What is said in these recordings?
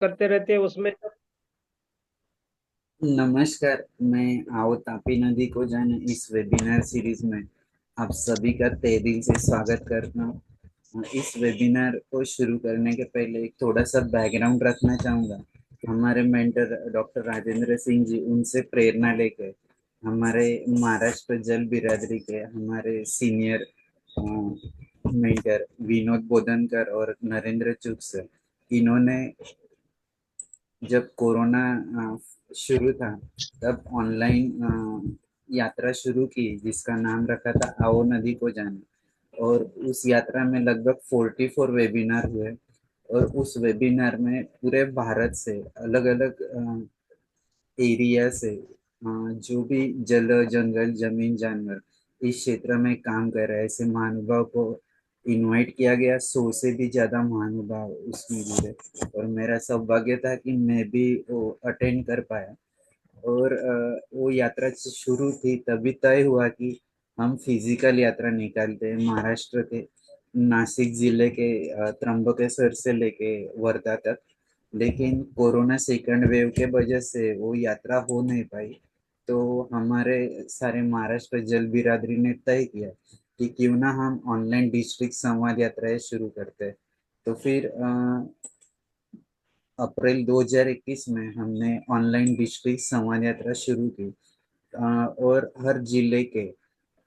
करते रहते हैं उसमें। नमस्कार। मैं आओ तापी नदी को जाने इस वेबिनार सीरीज में आप सभी का तहे दिल से स्वागत करता हूँ। इस वेबिनार को शुरू करने के पहले एक थोड़ा सा बैकग्राउंड रखना चाहूँगा। हमारे मेंटर डॉक्टर राजेंद्र सिंह जी, उनसे प्रेरणा लेकर हमारे महाराष्ट्र जल बिरादरी के हमारे सीनियर मेंटर विनोद बोधनकर और नरेंद्र चुग सर, इन्होंने जब कोरोना शुरू था तब ऑनलाइन यात्रा शुरू की जिसका नाम रखा था आओ नदी को जाने। और उस यात्रा में लगभग 44 वेबिनार हुए। और उस वेबिनार में पूरे भारत से अलग अलग एरिया से जो भी जल जंगल जमीन जानवर इस क्षेत्र में काम कर रहे हैं ऐसे महानुभाव को इनवाइट किया गया। 100 से भी ज्यादा महानुभाव उसमें जुड़े और मेरा सौभाग्य था कि मैं भी वो अटेंड कर पाया। और वो यात्रा शुरू थी तभी तय हुआ कि हम फिजिकल यात्रा निकालते हैं महाराष्ट्र के नासिक जिले के त्र्यंबकेश्वर से लेके वर्धा तक। लेकिन कोरोना सेकंड वेव के वजह से वो यात्रा हो नहीं पाई। तो हमारे सारे महाराष्ट्र जल बिरादरी ने तय किया कि क्यों ना हम ऑनलाइन डिस्ट्रिक्ट संवाद यात्राएं शुरू करते हैं। तो फिर अप्रैल 2021 में हमने ऑनलाइन डिस्ट्रिक्ट संवाद यात्रा शुरू की। और हर जिले के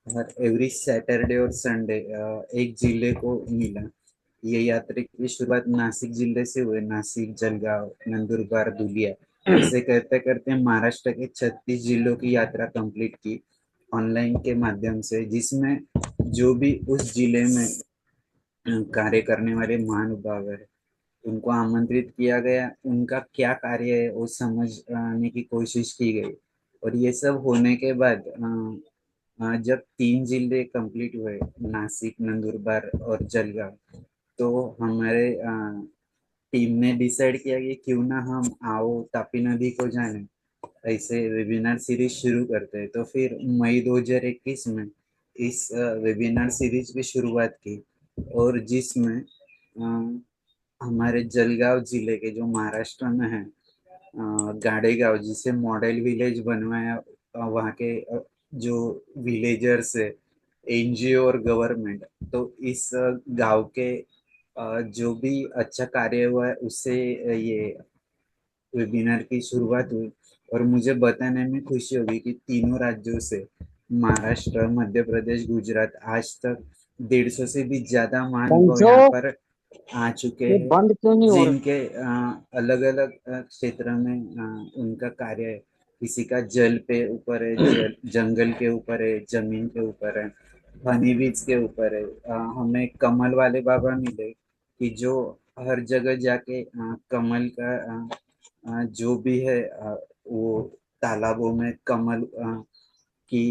हर एवरी सैटरडे और संडे एक जिले को मिला। ये यात्रा की शुरुआत नासिक जिले से हुए। नासिक, जलगांव, नंदुरबार, धुलिया, ऐसे करते करते महाराष्ट्र के 36 जिलों की यात्रा कंप्लीट की ऑनलाइन के माध्यम से, जिसमें जो भी उस जिले में कार्य करने वाले महानुभाव है उनको आमंत्रित किया गया। उनका क्या कार्य है वो समझने की कोशिश की गई। और ये सब होने के बाद जब 3 जिले कंप्लीट हुए, नासिक, नंदुरबार और जलगांव, तो हमारे टीम ने डिसाइड किया कि क्यों ना हम आओ तापी नदी को जाने ऐसे वेबिनार सीरीज शुरू करते हैं। तो फिर मई 2021 में इस वेबिनार सीरीज की शुरुआत की। और जिसमें हमारे जलगांव जिले के जो महाराष्ट्र में है गाड़ेगांव, जिसे मॉडल विलेज बनवाया, वहाँ के जो विलेजर्स है, एनजीओ और गवर्नमेंट, तो इस गांव के जो भी अच्छा कार्य हुआ है उससे ये वेबिनार की शुरुआत हुई। और मुझे बताने में खुशी होगी कि तीनों राज्यों से महाराष्ट्र, मध्य प्रदेश, गुजरात आज तक 150 से भी ज्यादा महानुभाव पंचो, यहाँ पर आ चुके ये हैं, बंद क्यों नहीं हो रहा? जिनके अलग अलग क्षेत्र में उनका कार्य है। किसी का जल पे ऊपर है, जंगल के ऊपर है, जमीन के ऊपर है, हनी बीज के ऊपर है। हमें कमल वाले बाबा मिले कि जो हर जगह जाके कमल का जो भी है वो तालाबों में कमल की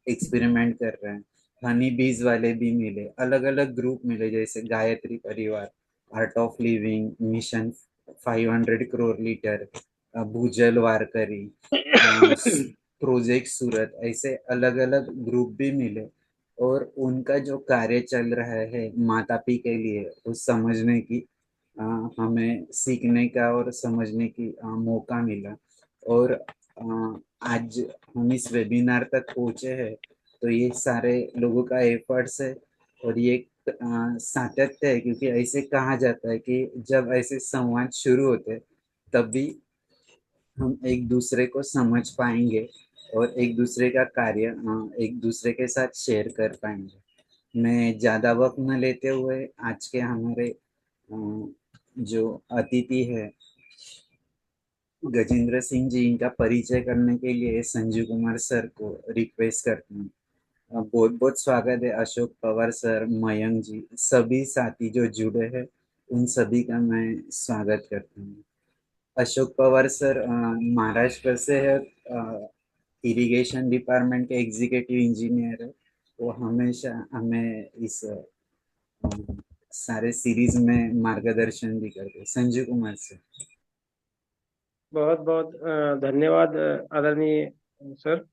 एक्सपेरिमेंट कर रहे हैं। हनी बीज वाले भी मिले, अलग अलग ग्रुप मिले, जैसे गायत्री परिवार, art of living mission, 500 crore litre, भूजल वारकरी, प्रोजेक्ट सूरत, ऐसे अलग अलग ग्रुप भी मिले। और उनका जो कार्य चल रहा है मातापी के लिए उस समझने की अ, हमें सीखने का और समझने की मौका मिला। और आज हम इस वेबिनार तक पहुंचे हैं तो ये सारे लोगों का एफर्ट्स है। और ये सातत्य है, क्योंकि ऐसे कहा जाता है कि जब ऐसे संवाद शुरू होते तभी हम एक दूसरे को समझ पाएंगे और एक दूसरे का कार्य एक दूसरे के साथ शेयर कर पाएंगे। मैं ज्यादा वक्त न लेते हुए आज के हमारे जो अतिथि है गजेंद्र सिंह जी, इनका परिचय करने के लिए संजीव कुमार सर को रिक्वेस्ट करता हूँ। बहुत बहुत स्वागत है अशोक पवार सर, मयंक जी, सभी साथी जो जुड़े हैं उन सभी का मैं स्वागत करता हूँ। अशोक पवार सर महाराष्ट्र से है, इरिगेशन डिपार्टमेंट के एग्जीक्यूटिव इंजीनियर है। वो हमेशा हमें इस सारे सीरीज में मार्गदर्शन भी करते हैं। संजीव कुमार सर। बहुत बहुत धन्यवाद आदरणीय सर।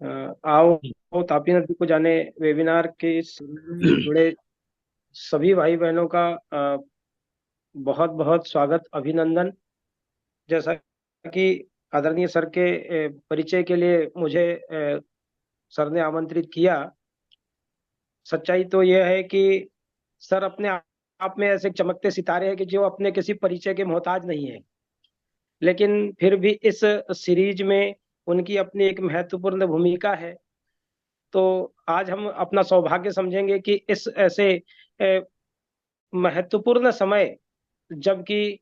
आओ आओ तापी नदी को जाने वेबिनार के इस जुड़े सभी भाई बहनों का बहुत बहुत स्वागत, अभिनंदन। जैसा कि आदरणीय सर के परिचय के लिए मुझे सर ने आमंत्रित किया। सच्चाई तो यह है कि सर अपने आप में ऐसे चमकते सितारे हैं कि जो अपने किसी परिचय के मोहताज नहीं है। लेकिन फिर भी इस सीरीज में उनकी अपनी एक महत्वपूर्ण भूमिका है। तो आज हम अपना सौभाग्य समझेंगे कि इस ऐसे अ, महत्वपूर्ण समय, जबकि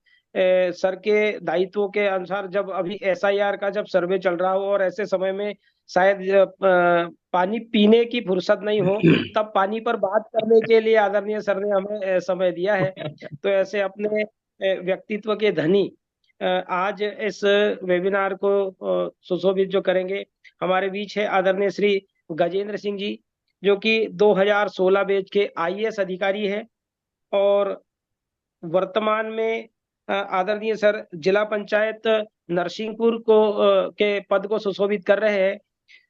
सर के दायित्वों के अनुसार जब अभी एसआईआर का जब सर्वे चल रहा हो और ऐसे समय में शायद पानी पीने की फुर्सत नहीं हो, तब पानी पर बात करने के लिए आदरणीय सर ने हमें समय दिया है। तो ऐसे अपने व्यक्तित्व के धनी आज इस वेबिनार को सुशोभित जो करेंगे, हमारे बीच है आदरणीय श्री गजेंद्र सिंह जी, जो कि 2016 बैच के आईएएस अधिकारी है और वर्तमान में आदरणीय सर जिला पंचायत नरसिंहपुर के पद को सुशोभित कर रहे हैं।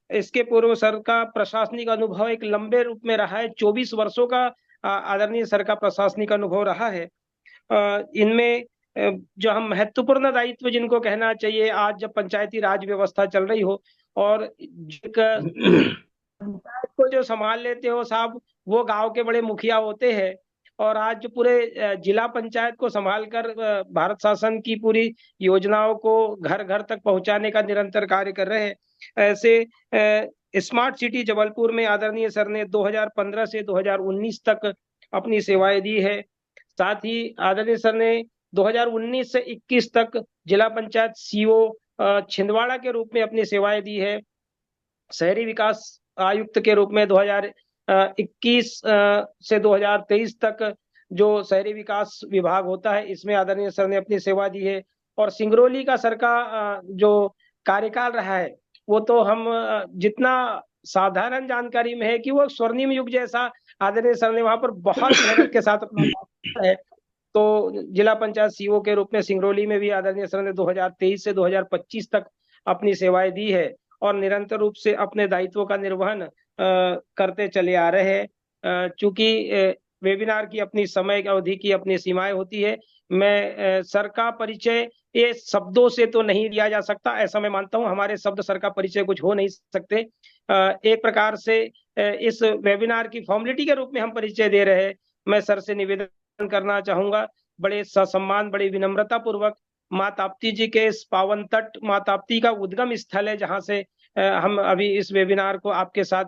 इसके पूर्व सर का प्रशासनिक अनुभव एक लंबे रूप में रहा है। 24 वर्षों का आदरणीय सर का प्रशासनिक अनुभव रहा है। इनमें जो हम महत्वपूर्ण दायित्व जिनको कहना चाहिए, आज जब पंचायती राज व्यवस्था चल रही हो और एक पंचायत को जो संभाल लेते हो साहब, वो गांव के बड़े मुखिया होते हैं। और आज जो पूरे जिला पंचायत को संभाल कर भारत शासन की पूरी योजनाओं को घर घर तक पहुंचाने का निरंतर कार्य कर रहे हैं। ऐसे स्मार्ट सिटी जबलपुर में आदरणीय सर ने 2015 से 2019 तक अपनी सेवाएं दी है। साथ ही आदरणीय सर ने 2019 से 21 तक जिला पंचायत सीओ छिंदवाड़ा के रूप में अपनी सेवाएं दी है। शहरी विकास आयुक्त के रूप में 2021 से 2023 तक जो शहरी विकास विभाग होता है, इसमें आदरणीय सर ने अपनी सेवा दी है। और सिंगरौली का सर का जो कार्यकाल रहा है, वो तो हम जितना साधारण जानकारी में है कि वो स्वर्णिम युग जैसा आदरणीय सर ने वहां पर बहुत मेहनत के साथ अपना काम किया है। तो जिला पंचायत सीओ के रूप में सिंगरौली में भी आदरणीय सर ने 2023 से 2025 तक अपनी सेवाएं दी है और निरंतर रूप से अपने दायित्वों का निर्वहन करते चले आ रहे हैं। चूंकि वेबिनार की अपनी समय अवधि की अपनी सीमाएं होती है, मैं सर का परिचय ये शब्दों से तो नहीं दिया जा सकता, ऐसा मैं मानता हूं। हमारे शब्द सर का परिचय कुछ हो नहीं सकते। एक प्रकार से इस वेबिनार की फॉर्मेलिटी के रूप में हम परिचय दे रहे हैं। मैं सर से निवेदन करना चाहूंगा, बड़े ससम्मान, बड़ी विनम्रता पूर्वक, माँ ताप्ती जी के इस पावन तट, माँ ताप्ती का उद्गम स्थल है जहां से हम अभी इस वेबिनार को आपके साथ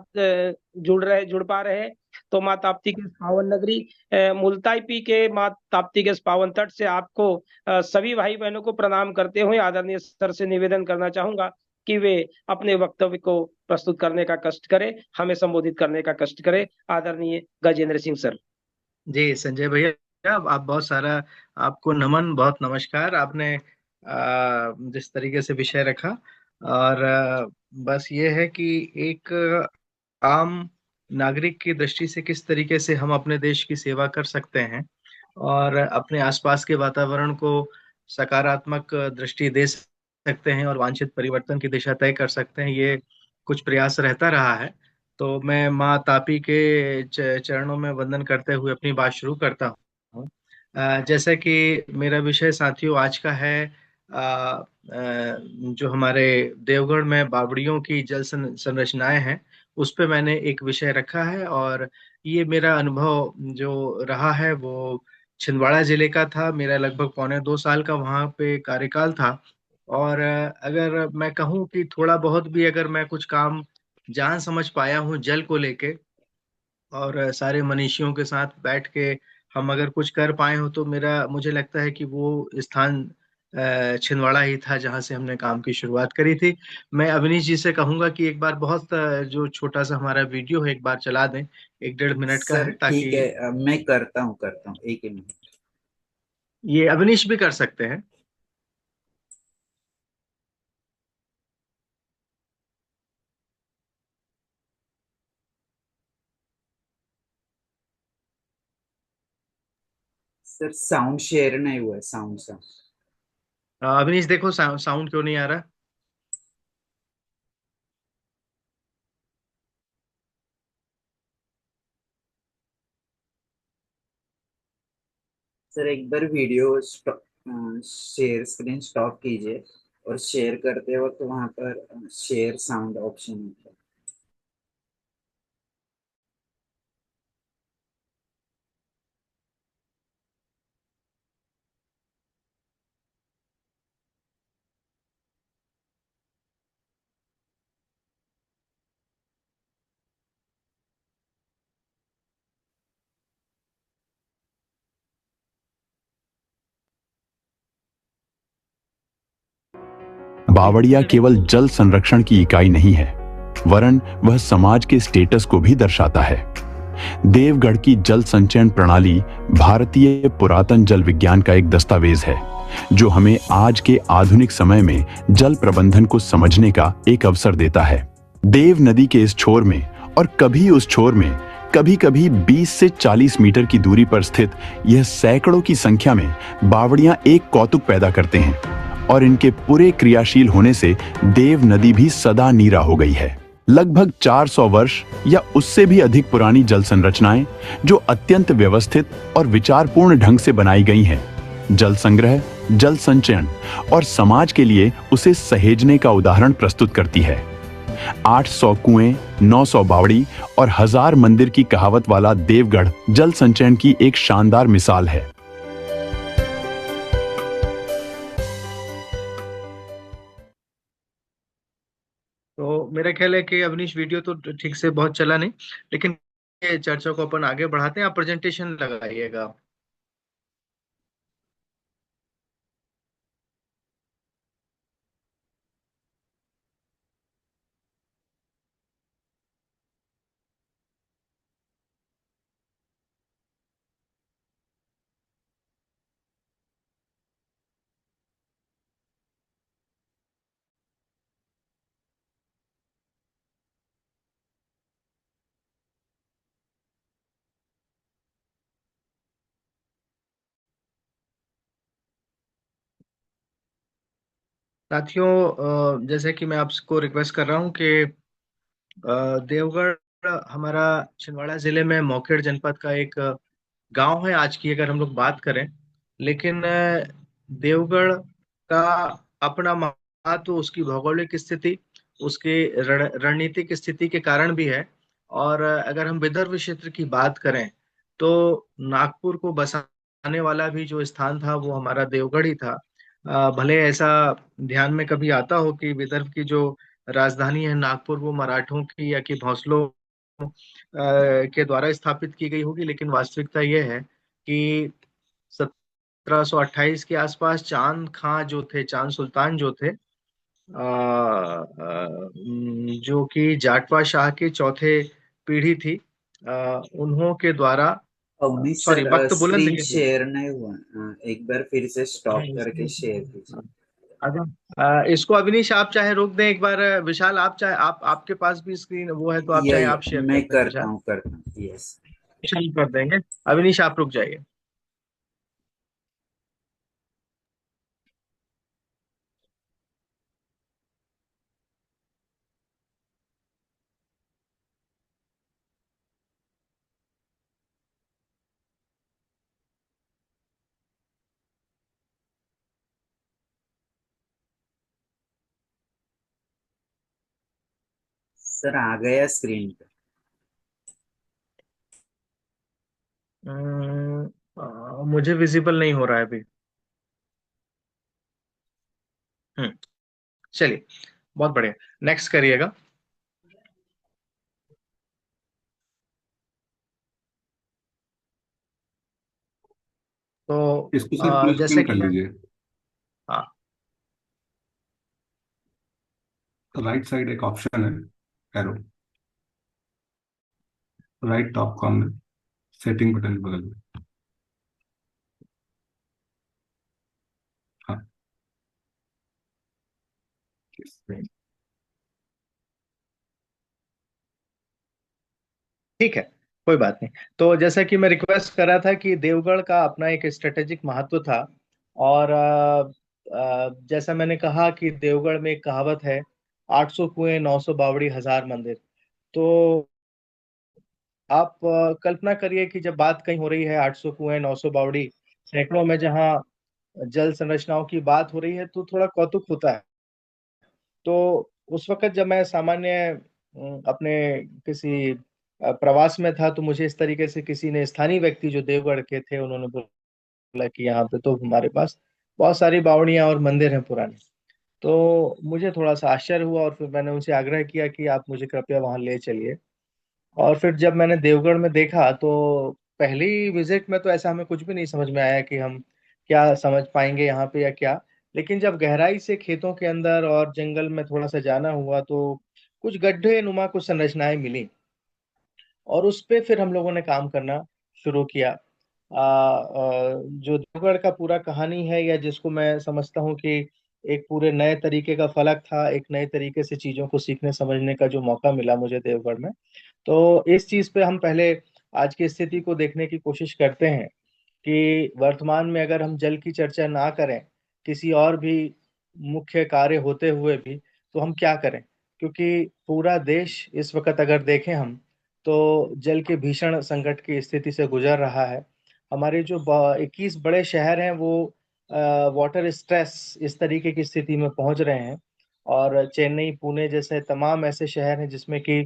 जुड़ पा रहे हैं। तो माँ ताप्ती के इस पावन नगरी मुल्ताई पी के माँ ताप्ती के इस पावन तट से आपको सभी भाई बहनों को प्रणाम करते हुए आदरणीय सर से निवेदन करना चाहूंगा कि वे अपने वक्तव्य को प्रस्तुत करने का कष्ट करें, हमें संबोधित करने का कष्ट करें। आदरणीय गजेंद्र सिंह सर। जी संजय भैया, आप बहुत सारा, आपको नमन, बहुत नमस्कार। आपने जिस तरीके से विषय रखा, और बस ये है कि एक आम नागरिक की दृष्टि से किस तरीके से हम अपने देश की सेवा कर सकते हैं और अपने आसपास के वातावरण को सकारात्मक दृष्टि दे सकते हैं और वांछित परिवर्तन की दिशा तय कर सकते हैं, ये कुछ प्रयास रहता रहा है। तो मैं माँ तापी के चरणों में वंदन करते हुए अपनी बात शुरू करता हूँ। जैसे कि मेरा विषय साथियों आज का है, जो हमारे देवगढ़ में बावड़ियों की जल संरचनाएं हैं, उस पे मैंने एक विषय रखा है। और ये मेरा अनुभव जो रहा है वो छिंदवाड़ा जिले का था। मेरा लगभग 2.25 साल का वहाँ पे कार्यकाल था। और अगर मैं कहूँ कि थोड़ा बहुत भी अगर मैं कुछ काम जान समझ पाया हूँ जल को लेके, और सारे मनीषियों के साथ बैठ के हम अगर कुछ कर पाए हो, तो मेरा मुझे लगता है कि वो स्थान छिंदवाड़ा ही था जहाँ से हमने काम की शुरुआत करी थी। मैं अवनीश जी से कहूंगा कि एक बार बहुत जो छोटा सा हमारा वीडियो है एक बार चला दें, 1-1.5 मिनट का सर है, ठीक ताकि है, मैं करता हूँ एक ही मिनट। ये अवनीश भी कर सकते हैं। सर साउंड शेयर नहीं हुआ है, साउंड। अवनीश देखो साउंड क्यों नहीं आ रहा। सर एक बार वीडियो शेयर स्क्रीन स्टॉप कीजिए और शेयर करते वक्त वहां पर शेयर साउंड ऑप्शन होता है। बावड़िया केवल जल संरक्षण की इकाई नहीं है, वरन वह समाज के स्टेटस को भी दर्शाता है। देवगढ़ की जल संचयन प्रणाली भारतीय पुरातन जल विज्ञान का एक दस्तावेज है, जो हमें आज के आधुनिक समय में जल प्रबंधन को समझने का एक अवसर देता है। देव नदी के इस छोर में और कभी उस छोर में कभी कभी 20 से 40 मीटर की दूरी पर स्थित यह सैकड़ों की संख्या में बावड़ियां एक कौतुक पैदा करते हैं, और इनके पूरे क्रियाशील होने से देव नदी भी सदा नीरा हो गई है। लगभग 400 वर्ष या उससे भी अधिक पुरानी जल संरचनाएं, जो अत्यंत व्यवस्थित और विचारपूर्ण ढंग से बनाई गई हैं, जल संग्रह, जल संचयन और समाज के लिए उसे सहेजने का उदाहरण प्रस्तुत करती है। 800 कुएं, 900 बावड़ी और 1000 मंदिर की कहावत वाला देवगढ़ जल संचयन की एक शानदार मिसाल है। तो मेरा ख्याल है कि अवनीश वीडियो तो ठीक से बहुत चला नहीं, लेकिन ये चर्चा को अपन आगे बढ़ाते हैं। आप प्रेजेंटेशन लगाइएगा। साथियों, जैसे कि मैं आपको रिक्वेस्ट कर रहा हूँ कि देवगढ़ हमारा छिंदवाड़ा जिले में मोखेड़ जनपद का एक गांव है आज की अगर हम लोग बात करें। लेकिन देवगढ़ का अपना महत्व उसकी भौगोलिक स्थिति, उसके रणनीतिक स्थिति के कारण भी है। और अगर हम विदर्भ क्षेत्र की बात करें तो नागपुर को बसाने वाला भी जो स्थान था वो हमारा देवगढ़ ही था। भले ऐसा ध्यान में कभी आता हो कि विदर्भ की जो राजधानी है नागपुर वो मराठों की या कि भोंसलों के द्वारा स्थापित की गई होगी, लेकिन वास्तविकता यह है कि 1728 के आसपास चांद खां जो थे, चांद सुल्तान जो थे, जो कि जाटवा शाह के चौथे पीढ़ी थी, उन्हों के द्वारा, अवनीश सॉरी सर वक्त बुलंद स्क्रीन लिखे शेयर नहीं हुआ। एक बार फिर से स्टॉप करके शेयर कीजिए। थे। अच्छा, इसको अविनीश आप चाहे रोक दें एक बार। विशाल आप चाहे, आप आपके पास भी स्क्रीन वो है तो आप चाहे या आप शेयर कर मैं दें विशाल। करता हूँ यस। विशाल कर देंगे। अविनीश आप रुक जाइए। सर आ गया स्क्रीन पे। मुझे विजिबल नहीं हो रहा है अभी। हम्म, चलिए, बहुत बढ़िया। नेक्स्ट करिएगा। तो इसको सर फुल जैसे स्क्रीन कि कर मैं, लीजिए। हाँ, राइट साइड एक ऑप्शन है, arrow, right top corner, setting button के बगल में। हाँ, ठीक है, कोई बात नहीं। तो जैसा कि मैं रिक्वेस्ट कर रहा था कि देवगढ़ का अपना एक स्ट्रेटेजिक महत्व था। और जैसा मैंने कहा कि देवगढ़ में एक कहावत है, 800 कुएं, 900 बावड़ी, 1000 मंदिर। तो आप कल्पना करिए कि जब बात कहीं हो रही है 800 कुएं, 900 बावड़ी, सैकड़ों में जहाँ जल संरचनाओं की बात हो रही है तो थोड़ा कौतुक होता है। तो उस वक्त जब मैं सामान्य अपने किसी प्रवास में था, तो मुझे इस तरीके से किसी ने, स्थानीय व्यक्ति जो देवगढ़ के थे, उन्होंने बोला कि यहाँ पे तो हमारे पास बहुत सारी बावड़ियां और मंदिर हैं पुराने। तो मुझे थोड़ा सा आश्चर्य हुआ और फिर मैंने उनसे आग्रह किया कि आप मुझे कृपया वहां ले चलिए। और फिर जब मैंने देवगढ़ में देखा तो पहली विजिट में तो ऐसा हमें कुछ भी नहीं समझ में आया कि हम क्या समझ पाएंगे यहाँ पे या क्या। लेकिन जब गहराई से खेतों के अंदर और जंगल में थोड़ा सा जाना हुआ तो कुछ गड्ढे नुमा कुछ संरचनाएं मिली, और उस पे फिर हम लोगों ने काम करना शुरू किया। जो देवगढ़ का पूरा कहानी है, या जिसको मैं समझता हूँ कि एक पूरे नए तरीके का फलक था, एक नए तरीके से चीजों को सीखने समझने का जो मौका मिला मुझे देवगढ़ में, तो इस चीज पे हम पहले आज की स्थिति को देखने की कोशिश करते हैं कि वर्तमान में अगर हम जल की चर्चा ना करें किसी और भी मुख्य कार्य होते हुए भी, तो हम क्या करें। क्योंकि पूरा देश इस वक्त अगर देखें हम, तो जल के भीषण संकट की स्थिति से गुजर रहा है। हमारे जो 21 बड़े शहर हैं वो वाटर स्ट्रेस इस तरीके की स्थिति में पहुंच रहे हैं। और चेन्नई, पुणे जैसे तमाम ऐसे शहर हैं जिसमें कि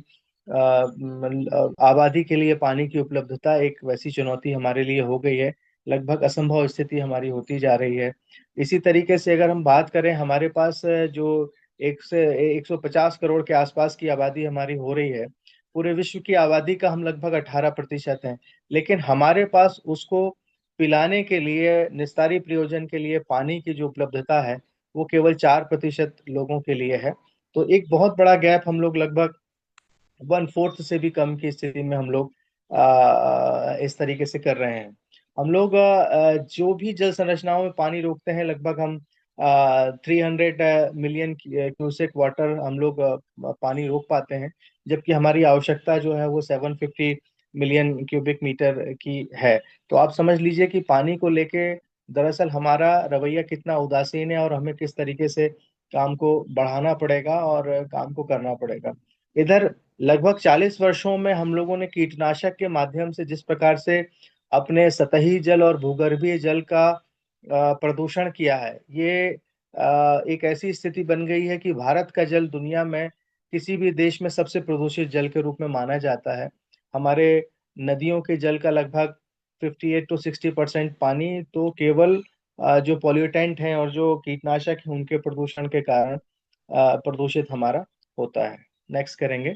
आबादी के लिए पानी की उपलब्धता एक वैसी चुनौती हमारे लिए हो गई है, लगभग असंभव स्थिति हमारी होती जा रही है। इसी तरीके से अगर हम बात करें, हमारे पास जो एक से 150 करोड़ के आसपास की आबादी हमारी हो रही है। पूरे विश्व की आबादी का हम लगभग 18% हैं। लेकिन हमारे पास उसको पिलाने के लिए, निस्तारी प्रयोजन के लिए पानी की जो उपलब्धता है वो केवल 4% लोगों के लिए है। तो एक बहुत बड़ा गैप हम लोग लगभग 1/4 से भी कम की स्थिति में हम लोग इस तरीके से कर रहे हैं। हम लोग जो भी जल संरचनाओं में पानी रोकते हैं, लगभग हम 300 मिलियन क्यूसेक वाटर हम लोग पानी रोक पाते हैं। जबकि हमारी आवश्यकता जो है वो 750 मिलियन क्यूबिक मीटर की है। तो आप समझ लीजिए कि पानी को लेके दरअसल हमारा रवैया कितना उदासीन है, और हमें किस तरीके से काम को बढ़ाना पड़ेगा और काम को करना पड़ेगा। इधर लगभग 40 वर्षों में हम लोगों ने कीटनाशक के माध्यम से जिस प्रकार से अपने सतही जल और भूगर्भीय जल का प्रदूषण किया है, ये एक ऐसी स्थिति बन गई है कि भारत का जल दुनिया में किसी भी देश में सबसे प्रदूषित जल के रूप में माना जाता है। हमारे नदियों के जल का लगभग 58 to 60% पानी तो केवल जो पॉल्यूटेंट हैं और जो कीटनाशक हैं उनके प्रदूषण के कारण प्रदूषित हमारा होता है। नेक्स्ट करेंगे।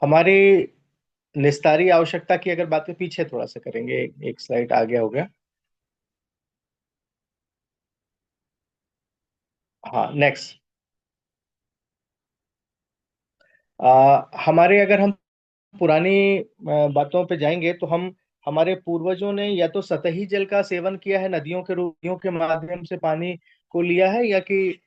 हमारी निस्तारी आवश्यकता की अगर बातें पीछे थोड़ा सा करेंगे, एक स्लाइड आगे हो गया। हाँ, नेक्स्ट। हमारे अगर हम पुरानी बातों पे जाएंगे तो हम, हमारे पूर्वजों ने या तो सतही जल का सेवन किया है, नदियों के माध्यम से पानी को लिया है, या कि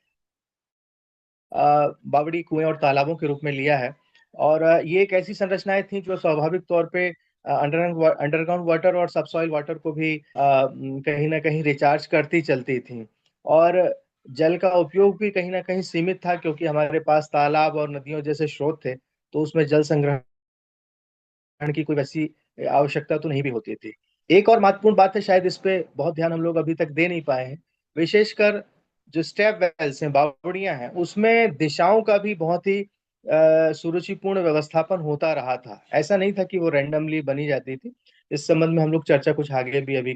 बावड़ी, कुएं और तालाबों के रूप में लिया है। और ये एक ऐसी संरचनाएं थी जो स्वाभाविक तौर पे अंडरग्राउंड वाटर और सबसॉइल वाटर को भी कहीं ना कहीं रिचार्ज करती चलती थी। और जल का उपयोग भी कहीं ना कहीं सीमित था, क्योंकि हमारे पास तालाब और नदियों जैसे स्रोत थे, तो उसमें जल संग्रहण की कोई वैसी आवश्यकता तो नहीं भी होती थी। एक और महत्वपूर्ण बात है, शायद इस पे बहुत ध्यान हम लोग अभी तक दे नहीं पाए हैं, विशेषकर जो स्टेप वेल्स हैं, बावड़ियां हैं, उसमें दिशाओं का भी बहुत ही सुरुचिपूर्ण व्यवस्थापन होता रहा था। ऐसा नहीं था कि वो रैंडमली बनी जाती थी। इस संबंध में हम लोग चर्चा कुछ आगे भी अभी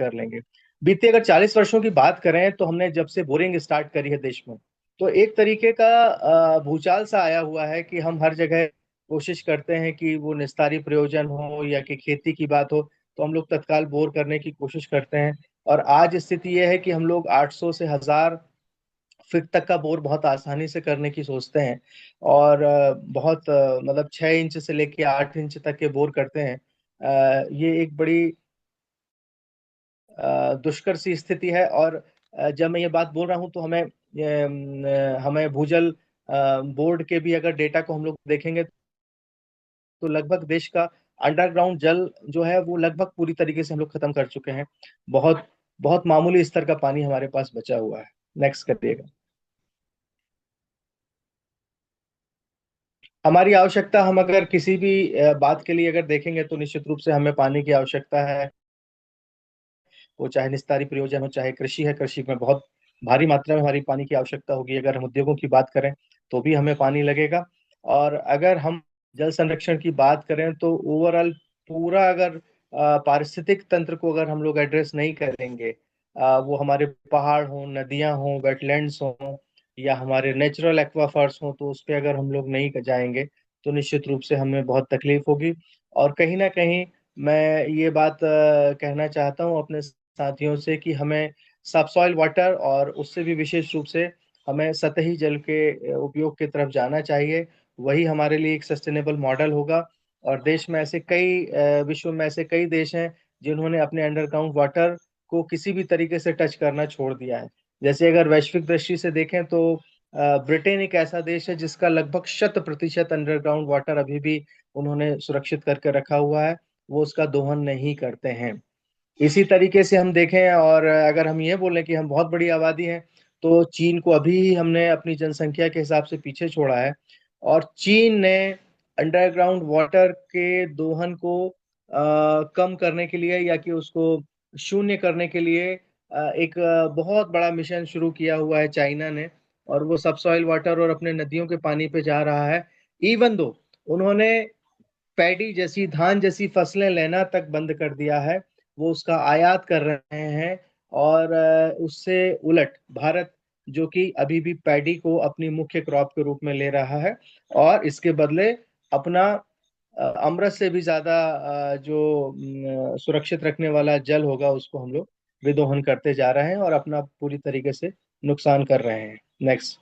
कर लेंगे। बीते अगर 40 वर्षों की बात करें, तो हमने जब से बोरिंग स्टार्ट करी है देश में, तो एक तरीके का भूचाल सा आया हुआ है कि हम हर जगह कोशिश करते हैं कि वो निस्तारी प्रयोजन हो या कि खेती की बात हो, तो हम लोग तत्काल बोर करने की कोशिश करते हैं। और आज स्थिति यह है कि हम लोग 800 से 1000 फीट तक का बोर बहुत आसानी से करने की सोचते हैं। और बहुत मतलब 6 इंच से लेके 8 इंच तक के बोर करते हैं। ये एक बड़ी दुष्कर सी स्थिति है। और जब मैं ये बात बोल रहा हूँ तो हमें भूजल बोर्ड के भी अगर डेटा को हम लोग देखेंगे, तो लगभग देश का अंडरग्राउंड जल जो है वो लगभग पूरी तरीके से हम लोग खत्म कर चुके हैं। बहुत बहुत मामूली स्तर का पानी हमारे पास बचा हुआ है। नेक्स्ट करिएगा। हमारी आवश्यकता, हम अगर किसी भी बात के लिए अगर देखेंगे तो निश्चित रूप से हमें पानी की आवश्यकता है। वो चाहे निस्तारी प्रयोजन हो, चाहे कृषि है, कृषि में बहुत भारी मात्रा में हमारी पानी की आवश्यकता होगी। अगर हम उद्योगों की बात करें तो भी हमें पानी लगेगा। और अगर हम जल संरक्षण की बात करें तो ओवरऑल पूरा अगर पारिस्थितिक तंत्र को अगर हम लोग एड्रेस नहीं करेंगे, वो हमारे पहाड़ हों, नदियां हों, वेटलैंड्स हों, या हमारे नेचुरल एक्वाफर्स हों, तो उस पे अगर हम लोग नहीं जाएंगे तो निश्चित रूप से हमें बहुत तकलीफ होगी। और कहीं ना कहीं मैं ये बात कहना चाहता हूँ अपने साथियों से कि हमें सबसॉइल वाटर और उससे भी विशेष रूप से हमें सतही जल के उपयोग की तरफ जाना चाहिए। वही हमारे लिए एक सस्टेनेबल मॉडल होगा। और देश में ऐसे कई विश्व में ऐसे कई देश हैं जिन्होंने अपने अंडरग्राउंड वाटर को किसी भी तरीके से टच करना छोड़ दिया है। जैसे अगर वैश्विक दृष्टि से देखें तो ब्रिटेन एक ऐसा देश है जिसका लगभग 100% अंडरग्राउंड वाटर अभी भी उन्होंने सुरक्षित करके रखा हुआ है। वो उसका दोहन नहीं करते हैं। इसी तरीके से हम देखें और अगर हम ये बोलें कि हम बहुत बड़ी आबादी है, तो चीन को अभी ही हमने अपनी जनसंख्या के हिसाब से पीछे छोड़ा है। और चीन ने अंडरग्राउंड वाटर के दोहन को कम करने के लिए या कि उसको शून्य करने के लिए एक बहुत बड़ा मिशन शुरू किया हुआ है चाइना ने। और वो सबसॉइल वाटर और अपने नदियों के पानी पे जा रहा है। इवन दो उन्होंने पैडी जैसी, धान जैसी फसलें लेना तक बंद कर दिया है, वो उसका आयात कर रहे हैं। और उससे उलट भारत, जो कि अभी भी पैडी को अपनी मुख्य क्रॉप के रूप में ले रहा है, और इसके बदले अपना अमृत से भी ज्यादा जो सुरक्षित रखने वाला जल होगा उसको हम लोग विदोहन करते जा रहे हैं और अपना पूरी तरीके से नुकसान कर रहे हैं। नेक्स्ट।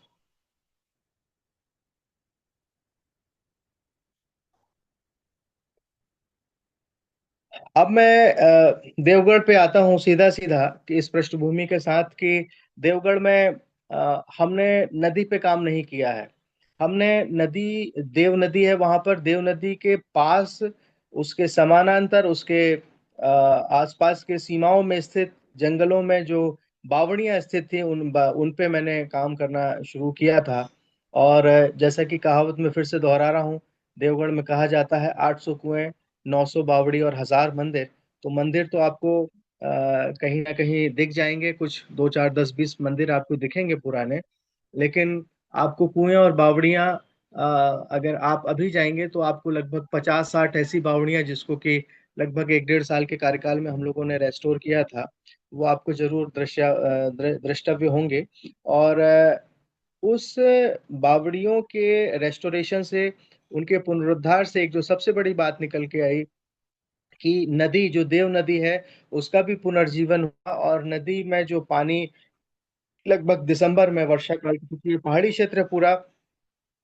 अब मैं देवगढ़ पे आता हूँ सीधा सीधा कि इस पृष्ठभूमि के साथ कि देवगढ़ में हमने नदी पे काम नहीं किया है। हमने नदी, देव नदी है वहां पर, देव नदी के पास, उसके समानांतर, उसके आसपास के सीमाओं में स्थित जंगलों में जो बावड़ियां स्थित थी उन पे मैंने काम करना शुरू किया था। और जैसा कि कहावत में फिर से दोहरा रहा हूँ, देवगढ़ में कहा जाता है 800 कुएं, 900 बावड़ी और 1000 मंदिर। तो मंदिर तो आपको कहीं ना कहीं दिख जाएंगे, कुछ 2 4 10 20 मंदिर आपको दिखेंगे पुराने। लेकिन आपको कुएं और बावड़ियां, अगर आप अभी जाएंगे तो आपको लगभग 50 60 ऐसी बावड़ियां जिसको कि लगभग 1 1.5 साल के कार्यकाल में हम लोगों ने रेस्टोर किया था, वो आपको जरूर दृष्टव्य होंगे। और उस बावड़ियों के रेस्टोरेशन से, उनके पुनरुद्धार से एक जो सबसे बड़ी बात निकल के आई कि नदी, जो देव नदी है, उसका भी पुनर्जीवन हुआ। और नदी में जो पानी लगभग दिसंबर में वर्षा काल, क्योंकि ये पहाड़ी क्षेत्र है पूरा,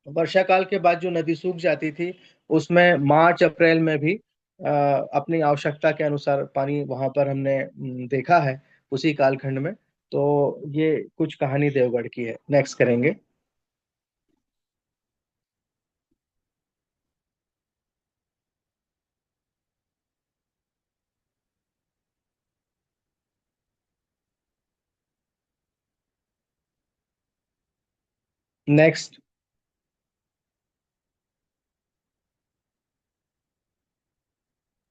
वर्षा काल के बाद जो नदी सूख जाती थी, उसमें मार्च अप्रैल में भी अपनी आवश्यकता के अनुसार पानी वहां पर हमने देखा है उसी कालखंड में। तो ये कुछ कहानी देवगढ़ की है। नेक्स्ट करेंगे। नेक्स्ट।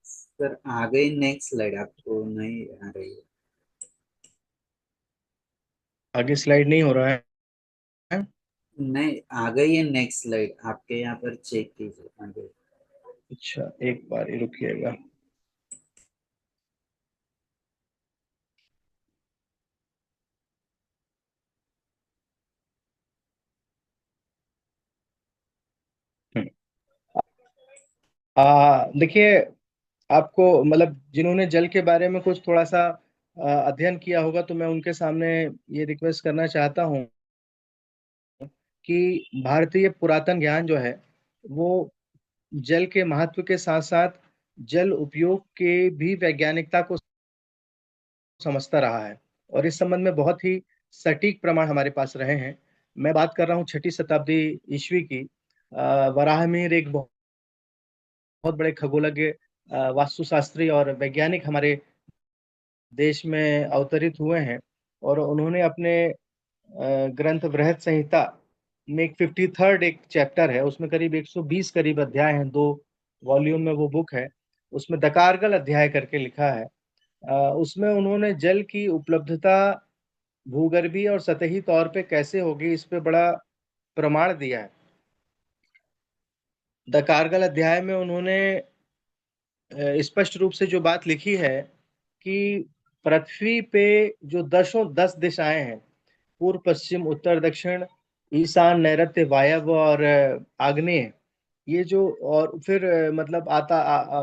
सर आ गई नेक्स्ट स्लाइड, आपको नहीं आ रही है? आगे स्लाइड नहीं हो रहा है। नहीं, आ गई है नेक्स्ट स्लाइड, आपके यहाँ पर चेक कीजिए, आ गई। अच्छा, एक बार ये रुकिएगा। देखिए, आपको मतलब जिन्होंने जल के बारे में कुछ थोड़ा सा अध्ययन किया होगा, तो मैं उनके सामने ये रिक्वेस्ट करना चाहता हूँ कि भारतीय पुरातन ज्ञान जो है वो जल के महत्व के साथ साथ जल उपयोग के भी वैज्ञानिकता को समझता रहा है। और इस संबंध में बहुत ही सटीक प्रमाण हमारे पास रहे हैं। मैं बात कर रहा हूँ 6ठी शताब्दी ईस्वी की। वराहमिहिर एक बहुत बड़े खगोलज्ञ, वास्तुशास्त्री और वैज्ञानिक हमारे देश में अवतरित हुए हैं। और उन्होंने अपने ग्रंथ बृहत संहिता में एक 53rd एक चैप्टर है, उसमें करीब 120 करीब अध्याय हैं, 2 वॉल्यूम में वो बुक है। उसमें दकारगल अध्याय करके लिखा है। उसमें उन्होंने जल की उपलब्धता भूगर्भीय और सतही तौर पे कैसे होगी, इस पे बड़ा प्रमाण दिया है। दकारगल अध्याय में उन्होंने स्पष्ट रूप से जो बात लिखी है कि पृथ्वी पे जो 10 दिशाएं हैं, पूर्व पश्चिम उत्तर दक्षिण ईशान नैऋत्य वायव्य और आग्नेय, ये जो, और फिर मतलब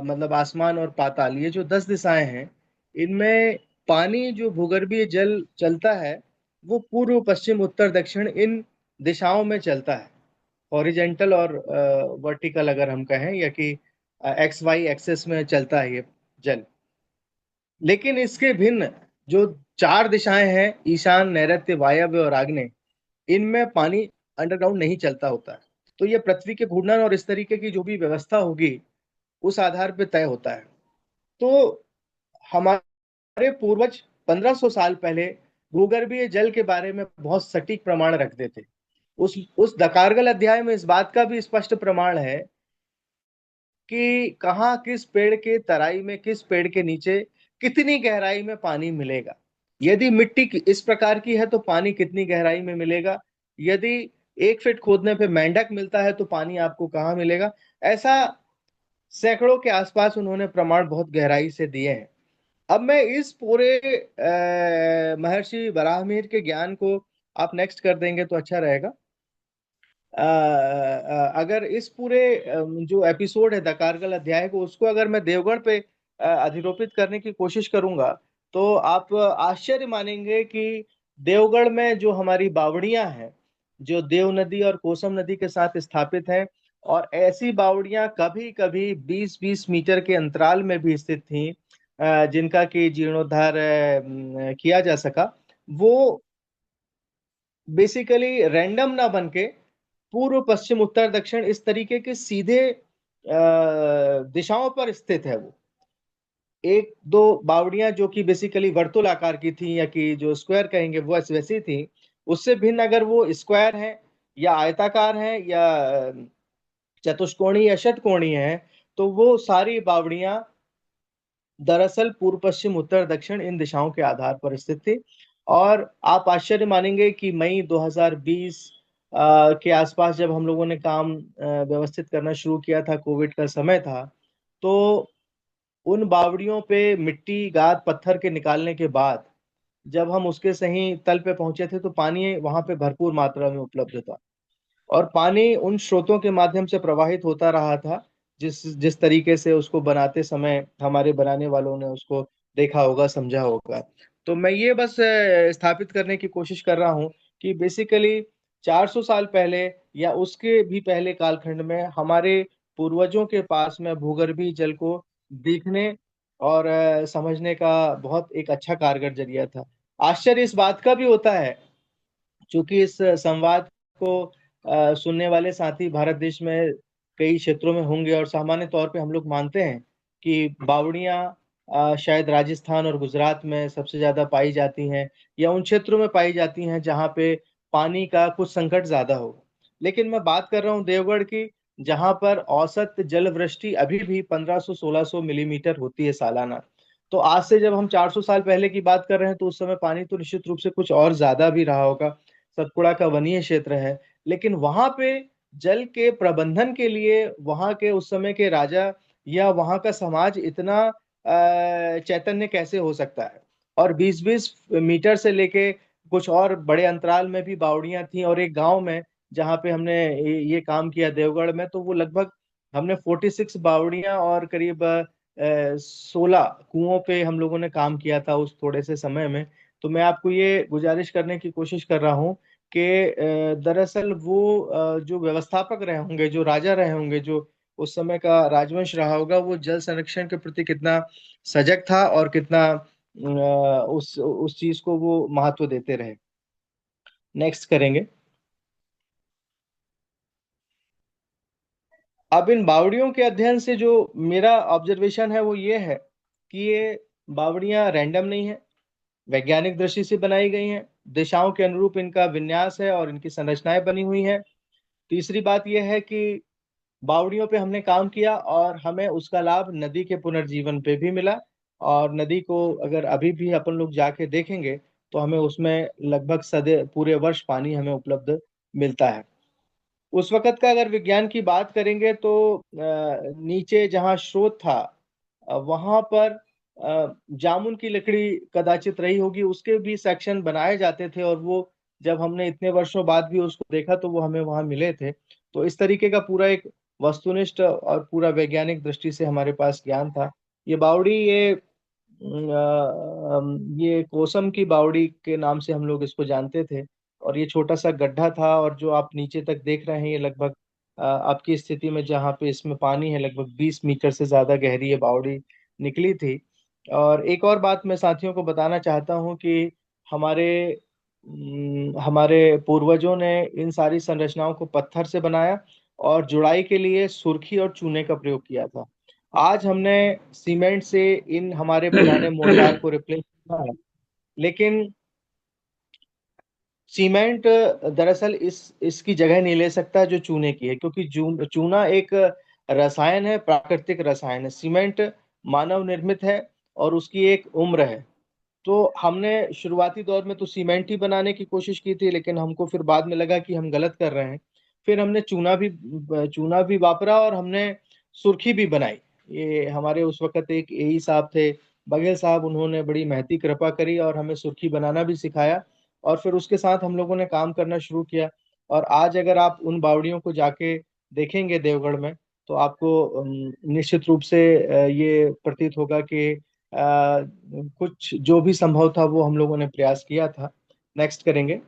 मतलब आसमान और पाताल, ये जो 10 दिशाएं हैं, इनमें पानी जो भूगर्भीय जल चलता है वो पूर्व पश्चिम उत्तर दक्षिण इन दिशाओं में चलता है। हॉरिजेंटल और वर्टिकल अगर हम कहें, या कि एक्स वाई एक्सेस में चलता है ये जल। लेकिन इसके भिन्न जो 4 दिशाएं हैं, ईशान नैऋत्य वायव्य और आग्नेय, इनमें पानी अंडरग्राउंड नहीं चलता होता है। तो ये पृथ्वी के घूर्णन और इस तरीके की जो भी व्यवस्था होगी उस आधार पर तय होता है। तो हमारे पूर्वज 1500 साल पहले भूगर्भीय जल के बारे में बहुत सटीक प्रमाण रखते थे। उस दकारगल अध्याय में इस बात का भी स्पष्ट प्रमाण है कि कहाँ किस पेड़ के तराई में, किस पेड़ के नीचे कितनी गहराई में पानी मिलेगा। यदि मिट्टी इस प्रकार की है तो पानी कितनी गहराई में मिलेगा, यदि 1 फीट खोदने पे मेंढक मिलता है तो पानी आपको कहाँ मिलेगा। ऐसा सैकड़ों के आसपास उन्होंने प्रमाण बहुत गहराई से दिए हैं। अब मैं इस पूरे महर्षि वराहमिहिर के ज्ञान को आप नेक्स्ट कर देंगे तो अच्छा रहेगा। अगर इस पूरे जो एपिसोड है दकारगल अध्याय को, उसको अगर मैं देवगढ़ पे अधिरोपित करने की कोशिश करूंगा तो आप आश्चर्य मानेंगे कि देवगढ़ में जो हमारी बावड़ियां हैं, जो देव नदी और कोसम नदी के साथ स्थापित हैं, और ऐसी बावड़ियां कभी कभी 20-20 मीटर के अंतराल में भी स्थित थीं, जिनका कि जीर्णोद्धार किया जा सका, वो बेसिकली रैंडम ना बन के पूर्व पश्चिम उत्तर दक्षिण इस तरीके के सीधे दिशाओं पर स्थित है। वो 1-2 बावड़ियां जो कि बेसिकली वर्तुल आकार की थी, या कि जो स्क्वायर कहेंगे वो वैसी थी, उससे भिन्न अगर वो स्क्वायर है या आयताकार है या चतुष्कोणीय या षटकोणीय है, तो वो सारी बावड़ियां दरअसल पूर्व पश्चिम उत्तर दक्षिण इन दिशाओं के आधार पर स्थित थी। और आप आश्चर्य मानेंगे कि मई 2020 के आसपास जब हम लोगों ने काम व्यवस्थित करना शुरू किया था, कोविड का समय था, तो उन बावड़ियों पे मिट्टी गाद पत्थर के निकालने के बाद जब हम उसके सही तल पे पहुंचे थे तो पानी वहां पे भरपूर मात्रा में उपलब्ध था, और पानी उन स्रोतों के माध्यम से प्रवाहित होता रहा था जिस जिस तरीके से उसको बनाते समय हमारे बनाने वालों ने उसको देखा होगा, समझा होगा। तो मैं ये बस स्थापित करने की कोशिश कर रहा हूँ कि बेसिकली 400 साल पहले या उसके भी पहले कालखंड में हमारे पूर्वजों के पास में भूगर्भीय जल को देखने और समझने का बहुत एक अच्छा कारगर जरिया था। आश्चर्य इस बात का भी होता है, क्योंकि इस संवाद को सुनने वाले साथी भारत देश में कई क्षेत्रों में होंगे, और सामान्य तौर पे हम लोग मानते हैं कि बावड़ियां शायद राजस्थान और गुजरात में सबसे ज्यादा पाई जाती हैं, या उन क्षेत्रों में पाई जाती हैं जहाँ पे पानी का कुछ संकट ज्यादा हो। लेकिन मैं बात कर रहा हूँ देवगढ़ की, जहाँ पर औसत जल वृष्टि अभी भी 1500-1600 मिलीमीटर होती है सालाना। तो आज से जब हम 400 साल पहले की बात कर रहे हैं तो उस समय पानी तो निश्चित रूप से कुछ और ज्यादा भी रहा होगा। सतपुड़ा का वनीय क्षेत्र है, लेकिन वहां पे जल के प्रबंधन के लिए वहां के उस समय के राजा या वहां का समाज इतना चैतन्य कैसे हो सकता है। और 20-20 मीटर से लेके कुछ और बड़े अंतराल में भी बावड़ियां थी, और एक गांव में जहाँ पे हमने ये काम किया देवगढ़ में, तो वो लगभग हमने 46 बावड़ियां और करीब 16 कुओं पे हम लोगों ने काम किया था उस थोड़े से समय में। तो मैं आपको ये गुजारिश करने की कोशिश कर रहा हूँ कि दरअसल वो जो व्यवस्थापक रहे होंगे, जो राजा रहे होंगे, जो उस समय का राजवंश रहा होगा, वो जल संरक्षण के प्रति कितना सजग था और कितना उस चीज को वो महत्व देते रहे। नेक्स्ट करेंगे। अब इन बावड़ियों के अध्ययन से जो मेरा ऑब्जर्वेशन है वो ये है कि ये बावड़ियां रैंडम नहीं है, वैज्ञानिक दृष्टि से बनाई गई हैं, दिशाओं के अनुरूप इनका विन्यास है और इनकी संरचनाएं बनी हुई हैं। तीसरी बात यह है कि बावड़ियों पे हमने काम किया और हमें उसका लाभ नदी के पुनर्जीवन पे भी मिला। और नदी को अगर अभी भी अपन लोग जाके देखेंगे तो हमें उसमें लगभग सदे पूरे वर्ष पानी हमें उपलब्ध मिलता है। उस वक्त का अगर विज्ञान की बात करेंगे तो नीचे जहाँ स्रोत था वहां पर जामुन की लकड़ी कदाचित रही होगी, उसके भी सेक्शन बनाए जाते थे और वो जब हमने इतने वर्षों बाद भी उसको देखा तो वो हमें वहां मिले थे। तो इस तरीके का पूरा एक वस्तुनिष्ठ और पूरा वैज्ञानिक दृष्टि से हमारे पास ज्ञान था। ये बावड़ी ये कोसम की बावड़ी के नाम से हम लोग इसको जानते थे। और ये छोटा सा गड्ढा था और जो आप नीचे तक देख रहे हैं ये लगभग आपकी स्थिति में जहाँ पे इसमें पानी है लगभग 20 मीटर से ज्यादा गहरी ये बावड़ी निकली थी। और एक और बात मैं साथियों को बताना चाहता हूँ कि हमारे हमारे पूर्वजों ने इन सारी संरचनाओं को पत्थर से बनाया और जुड़ाई के लिए सुर्खी और चूने का प्रयोग किया था। आज हमने सीमेंट से इन हमारे पुराने मोर्टार को रिप्लेस किया है, लेकिन सीमेंट दरअसल इसकी जगह नहीं ले सकता जो चूने की है, क्योंकि चूना एक रसायन है, प्राकृतिक रसायन है। सीमेंट मानव निर्मित है और उसकी एक उम्र है। तो हमने शुरुआती दौर में तो सीमेंट ही बनाने की कोशिश की थी, लेकिन हमको फिर बाद में लगा कि हम गलत कर रहे हैं। फिर हमने चूना भी वापरा और हमने सुर्खी भी बनाई। ये हमारे उस वक्त एक एई साहब थे, बघेल साहब, उन्होंने बड़ी महती कृपा करी और हमें सुर्खी बनाना भी सिखाया। और फिर उसके साथ हम लोगों ने काम करना शुरू किया। और आज अगर आप उन बावड़ियों को जाके देखेंगे देवगढ़ में तो आपको निश्चित रूप से ये प्रतीत होगा कि कुछ जो भी संभव था वो हम लोगों ने प्रयास किया था। नेक्स्ट करेंगे।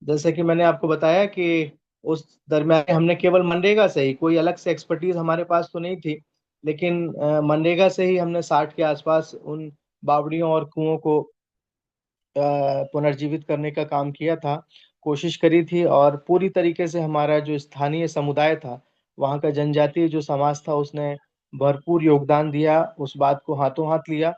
जैसे कि मैंने आपको बताया कि उस दरमियान हमने केवल मनरेगा से ही, कोई अलग से एक्सपर्टीज हमारे पास तो नहीं थी, लेकिन मनरेगा से ही हमने 60 के आसपास उन बावड़ियों और कुओं को पुनर्जीवित करने का काम किया था, कोशिश करी थी। और पूरी तरीके से हमारा जो स्थानीय समुदाय था, वहाँ का जनजातीय जो समाज था, उसने भरपूर योगदान दिया, उस बात को हाथों हाथ लिया।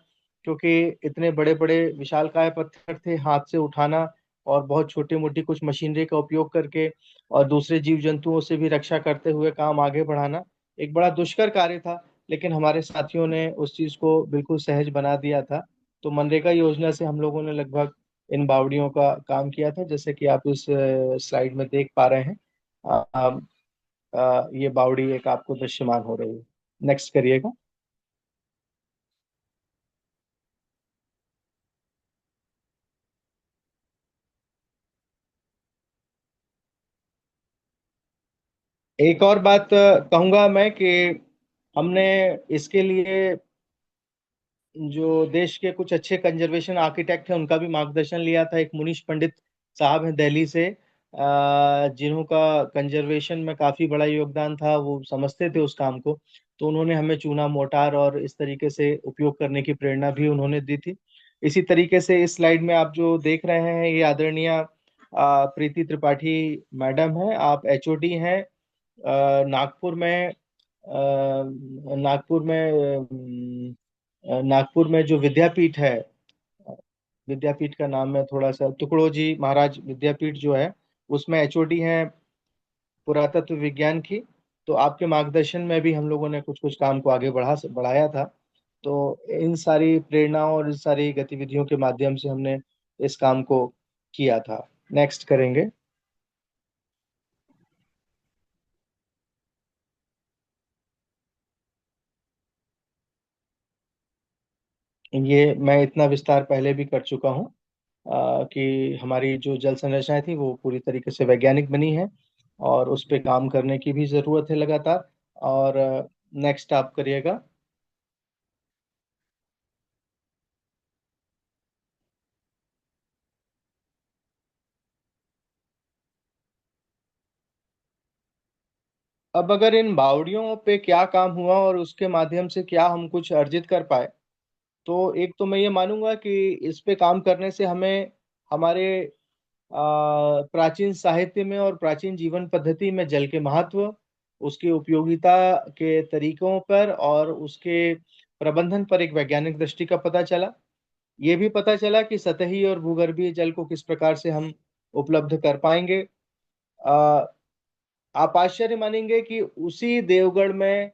क्योंकि इतने बड़े बड़े विशालकाय पत्थर थे, हाथ से उठाना और बहुत छोटी मोटी कुछ मशीनरी का उपयोग करके और दूसरे जीव जंतुओं से भी रक्षा करते हुए काम आगे बढ़ाना एक बड़ा दुष्कर कार्य था। लेकिन हमारे साथियों ने उस चीज को बिल्कुल सहज बना दिया था। तो मनरेगा योजना से हम लोगों ने लगभग इन बावड़ियों का काम किया था, जैसे कि आप इस स्लाइड में देख पा रहे हैं। ये बावड़ी एक आपको दृश्यमान हो रही है। नेक्स्ट करिएगा। एक और बात कहूंगा मैं कि हमने इसके लिए जो देश के कुछ अच्छे कंजर्वेशन आर्किटेक्ट हैं उनका भी मार्गदर्शन लिया था। एक मुनीश पंडित साहब हैं दिल्ली से, जिन्हों का कंजर्वेशन में काफी बड़ा योगदान था, वो समझते थे उस काम को। तो उन्होंने हमें चूना मोटार और इस तरीके से उपयोग करने की प्रेरणा भी उन्होंने दी थी। इसी तरीके से इस स्लाइड में आप जो देख रहे हैं ये आदरणीय प्रीति त्रिपाठी मैडम है। आप एचओडी हैं नागपुर में। नागपुर में जो विद्यापीठ है, विद्यापीठ का नाम है थोड़ा सा, तुकडोजी महाराज विद्यापीठ जो है, उसमें एचओडी हैं पुरातत्व विज्ञान की। तो आपके मार्गदर्शन में भी हम लोगों ने कुछ कुछ काम को आगे बढ़ाया था। तो इन सारी प्रेरणाओं और इस सारी गतिविधियों के माध्यम से हमने इस काम को किया था। नेक्स्ट करेंगे। ये मैं इतना विस्तार पहले भी कर चुका हूँ कि हमारी जो जल संरचनाएं थी वो पूरी तरीके से वैज्ञानिक बनी है और उस पे काम करने की भी जरूरत है लगातार। और नेक्स्ट आप करिएगा। अब अगर इन बावड़ियों पे क्या काम हुआ और उसके माध्यम से क्या हम कुछ अर्जित कर पाए, तो एक तो मैं ये मानूंगा कि इस पे काम करने से हमें हमारे प्राचीन साहित्य में और प्राचीन जीवन पद्धति में जल के महत्व, उसकी उपयोगिता के तरीकों पर और उसके प्रबंधन पर एक वैज्ञानिक दृष्टि का पता चला। ये भी पता चला कि सतही और भूगर्भीय जल को किस प्रकार से हम उपलब्ध कर पाएंगे। आ, आप आश्चर्य मानेंगे कि उसी देवगढ़ में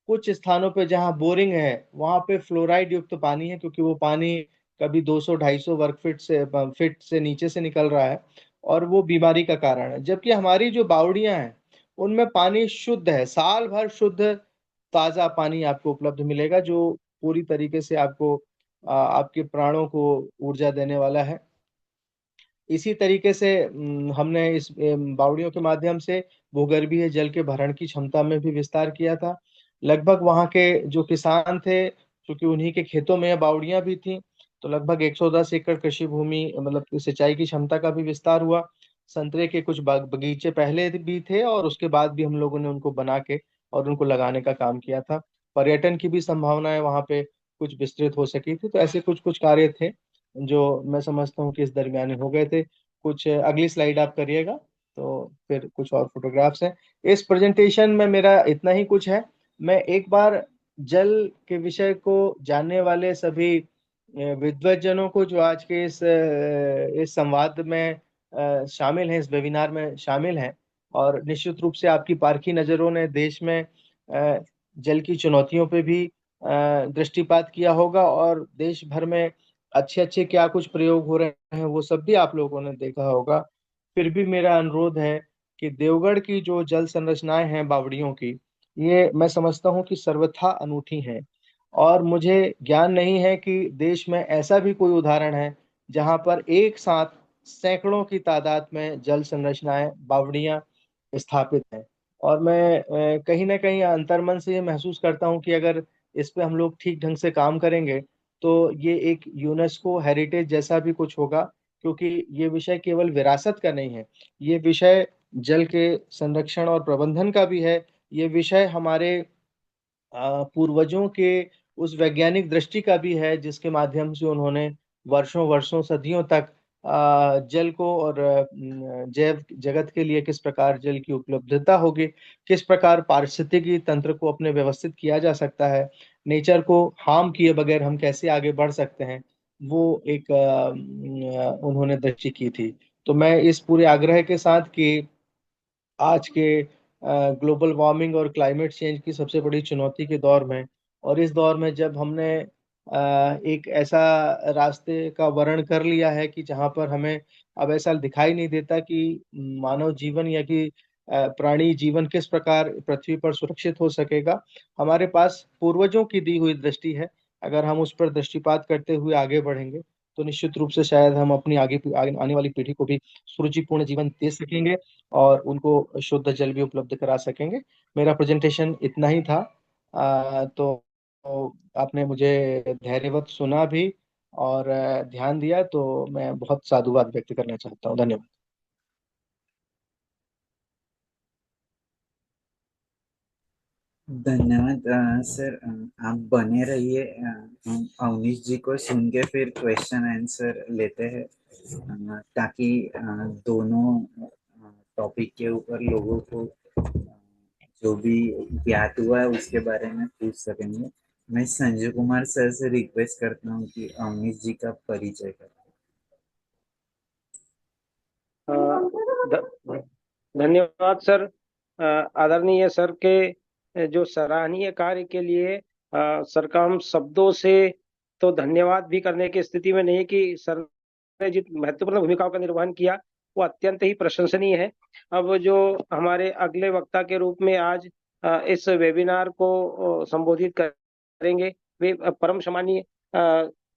कुछ स्थानों पे जहाँ बोरिंग है वहां पे फ्लोराइड युक्त पानी है, क्योंकि वो पानी कभी 200-250 वर्ग फीट से नीचे से निकल रहा है, और वो बीमारी का कारण है। जबकि हमारी जो बावड़ियां हैं उनमें पानी शुद्ध है, साल भर शुद्ध ताजा पानी आपको उपलब्ध मिलेगा, जो पूरी तरीके से आपको आपके प्राणों को ऊर्जा देने वाला है। इसी तरीके से हमने इस बावड़ियों के माध्यम से भूगर्भीय जल के भरण की क्षमता में भी विस्तार किया था। लगभग वहाँ के जो किसान थे, क्योंकि उन्हीं के खेतों में ये बावड़ियां भी थी, तो लगभग 110 एकड़ कृषि भूमि मतलब कि सिंचाई की क्षमता का भी विस्तार हुआ। संतरे के कुछ बगीचे पहले भी थे, और उसके बाद भी हम लोगों ने उनको बना के और उनको लगाने का काम किया था। पर्यटन की भी संभावनाएं वहाँ पे कुछ विस्तृत हो सकी थी। तो ऐसे कुछ कुछ कार्य थे जो मैं समझता हूँ कि इस दरमियान हो गए थे। कुछ अगली स्लाइड आप करिएगा, तो फिर कुछ और फोटोग्राफ्स हैं। इस प्रेजेंटेशन में मेरा इतना ही कुछ है। मैं एक बार जल के विषय को जानने वाले सभी विद्वज्जनों को जो आज के इस संवाद में शामिल हैं, इस वेबिनार में शामिल हैं, और निश्चित रूप से आपकी पारखी नजरों ने देश में जल की चुनौतियों पे भी दृष्टिपात किया होगा, और देश भर में अच्छे अच्छे क्या कुछ प्रयोग हो रहे हैं वो सब भी आप लोगों ने देखा होगा। फिर भी मेरा अनुरोध है कि देवगढ़ की जो जल संरचनाएं हैं बावड़ियों की, ये मैं समझता हूँ कि सर्वथा अनूठी हैं। और मुझे ज्ञान नहीं है कि देश में ऐसा भी कोई उदाहरण है जहां पर एक साथ सैकड़ों की तादाद में जल संरचनाएं बावड़ियां स्थापित हैं। और मैं कहीं ना कहीं अंतर्मन से ये महसूस करता हूँ कि अगर इस पे हम लोग ठीक ढंग से काम करेंगे तो ये एक यूनेस्को हेरिटेज जैसा भी कुछ होगा, क्योंकि ये विषय केवल विरासत का नहीं है, ये विषय जल के संरक्षण और प्रबंधन का भी है। ये विषय हमारे पूर्वजों के उस वैज्ञानिक दृष्टि का भी है जिसके माध्यम से उन्होंने वर्षों वर्षों सदियों तक जल को और जैव जगत के लिए किस प्रकार जल की उपलब्धता होगी, किस प्रकार पारिस्थितिकी तंत्र को अपने व्यवस्थित किया जा सकता है, नेचर को हार्म किए बगैर हम कैसे आगे बढ़ सकते हैं, वो एक उन्होंने दृष्टि की थी। तो मैं इस पूरे आग्रह के साथ कि आज के ग्लोबल वार्मिंग और क्लाइमेट चेंज की सबसे बड़ी चुनौती के दौर में, और इस दौर में जब हमने एक ऐसा रास्ते का वर्ण कर लिया है कि जहां पर हमें अब ऐसा दिखाई नहीं देता कि मानव जीवन या कि प्राणी जीवन किस प्रकार पृथ्वी पर सुरक्षित हो सकेगा, हमारे पास पूर्वजों की दी हुई दृष्टि है। अगर हम उस पर दृष्टिपात करते हुए आगे बढ़ेंगे तो निश्चित रूप से शायद हम अपनी आने वाली पीढ़ी को भी सुरुचिपूर्ण जीवन दे सकेंगे और उनको शुद्ध जल भी उपलब्ध करा सकेंगे। मेरा प्रेजेंटेशन इतना ही था। तो आपने मुझे धैर्यवत सुना भी और ध्यान दिया, तो मैं बहुत साधुवाद व्यक्त करना चाहता हूँ। धन्यवाद। धन्यवाद सर। आप बने रहिए। हम अवनीश जी को सुन के फिर क्वेश्चन आंसर लेते हैं, ताकि दोनों टॉपिक के ऊपर लोगों को जो भी ज्ञात हुआ है उसके बारे में पूछ सकेंगे। मैं संजय कुमार सर से रिक्वेस्ट करता हूँ कि अवनीश जी का परिचय करें। ध- धन्यवाद सर। आदरणीय सर के जो सराहनीय कार्य के लिए सर का हम शब्दों से तो धन्यवाद भी करने की स्थिति में नहीं कि सर ने जिस महत्वपूर्ण भूमिकाओं का निर्वहन किया वो अत्यंत ही प्रशंसनीय है। अब जो हमारे अगले वक्ता के रूप में आज इस वेबिनार को संबोधित करेंगे, वे परम सम्मानीय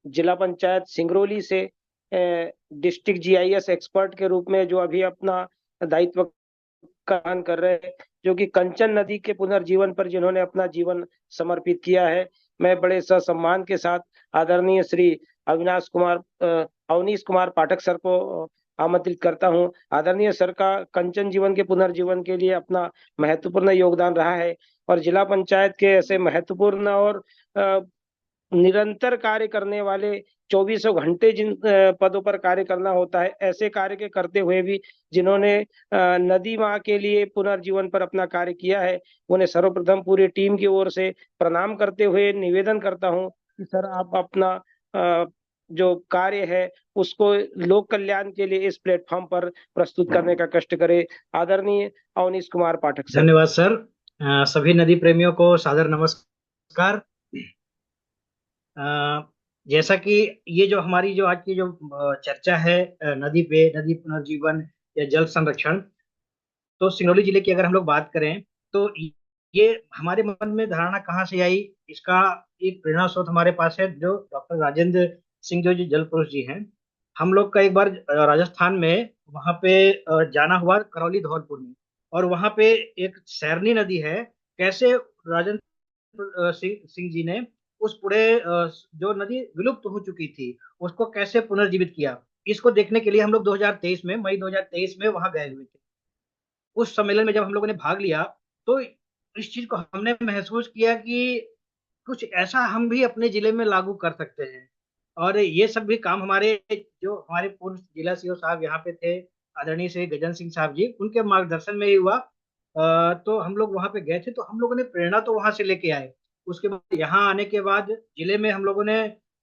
जिला पंचायत सिंगरौली से डिस्ट्रिक्ट जीआईएस एक्सपर्ट के रूप में जो अभी अपना दायित्व का पालन कर रहे हैं, जो कि कंचन नदी के पुनर्जीवन पर जिन्होंने अपना जीवन समर्पित किया है। मैं बड़े सम्मान के साथ आदरणीय श्री अवनीश कुमार पाठक सर को आमंत्रित करता हूं। आदरणीय सर का कंचन जीवन के पुनर्जीवन के लिए अपना महत्वपूर्ण योगदान रहा है, और जिला पंचायत के ऐसे महत्वपूर्ण और निरंतर कार्य करने वाले 24 घंटे जिन पदों पर कार्य करना होता है, ऐसे कार्य के करते हुए भी जिन्होंने नदी माँ के लिए पुनर्जीवन पर अपना कार्य किया है, उन्हें सर्वप्रथम पूरी टीम की ओर से प्रणाम करते हुए निवेदन करता हूं कि सर आप अपना जो कार्य है उसको लोक कल्याण के लिए इस प्लेटफॉर्म पर प्रस्तुत करने का कष्ट करे। आदरणीय अवनीश कुमार पाठक सर। धन्यवाद सर। सभी नदी प्रेमियों को सादर नमस्कार। जैसा कि ये जो हमारी जो आज की जो चर्चा है नदी पे, नदी पुनर्जीवन या जल संरक्षण, तो सिंगरौली जिले की अगर हम लोग बात करें तो ये हमारे मन में धारणा कहाँ से आई, इसका एक प्रेरणा स्रोत हमारे पास है, जो डॉक्टर राजेंद्र सिंह जो जल पुरुष जी हैं। हम लोग का एक बार राजस्थान में वहां पे जाना हुआ, करौली धौलपुर में, और वहां पे एक सैरनी नदी है। कैसे राजेंद्र सिंह जी ने उस पूरे जो नदी विलुप्त हो चुकी थी उसको कैसे पुनर्जीवित किया, इसको देखने के लिए हम लोग 2023 में, मई 2023 में वहां गए हुए थे। उस सम्मेलन में जब हम लोगों ने भाग लिया तो इस चीज को हमने महसूस किया कि कुछ ऐसा हम भी अपने जिले में लागू कर सकते हैं। और ये सब भी काम हमारे जो हमारे पूर्व जिला सीओ साहब यहाँ पे थे, आदरणीय श्री गजन सिंह साहब जी, उनके मार्गदर्शन में ही हुआ। तो हम लोग वहां पे गए थे, तो हम लोगों ने प्रेरणा तो वहां से लेके आए। उसके बाद यहाँ आने के बाद जिले में हम लोगों ने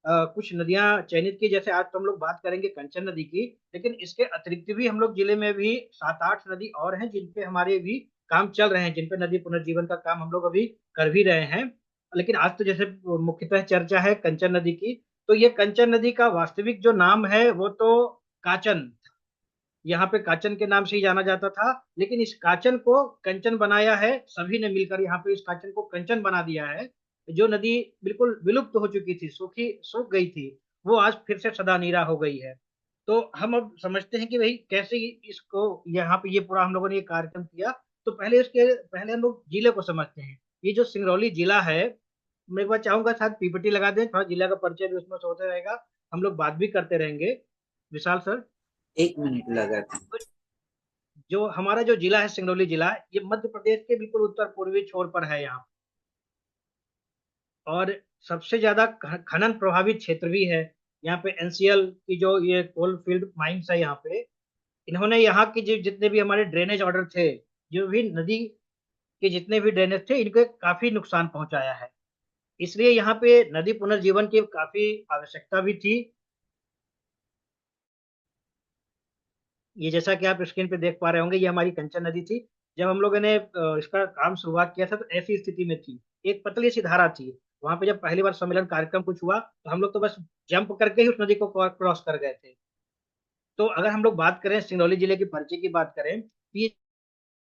कुछ नदियां चयनित की। जैसे आज तो हम लोग बात करेंगे कंचन नदी की, लेकिन इसके अतिरिक्त भी हम लोग जिले में भी 7-8 नदी और हैं जिनपे हमारे भी काम चल रहे हैं, जिनपे नदी पुनर्जीवन का काम हम लोग अभी कर भी रहे हैं। लेकिन आज तो जैसे मुख्यतः चर्चा है कंचन नदी की, तो ये कंचन नदी का वास्तविक जो नाम है वो तो काचन, यहाँ पे काचन के नाम से ही जाना जाता था। लेकिन इस काचन को कंचन बनाया है सभी ने मिलकर, यहाँ पे इस काचन को कंचन बना दिया है। जो नदी बिल्कुल विलुप्त हो चुकी थी, सूख गई थी, वो आज फिर से सदा नीरा हो गई है। तो हम अब समझते हैं कि भाई कैसे इसको यहाँ पे ये पूरा हम लोगों ने ये कार्यक्रम किया। तो पहले हम लोग जिले को समझते हैं। ये जो सिंगरौली जिला है, मैं एक बार चाहूंगा शायद पीपीटी लगा दें, थोड़ा जिला का परिचय भी उसमें होता रहेगा, हम लोग बात भी करते रहेंगे। विशाल सर, 1 मिनट लगा था। जो हमारा जो जिला है सिंगरौली जिला, ये मध्य प्रदेश के बिल्कुल उत्तर पूर्वी छोर पर है यहाँ, और सबसे ज्यादा खनन प्रभावित क्षेत्र भी है। यहाँ पे एनसीएल की जो ये कोल फील्ड माइंस है, यहाँ पे इन्होंने यहाँ के जो जितने भी हमारे ड्रेनेज ऑर्डर थे, जो भी नदी के जितने भी ड्रेनेज थे, इनको काफी नुकसान पहुंचाया है। इसलिए यहाँ पे नदी पुनर्जीवन की काफी आवश्यकता भी थी। ये जैसा कि आप स्क्रीन पे देख पा रहे होंगे, ये हमारी कंचन नदी थी। जब हम लोगों ने इसका काम शुरुआत किया था तो ऐसी स्थिति में थी, एक पतली सी धारा थी। वहां पे जब पहली बार सम्मेलन कार्यक्रम कुछ हुआ तो हम लोग तो बस जंप करके ही उस नदी को क्रॉस कर गए थे। तो अगर हम लोग बात करें सिंगरौली जिले की परिचय की बात करें, तो ये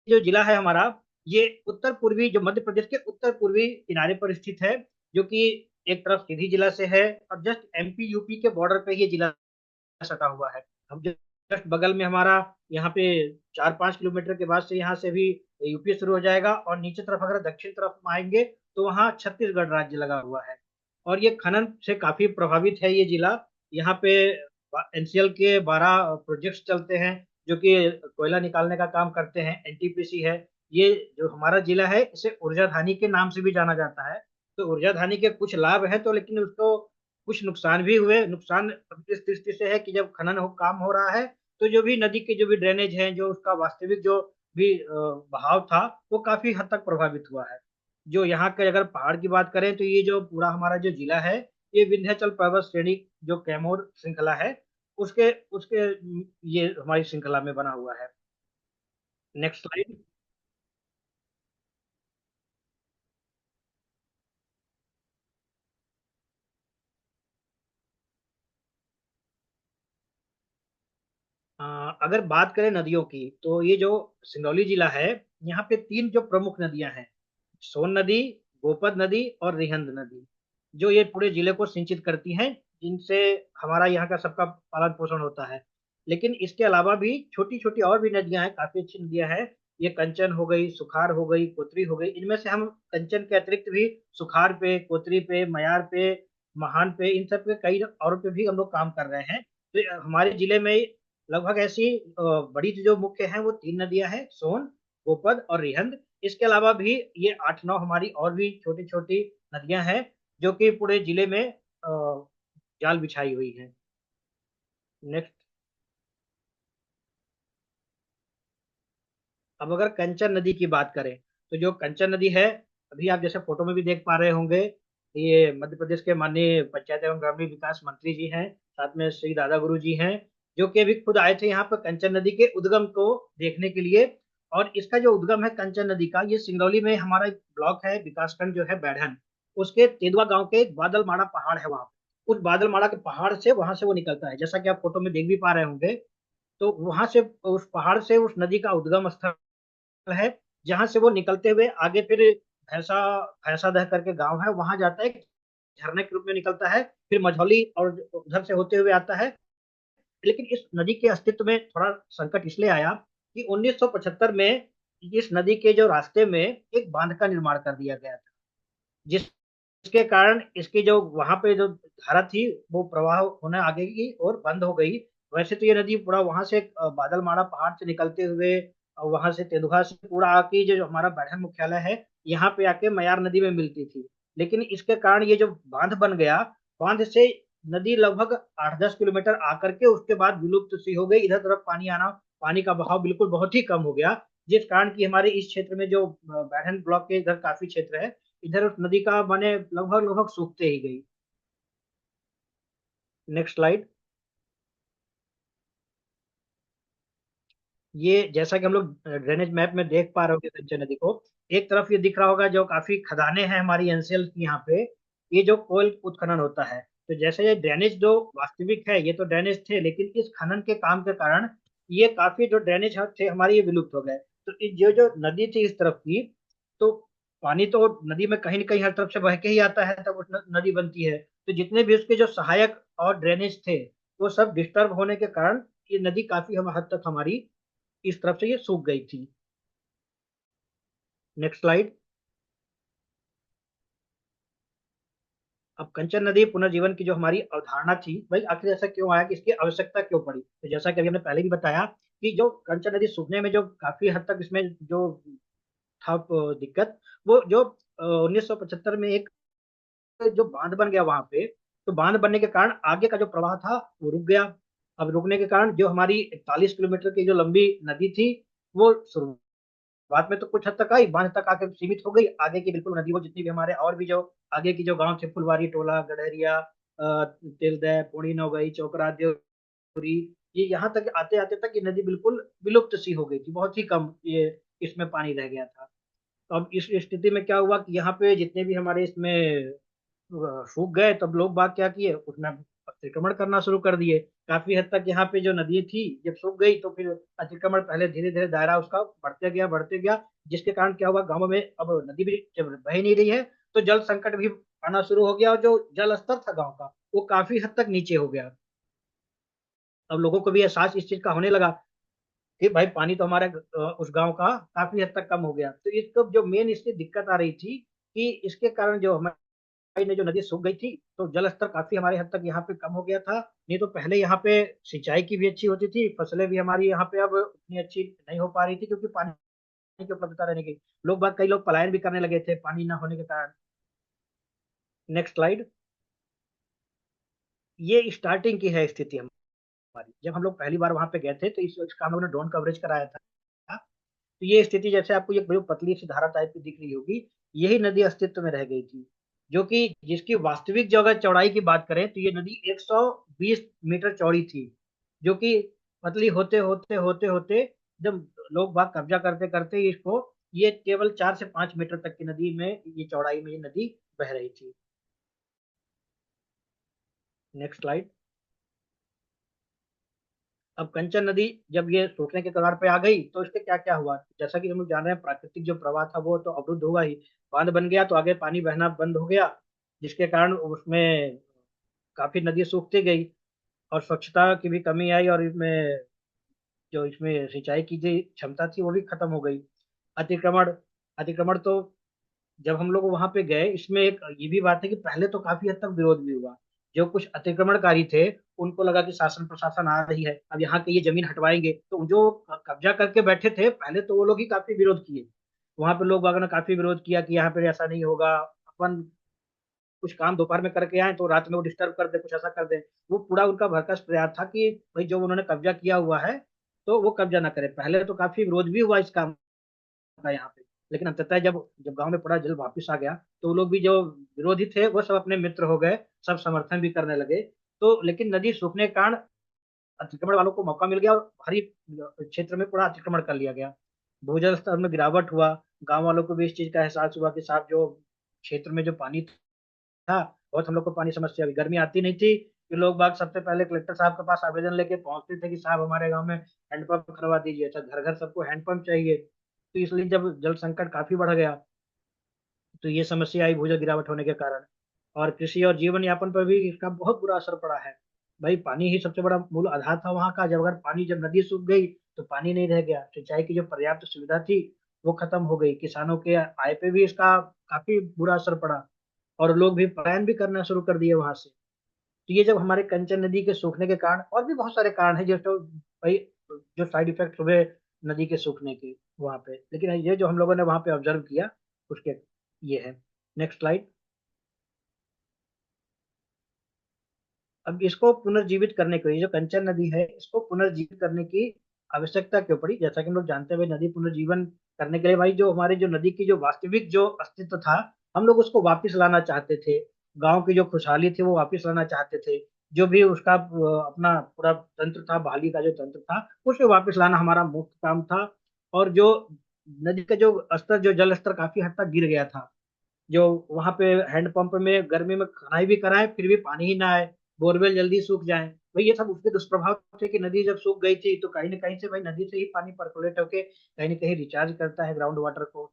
जो जिला है हमारा, ये उत्तर पूर्वी, जो मध्य प्रदेश के उत्तर पूर्वी किनारे पर स्थित है, जो कि एक तरफ सीधी जिला से है, और जस्ट एमपी यूपी के बॉर्डर पे ये जिला सटा हुआ है। हम जस्ट बगल में हमारा यहाँ पे 4-5 किलोमीटर के बाद से यहाँ से भी यूपी शुरू हो जाएगा, और नीचे तरफ अगर दक्षिण तरफ आएंगे तो वहाँ छत्तीसगढ़ राज्य लगा हुआ है। और ये खनन से काफी प्रभावित है ये जिला। यहाँ पे एनसीएल के 12 प्रोजेक्ट्स चलते हैं जो कि कोयला निकालने का काम करते हैं, एनटीपीसी है। ये जो हमारा जिला है इसे ऊर्जा धानी के नाम से भी जाना जाता है। तो ऊर्जा धानी के कुछ लाभ है, तो लेकिन उसको कुछ नुकसान भी हुए। नुकसान इस दृष्टि से है कि जब खनन काम हो रहा है तो जो भी नदी के जो भी ड्रेनेज है, जो उसका वास्तविक जो भी बहाव था, वो काफी हद तक प्रभावित हुआ है। जो यहाँ के अगर पहाड़ की बात करें तो ये जो पूरा हमारा जो जिला है, ये विंध्याचल पर्वत श्रेणी जो कैमूर श्रृंखला है, उसके उसके ये हमारी श्रृंखला में बना हुआ है। Next slide. अगर बात करें नदियों की, तो ये जो सिंगरौली जिला है, यहाँ पे 3 जो प्रमुख नदियां हैं, सोन नदी, गोपद नदी और रिहंद नदी, जो ये पूरे जिले को सिंचित करती हैं, जिनसे हमारा यहाँ का सबका पालन पोषण होता है। लेकिन इसके अलावा भी छोटी छोटी और भी नदियां हैं, काफी अच्छी नदियां हैं। ये कंचन हो गई, सुखार हो गई, कोतरी हो गई। इनमें से हम कंचन के अतिरिक्त भी सुखार पे, कोतरी पे, मयार पे, महान पे, इन सब पे कई और पे भी हम लोग काम कर रहे हैं। तो हमारे जिले में लगभग ऐसी बड़ी जो मुख्य हैं वो 3 नदियां हैं, सोन, गोपद और रिहंद। इसके अलावा भी ये 8-9 हमारी और भी छोटी छोटी नदियां हैं जो कि पूरे जिले में जाल बिछाई हुई हैं। नेक्स्ट। अब अगर कंचन नदी की बात करें, तो जो कंचन नदी है, अभी आप जैसे फोटो में भी देख पा रहे होंगे, ये मध्य प्रदेश के माननीय पंचायत एवं ग्रामीण विकास मंत्री जी हैं, साथ में श्री दादा गुरु जी हैं, जो कि अभी खुद आए थे यहाँ पर कंचन नदी के उद्गम को देखने के लिए। और इसका जो उद्गम है कंचन नदी का, ये सिंगरौली में हमारा एक ब्लॉक है, विकासखंड जो है बैढ़न, उसके तेंदुआ गांव के बादलमाड़ा पहाड़ है वहां, उस बादलमाड़ा के पहाड़ से वहां से वो निकलता है, जैसा कि आप फोटो में देख भी पा रहे होंगे। तो वहां से, उस पहाड़ से उस नदी का उद्गम स्थल है, जहां से वो निकलते हुए आगे फिर भैंसा भैंसा दह करके गांव है, वहां जाता है, झरने के रूप में निकलता है, फिर मझौली और उधर से होते हुए आता है। लेकिन इस नदी के अस्तित्व में थोड़ा संकट इसलिए आया कि 1975 में इस नदी के जो रास्ते में एक बांध का निर्माण कर दिया गया था, जिसके कारण इसकी जो वहां पे जो धारा थी वो प्रवाह होने आगे की और बंद हो गई। वैसे तो ये नदी पूरा वहां से बादलमाड़ा पहाड़ से निकलते हुए और वहां से तेंदुआ से पूरा आके जो हमारा बैढ़न मुख्यालय है यहाँ पे आके मयार नदी में मिलती थी। लेकिन इसके कारण ये जो बांध बन गया, बांध से नदी लगभग 8-10 किलोमीटर आकर के उसके बाद विलुप्त सी हो गई। इधर तरफ पानी आना, पानी का बहाव बिल्कुल बहुत ही कम हो गया, जिस कारण की हमारे इस क्षेत्र में जो बैढ़न ब्लॉक के इधर काफी क्षेत्र है, इधर उस नदी का माने लगभग लगभग सूखते ही गई। Next slide. ये जैसा कि हम लोग ड्रेनेज मैप में देख पा रहे होंगे कंचन नदी को, एक तरफ ये दिख रहा होगा जो काफी खदानें हैं हमारी एनसीएल की यहाँ पे, ये जो कोयल उत्खनन होता है। तो जैसे ये ड्रेनेज जो वास्तविक है, ये तो ड्रेनेज थे, लेकिन इस खनन के काम के कारण ये काफी जो ड्रेनेज थे हमारे, ये विलुप्त हो गए। तो जो जो नदी थी इस तरफ की, तो पानी तो नदी में कहीं ना कहीं हर तरफ से बह के ही आता है, तब नदी बनती है। तो जितने भी उसके जो सहायक और ड्रेनेज थे, वो सब डिस्टर्ब होने के कारण ये नदी काफी हम हद तक हमारी इस तरफ से ये सूख गई थी। Next slide. अब कंचन नदी पुनर्जीवन की जो हमारी अवधारणा थी, भाई आखिर ऐसा क्यों आया, कि इसकी आवश्यकता क्यों पड़ी। तो जैसा कि अभी हमने पहले भी बताया कि जो कंचन नदी सूखने में जो काफी हद तक इसमें जो था दिक्कत, वो जो 1975 में एक जो बांध बन गया वहां पे, तो बांध बनने के कारण आगे का जो प्रवाह था वो रुक गया। अब रुकने के कारण जो हमारी 41 किलोमीटर की जो लंबी नदी थी, वो बाद में तो कुछ हद तक आई, बांध तक आके सीमित हो गई। आगे की बिल्कुल नदी, वो जितनी भी हमारे और भी जो आगे की जो गांव थे, फुलवारी टोला, गडहरिया, तिलदह, पुड़ी नौगई, चौकरा, देवरी, ये यहाँ तक आते आते तक ये नदी बिल्कुल विलुप्त सी हो गई थी, बहुत ही कम ये इसमें पानी रह गया था। तो अब इस स्थिति में क्या हुआ कि यहाँ पे जितने भी हमारे इसमें सूख गए, तब लोग बात क्या किए, उसमें अतिक्रमण करना शुरू कर दिए। काफी हद तक यहाँ पे जो नदी थी जब सूख गई, तो फिर अतिक्रमण पहले धीरे धीरे दायरा उसका बढ़ते गया, जिसके कारण क्या हुआ, गांव में अब नदी भी जब बह नहीं रही है, तो जल संकट भी आना शुरू हो गया, और जो जल स्तर था गांव का, वो काफी हद तक नीचे हो गया। अब लोगों को भी एहसास इस चीज का होने लगा कि भाई पानी तो हमारे उस गांव का काफी हद तक कम हो गया। तो इसको जो मेन इसकी दिक्कत आ रही थी कि इसके कारण जो हमारे ने जो नदी सूख गई थी, तो जल स्तर काफी हमारे हद तक यहाँ पे कम हो गया था। नहीं तो पहले यहाँ पे सिंचाई की भी अच्छी होती थी, फसलें भी हमारी यहाँ पे अब उतनी अच्छी नहीं हो पा रही थी, क्योंकि पानी की उपलब्धता रहने की कई लोग पलायन भी करने लगे थे पानी ना होने के कारण। Next slide. ये स्टार्टिंग की है स्थिति हमारी, जब हम लोग पहली बार वहां पे गए थे, तो इसका हम लोगों ने ड्रोन कवरेज कराया था। तो ये स्थिति, जैसे आपको ये बड़ी पतली सी धारा टाइप की दिख रही होगी, यही नदी अस्तित्व में रह गई थी, जो कि जिसकी वास्तविक जो अगर चौड़ाई की बात करें, तो ये नदी 120 मीटर चौड़ी थी, जो कि पतली होते होते होते होते जब लोग बाग कब्जा करते करते इसको, ये केवल 4 से 5 मीटर तक की नदी में, ये चौड़ाई में ये नदी बह रही थी। Next slide. अब कंचन नदी जब ये सूखने के कगार पे आ गई, तो इसके क्या क्या हुआ, जैसा कि हम लोग जान रहे हैं, प्राकृतिक जो प्रवाह था वो तो अवरुद्ध हुआ ही, बांध बन गया, तो आगे पानी बहना बंद हो गया, जिसके कारण उसमें काफी नदी सूखती गई, और स्वच्छता की भी कमी आई, और इसमें जो इसमें सिंचाई की जो क्षमता थी वो भी खत्म हो गई। अतिक्रमण अतिक्रमण तो जब हम लोग वहां पे गए, इसमें एक ये भी बात है कि पहले तो काफी हद तक विरोध भी हुआ। जो कुछ अतिक्रमणकारी थे, उनको लगा कि शासन प्रशासन आ रही है, अब यहाँ की ये जमीन हटवाएंगे, तो जो कब्जा करके बैठे थे पहले, तो वो लोग ही काफी विरोध किए। वहां पे लोग बागों ने काफी विरोध किया कि यहाँ पे ऐसा नहीं होगा, अपन कुछ काम दोपहर में करके आए तो रात में वो डिस्टर्ब कर दे, कुछ ऐसा कर दे। वो पूरा उनका भरकस प्रयास था कि भाई जो उन्होंने कब्जा किया हुआ है, तो वो कब्जा ना करे। पहले तो काफी विरोध भी हुआ इस काम का यहाँ पे, लेकिन अंततः जब जब गांव में पूरा जल वापस आ गया तो वो लोग भी जो विरोधी थे वो सब अपने मित्र हो गए, सब समर्थन भी करने लगे। तो लेकिन नदी सूखने के कारण अतिक्रमण वालों को मौका मिल गया और भारी क्षेत्र में पूरा अतिक्रमण कर लिया गया। भूजल स्तर में गिरावट हुआ। गांव वालों को भी इस चीज का एहसास हुआ कि साहब जो क्षेत्र में जो पानी था, बहुत हम लोग को पानी समस्या हुई, गर्मी आती नहीं थी कि लोग बाग सबसे पहले कलेक्टर साहब के पास आवेदन लेके पहुंचते थे कि साहब हमारे गांव में हैंडपंप करवा दीजिए। अच्छा, घर घर सबको हैंडपंप चाहिए, तो इसलिए जब जल संकट काफी बढ़ गया तो ये समस्या आई भूजल गिरावट होने के कारण। और कृषि और जीवन यापन पर भी इसका बहुत बुरा असर पड़ा है। भाई पानी ही सबसे बड़ा मूल आधार था वहां का। जब अगर पानी, जब नदी सूख गई तो पानी नहीं रह गया, सिंचाई की जो पर्याप्त सुविधा थी वो खत्म हो गई, किसानों के आय पे भी इसका काफी बुरा असर पड़ा और लोग भी पलायन भी करना शुरू कर दिए वहां से। तो ये जब हमारे कंचन नदी के सूखने के कारण, और भी बहुत सारे कारण हैं जो तो भाई जो साइड इफेक्ट हुए नदी के सूखने के वहां पे, लेकिन ये जो हम लोगों ने वहां पे ऑब्जर्व किया उसके ये है। Next slide. अब इसको पुनर्जीवित करने के लिए, जो कंचन नदी है इसको पुनर्जीवित करने की आवश्यकता क्यों पड़ी? जैसा कि हम लोग जानते हैं भाई, नदी पुनर्जीवन करने के लिए भाई जो हमारे जो नदी की जो वास्तविक जो अस्तित्व था हम लोग उसको वापस लाना चाहते थे। गांव की जो खुशहाली थी वो वापस लाना चाहते थे। जो भी उसका अपना पूरा तंत्र था, बहाली का जो तंत्र था उसे वापस लाना हमारा मुख्य काम था। और जो नदी का जो स्तर, जो जल स्तर काफी हद तक गिर गया था, जो वहां पे हैंडपंप में गर्मी में खनाई भी कराए फिर भी पानी ही ना आए, बोरवेल जल्दी सूख जाए। भाई ये सब उसके दुष्प्रभाव थे कि नदी जब सूख गई थी तो कहीं ना कहीं से भाई नदी से ही पानी परकोलेट होके कहीं ना कहीं रिचार्ज करता है ग्राउंड वाटर को,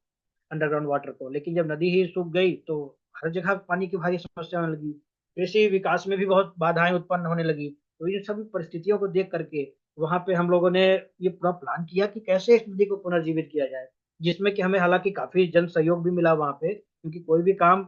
अंडरग्राउंड वाटर को। लेकिन जब नदी ही सूख गई तो हर जगह पानी की भारी समस्या होने लगी, कृषि विकास में भी बहुत बाधाएं उत्पन्न होने लगी। तो इन सभी परिस्थितियों को देख करके वहां पे हम लोगों ने ये पूरा प्लान किया कि कैसे इस नदी को पुनर्जीवित किया जाए, जिसमें कि हमें हालांकि काफी जन सहयोग भी मिला वहां पे, क्योंकि कोई भी काम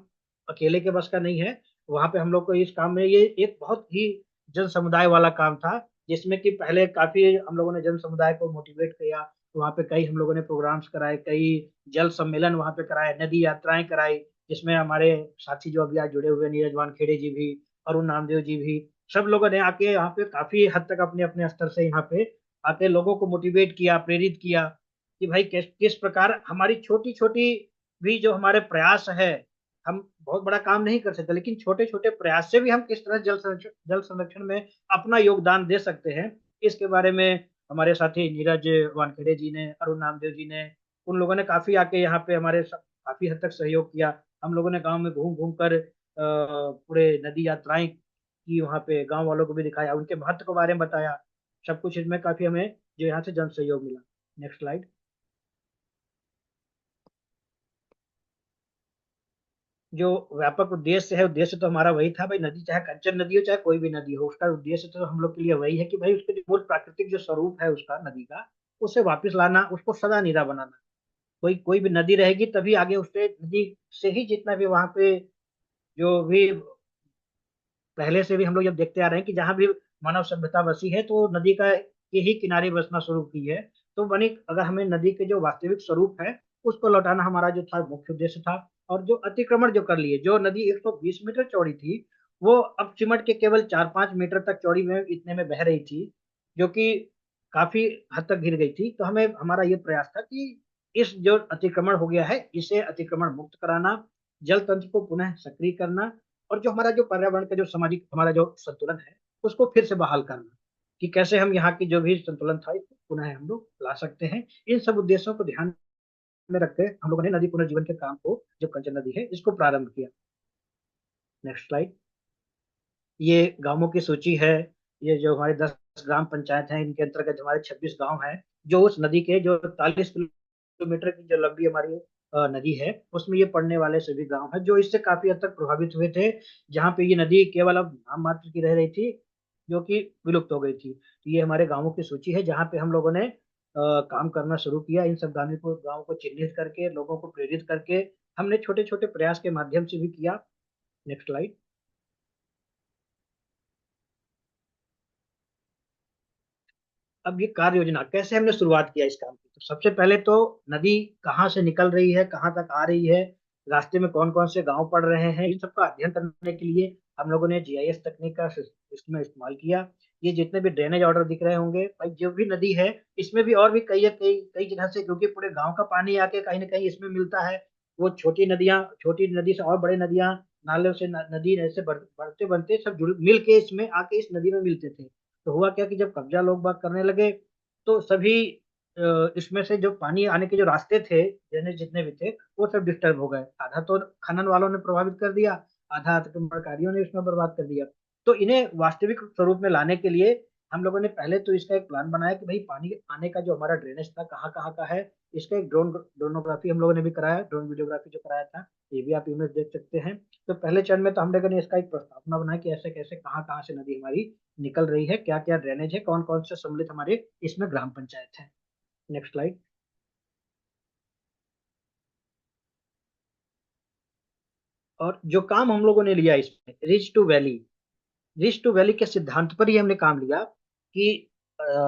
अकेले के बस का नहीं है। वहां पे हम लोग को इस काम में ये एक बहुत ही जन समुदाय वाला काम था, जिसमें कि पहले काफी हम लोगों ने जन समुदाय को मोटिवेट किया। वहाँ पे कई हम लोगों ने प्रोग्राम्स कराए, कई जल सम्मेलन वहाँ पे कराए, नदी यात्राएं कराई, जिसमें हमारे साथी जो अभी आज जुड़े हुए नीरज वानखेड़े जी भी, अरुण नामदेव जी भी, सब लोगों ने आके यहाँ पे काफी हद तक अपने अपने स्तर से यहाँ पे आके लोगों को मोटिवेट किया, प्रेरित किया कि भाई किस किस प्रकार हमारी छोटी छोटी भी जो हमारे प्रयास है, हम बहुत बड़ा काम नहीं कर सकते लेकिन छोटे छोटे प्रयास से भी हम किस तरह जल संरक्षण में अपना योगदान दे सकते हैं। इसके बारे में हमारे साथी नीरज वानखेड़े जी ने, अरुण नामदेव जी ने, उन लोगों ने काफी आके यहाँ पे हमारे काफी हद तक सहयोग किया। हम लोगों ने गांव में घूम घूम कर पूरे नदी यात्राएं की, वहाँ पे गांव वालों को भी दिखाया, उनके महत्व के बारे में बताया। सब कुछ इसमें काफी हमें जो यहाँ से जन सहयोग मिला। Next slide. जो व्यापक उद्देश्य है, उद्देश्य तो हमारा वही था भाई, नदी चाहे कंचन नदी हो चाहे कोई भी नदी हो, उसका उद्देश्य तो हम लोग के लिए वही है कि भाई उसके जो मूल प्राकृतिक जो स्वरूप है उसका, नदी का, उसे वापस लाना, उसको सदा नीरा बनाना। कोई कोई भी नदी रहेगी तभी आगे उससे नदी से ही जितना भी वहां पे जो भी पहले से भी हम लोग जब देखते आ रहे हैं कि जहां भी मानव सभ्यता बसी है तो नदी का के ही किनारे बसना शुरू की है। तो बनी अगर हमें नदी के जो वास्तविक स्वरूप है उसको लौटाना हमारा जो था मुख्य उद्देश्य था। और जो अतिक्रमण जो कर लिए, जो नदी 120 मीटर चौड़ी थी वो अब सिमट के केवल 4-5 मीटर तक चौड़ी में इतने में बह रही थी, जो कि काफी हद तक गिर गई थी। तो हमें हमारा ये प्रयास था कि इस जो अतिक्रमण हो गया है इसे अतिक्रमण मुक्त कराना, जल तंत्र को पुनः सक्रिय करना, और जो हमारा जो पर्यावरण का जो सामाजिक हमारा जो संतुलन है उसको फिर से बहाल करना, कि कैसे हम यहाँ की जो भी संतुलन था इसको पुनः हम लोग ला सकते हैं। इन सब उद्देश्यों को ध्यान में रखते हुए हम लोगों ने नदी पुनर्जीवन के काम को, जो कंचन नदी है, इसको प्रारंभ किया। Next slide. ये गांवों की सूची है। ये जो हमारे 10 ग्राम पंचायत हैं इनके अंतर्गत हमारे 26 गांव हैं जो उस नदी के जो 40 किलोमीटर की जो लंबी हमारी नदी है उसमें ये पड़ने वाले सभी गांव हैं, जो इससे काफी हद तक प्रभावित हुए थे। जहाँ पे ये नदी केवल अब नाम मात्र की रह रही थी, जो कि विलुप्त हो गई थी। तो ये हमारे गांवों की सूची है जहाँ पे हम लोगों ने काम करना शुरू किया। इन सब गाँव को चिन्हित करके, लोगों को प्रेरित करके हमने छोटे छोटे प्रयास के माध्यम से भी किया। Next slide. अब ये कार्य योजना कैसे हमने शुरुआत किया इस काम की, तो सबसे पहले तो नदी कहाँ से निकल रही है, कहाँ तक आ रही है, रास्ते में कौन कौन से गांव पड़ रहे हैं, इन सबका अध्ययन करने के लिए हम लोगों ने जीआईएस तकनीक का इसमें इस्तेमाल किया। ये जितने भी ड्रेनेज ऑर्डर दिख रहे होंगे भाई, जो भी नदी है इसमें भी और भी कई कई कई जगह से, क्योंकि पूरे गांव का पानी आके कहीं ना कहीं इसमें मिलता है। वो छोटी नदी से और बड़े नदियां, नालों से नदी ऐसे बढ़ते बनते सब जुड़ मिल के इसमें आके इस नदी में मिलते थे। तो हुआ क्या कि जब कब्जा लोग बाग करने लगे तो सभी इसमें से जो पानी आने के जो रास्ते थे, ड्रेनेज जितने भी थे, वो सब डिस्टर्ब हो गए। आधा तो खनन वालों ने प्रभावित कर दिया, आधा आतंकवादियों ने इसमें बर्बाद कर दिया। तो इन्हें वास्तविक स्वरूप में लाने के लिए हम लोगों ने पहले तो इसका एक प्लान बनाया कि भाई पानी आने का जो हमारा ड्रेनेज था कहाँ कहाँ का है। इसका एक ड्रोनोग्राफी हम लोगों ने भी कराया, ड्रोन वीडियोग्राफी जो कराया था, ये भी आप इमेज देख सकते हैं। तो पहले चरण में तो हम लोगों ने इसका एक प्रस्तावना बनाया कि ऐसे कैसे कहाँ कहाँ से नदी हमारी निकल रही है, क्या क्या ड्रेनेज है, कौन कौन से सम्मिलित हमारे इसमें ग्राम पंचायत है। Next slide. और जो काम हम लोगों ने लिया इसमें रिच टू वैली के सिद्धांत पर ही हमने काम लिया कि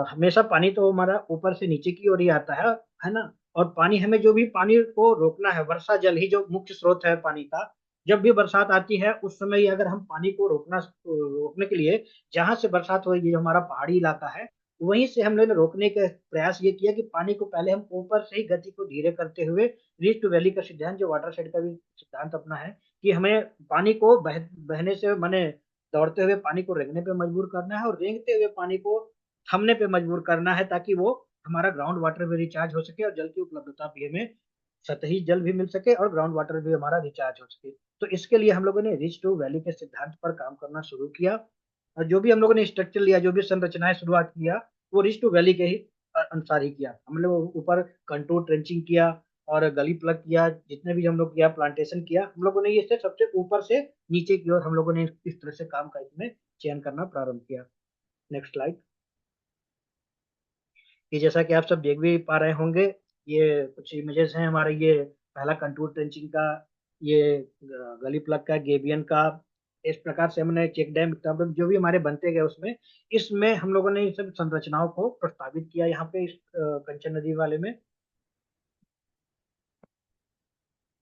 हमेशा पानी तो हमारा ऊपर से नीचे की ओर ही आता है ना। और पानी हमें जो भी पानी को रोकना है, वर्षा जल ही जो मुख्य स्रोत है पानी का। जब भी बरसात आती है उस समय ही अगर हम पानी को रोकने के लिए, जहां से बरसात हो, ये हमारा पहाड़ी इलाका है, वहीं से हम लोगों ने रोकने का प्रयास ये किया कि पानी को पहले हम ऊपर से ही गति को धीरे करते हुए, रिच टू वैली का सिद्धांत जो वाटर शेड का भी सिद्धांत अपना है, कि हमें पानी को बहने से माने दौड़ते हुए पानी को रेंगने पे मजबूर करना है और रेंगते हुए पानी को थमने पे मजबूर करना है, ताकि वो हमारा ग्राउंड वाटर भी रिचार्ज हो सके और जल की उपलब्धता भी हमें, सतही जल भी मिल सके और ग्राउंड वाटर भी हमारा रिचार्ज हो सके। तो इसके लिए हम लोगों ने रिच टू वैली के सिद्धांत पर काम करना शुरू किया। और जो भी हम लोगों ने स्ट्रक्चर लिया, जो भी संरचनाएं शुरुआत किया, वो रिच टू वैली के ही अनुसार ही किया। हम लोग ऊपर कंटूर ट्रेंचिंग किया और गली प्लग किया, जितने भी हम लोग किया, प्लांटेशन किया, हम लोगों ने ये सबसे ऊपर से नीचे की ओर हम लोगों ने इस तरह से काम का इसमें चयन करना प्रारंभ किया। Next slide. ये जैसा कि आप सब देख भी पा रहे होंगे, ये कुछ इमेजेस हैं हमारे, ये पहला कंटूर ट्रेंचिंग का, ये गली प्लग का, गेबियन का। इस प्रकार से हमने चेक डैम जो भी हमारे बनते गए उसमें, इसमें हम लोगों ने इन सब संरचनाओं को प्रस्तावित किया यहाँ पे इस कंचन नदी वाले में।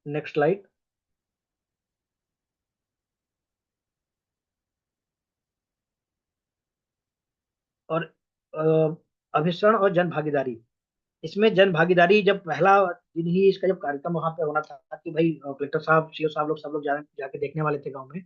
Next slide. और अभिसरण और जन भागीदारी, इसमें जन भागीदारी, जब पहला दिन ही इसका जब कार्यक्रम वहां पे होना था कि भाई कलेक्टर साहब, सीओ साहब लोग सब लोग जाके देखने वाले थे गांव में।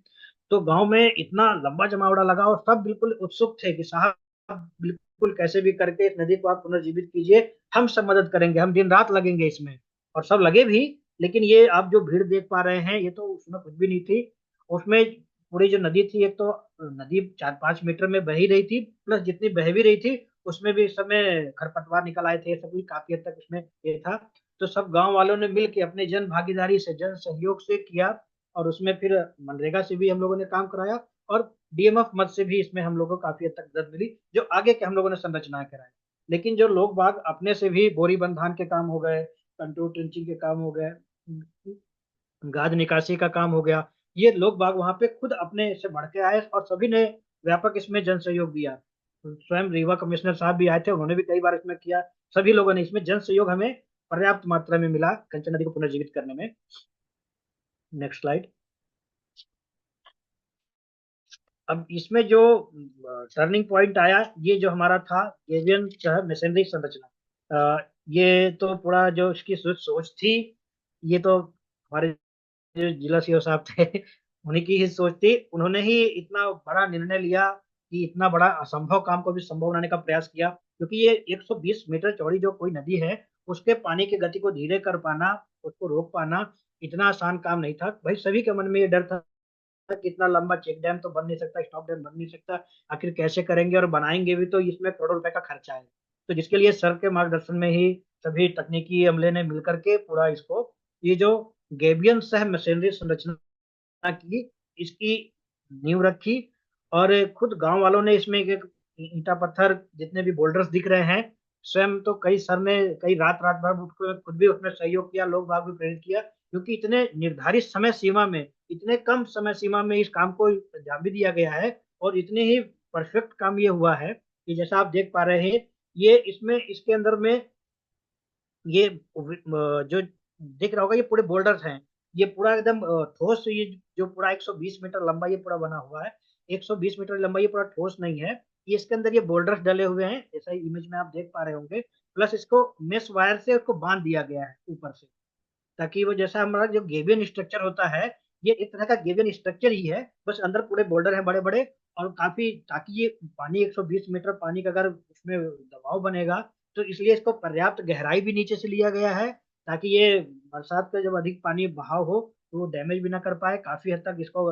तो गांव में इतना लंबा जमावड़ा लगा और सब बिल्कुल उत्सुक थे कि साहब बिल्कुल कैसे भी करके इस नदी को आप पुनर्जीवित कीजिए, हम सब मदद करेंगे, हम दिन रात लगेंगे इसमें। और सब लगे भी। लेकिन ये आप जो भीड़ देख पा रहे हैं, ये तो उसमें कुछ भी नहीं थी। उसमें पूरी जो नदी थी, एक तो नदी 4-5 मीटर में बह ही रही थी, प्लस जितनी बह भी रही थी उसमें भी इस समय खरपतवार निकल आए थे, सब कुछ काफी हद तक उसमें ये था। तो सब गांव वालों ने मिल के अपने जन भागीदारी से, जन सहयोग से किया। और उसमें फिर मनरेगा से भी हम लोगों ने काम कराया और डीएमएफ मद से भी इसमें हम लोगों को काफी हद तक मदद मिली, जो आगे के हम लोगों ने संरचनाएं कराई। लेकिन जो लोग बाग अपने से भी, बोरी बंधान के काम हो गए, कंट्रोल ट्रेंचिंग के काम हो गए, गाद निकासी का काम हो गया, ये लोग बाग वहां पे खुद अपने से बढ़ के आए और सभी ने व्यापक इसमें जन सहयोग दिया। स्वयं रीवा कमिश्नर साहब भी आए थे, उन्होंने भी कई बार इसमें किया। सभी लोगों ने इसमें जन सहयोग हमें पर्याप्त मात्रा में मिला कंचन नदी को पुनर्जीवित करने में। Next slide. अब इसमें जो टर्निंग पॉइंट आया, ये जो हमारा था गेवियन मशीनरी संरचना, ये तो पूरा जो इसकी सोच थी, ये तो हमारे जो जिला सीओ साहब थे उन्हीं की ही सोच थी। उन्होंने ही इतना बड़ा निर्णय लिया कि इतना बड़ा असंभव काम को भी संभव बनाने का प्रयास किया, क्योंकि ये 120 मीटर चौड़ी जो कोई नदी है, उसके पानी की गति को धीरे कर पाना, उसको रोक पाना, इतना आसान काम नहीं था। भाई सभी के मन में ये डर था कि इतना लंबा चेक डैम तो बन नहीं सकता, स्टॉप डैम बन नहीं सकता, आखिर कैसे करेंगे, और बनाएंगे भी तो इसमें करोड़ों रुपए का खर्चा है। तो जिसके लिए सर के मार्गदर्शन में ही सभी तकनीकी अमले ने मिलकर के पूरा इसको, ये जो गेबियन सह मशीनरी संरचना की, इसकी नींव रखी। और खुद गांव वालों ने इसमें एक ईंटा पत्थर जितने भी बोल्डर्स दिख रहे हैं, स्वयं तो कई सर ने कई रात रात भर उठ कर खुद भी उसमें सहयोग किया, लोग बाग भी प्रेरित किया, क्योंकि इतने निर्धारित समय सीमा में, इतने कम समय सीमा में इस काम को अंजाम भी दिया गया है। और इतने ही परफेक्ट काम ये हुआ है कि जैसा आप देख पा रहे हैं, ये इसमें इसके अंदर में ये जो दिख रहा होगा, ये पूरे बोल्डर्स हैं। ये पूरा एकदम ठोस, ये जो पूरा 120 मीटर लंबा ये पूरा बना हुआ है, 120 मीटर लंबा ये पूरा ठोस नहीं है, ये इसके अंदर ये बोल्डर्स डले हुए हैं, जैसा इमेज में आप देख पा रहे होंगे, प्लस इसको मेश वायर से उसको बांध दिया गया है ऊपर से, ताकि वो जैसा हमारा जो गेबियन स्ट्रक्चर होता है, ये एक तरह का गेबियन स्ट्रक्चर ही है, बस अंदर पूरे बोल्डर है बड़े बड़े, और काफी, ताकि ये पानी 120 मीटर पानी का अगर उसमें दबाव बनेगा, तो इसलिए इसको पर्याप्त गहराई भी नीचे से लिया गया है, ताकि ये बरसात का जब अधिक पानी बहाव हो तो वो डैमेज भी ना कर पाए। काफी हद तक इसको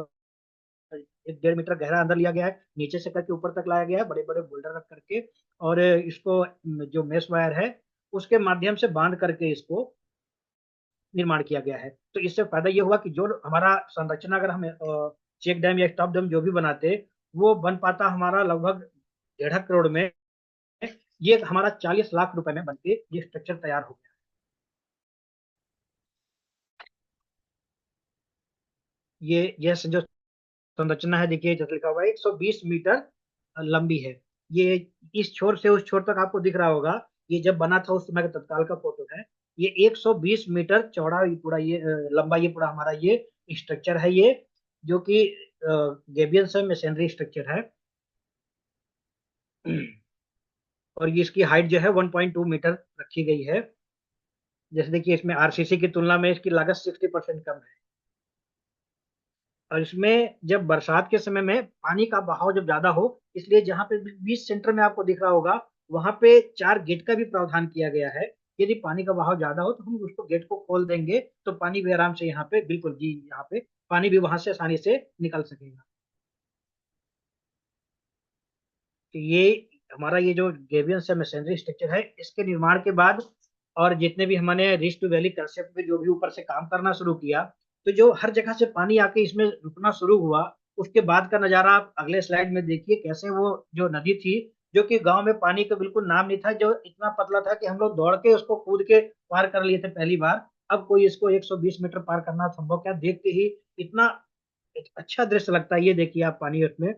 1-1.5 मीटर गहरा अंदर लिया गया है, नीचे से करके ऊपर तक लाया गया है बड़े बड़े बोल्डर रख करके, और इसको जो मेश वायर है उसके माध्यम से बांध करके इसको निर्माण किया गया है। तो इससे फायदा ये हुआ कि जो हमारा संरचना, अगर हम चेक डैम या स्टॉप डैम जो भी बनाते, वो बन पाता हमारा लगभग 1.5 करोड़ में, ये हमारा 40 लाख रुपए में बनके ये स्ट्रक्चर तैयार हो गया। ये जो संरचना है, देखिए जैसे लिखा हुआ है 120 मीटर लंबी है। ये इस छोर से उस छोर तक आपको दिख रहा होगा, ये जब बना था उस समय का तत्काल का फोटो है। ये 120 मीटर चौड़ा ये पूरा, ये लंबा, ये पूरा हमारा ये स्ट्रक्चर है, ये जो कि गेबियन से मेसेनरी स्ट्रक्चर है। और ये इसकी हाइट जो है 1.2 मीटर रखी गई है। जैसे देखिए इसमें आरसीसी की तुलना में इसकी लागत 60% कम है। और इसमें जब बरसात के समय में पानी का बहाव जब ज्यादा हो, इसलिए जहाँ पे बीच सेंटर में आपको दिख रहा होगा, वहां पे 4 गेट का भी प्रावधान किया गया है। यदि पानी का बहाव ज्यादा हो तो हम उसको गेट को खोल देंगे, तो पानी भी आराम से यहाँ पे, बिल्कुल जी, यहाँ पे पानी भी वहां से आसानी से निकल सकेगा। तो ये हमारा ये जो गेबियन से मशीनरी स्ट्रक्चर है, इसके निर्माण के बाद और जितने भी हमने रिस्ट वैली कंसेप्ट पे जो भी ऊपर से काम करना शुरू किया, तो जो हर जगह से पानी आके इसमें रुकना शुरू हुआ, उसके बाद का नजारा आप अगले स्लाइड में देखिए, कैसे वो जो नदी थी, जो कि गांव में पानी का बिल्कुल नाम नहीं था, जो इतना पतला था कि हम लोग दौड़ के उसको कूद के पार कर लिए थे पहली बार, अब कोई इसको 120 मीटर पार करना संभव क्या, देख के ही इतना एक अच्छा दृश्य लगता है। ये देखिए आप पानी उसमें,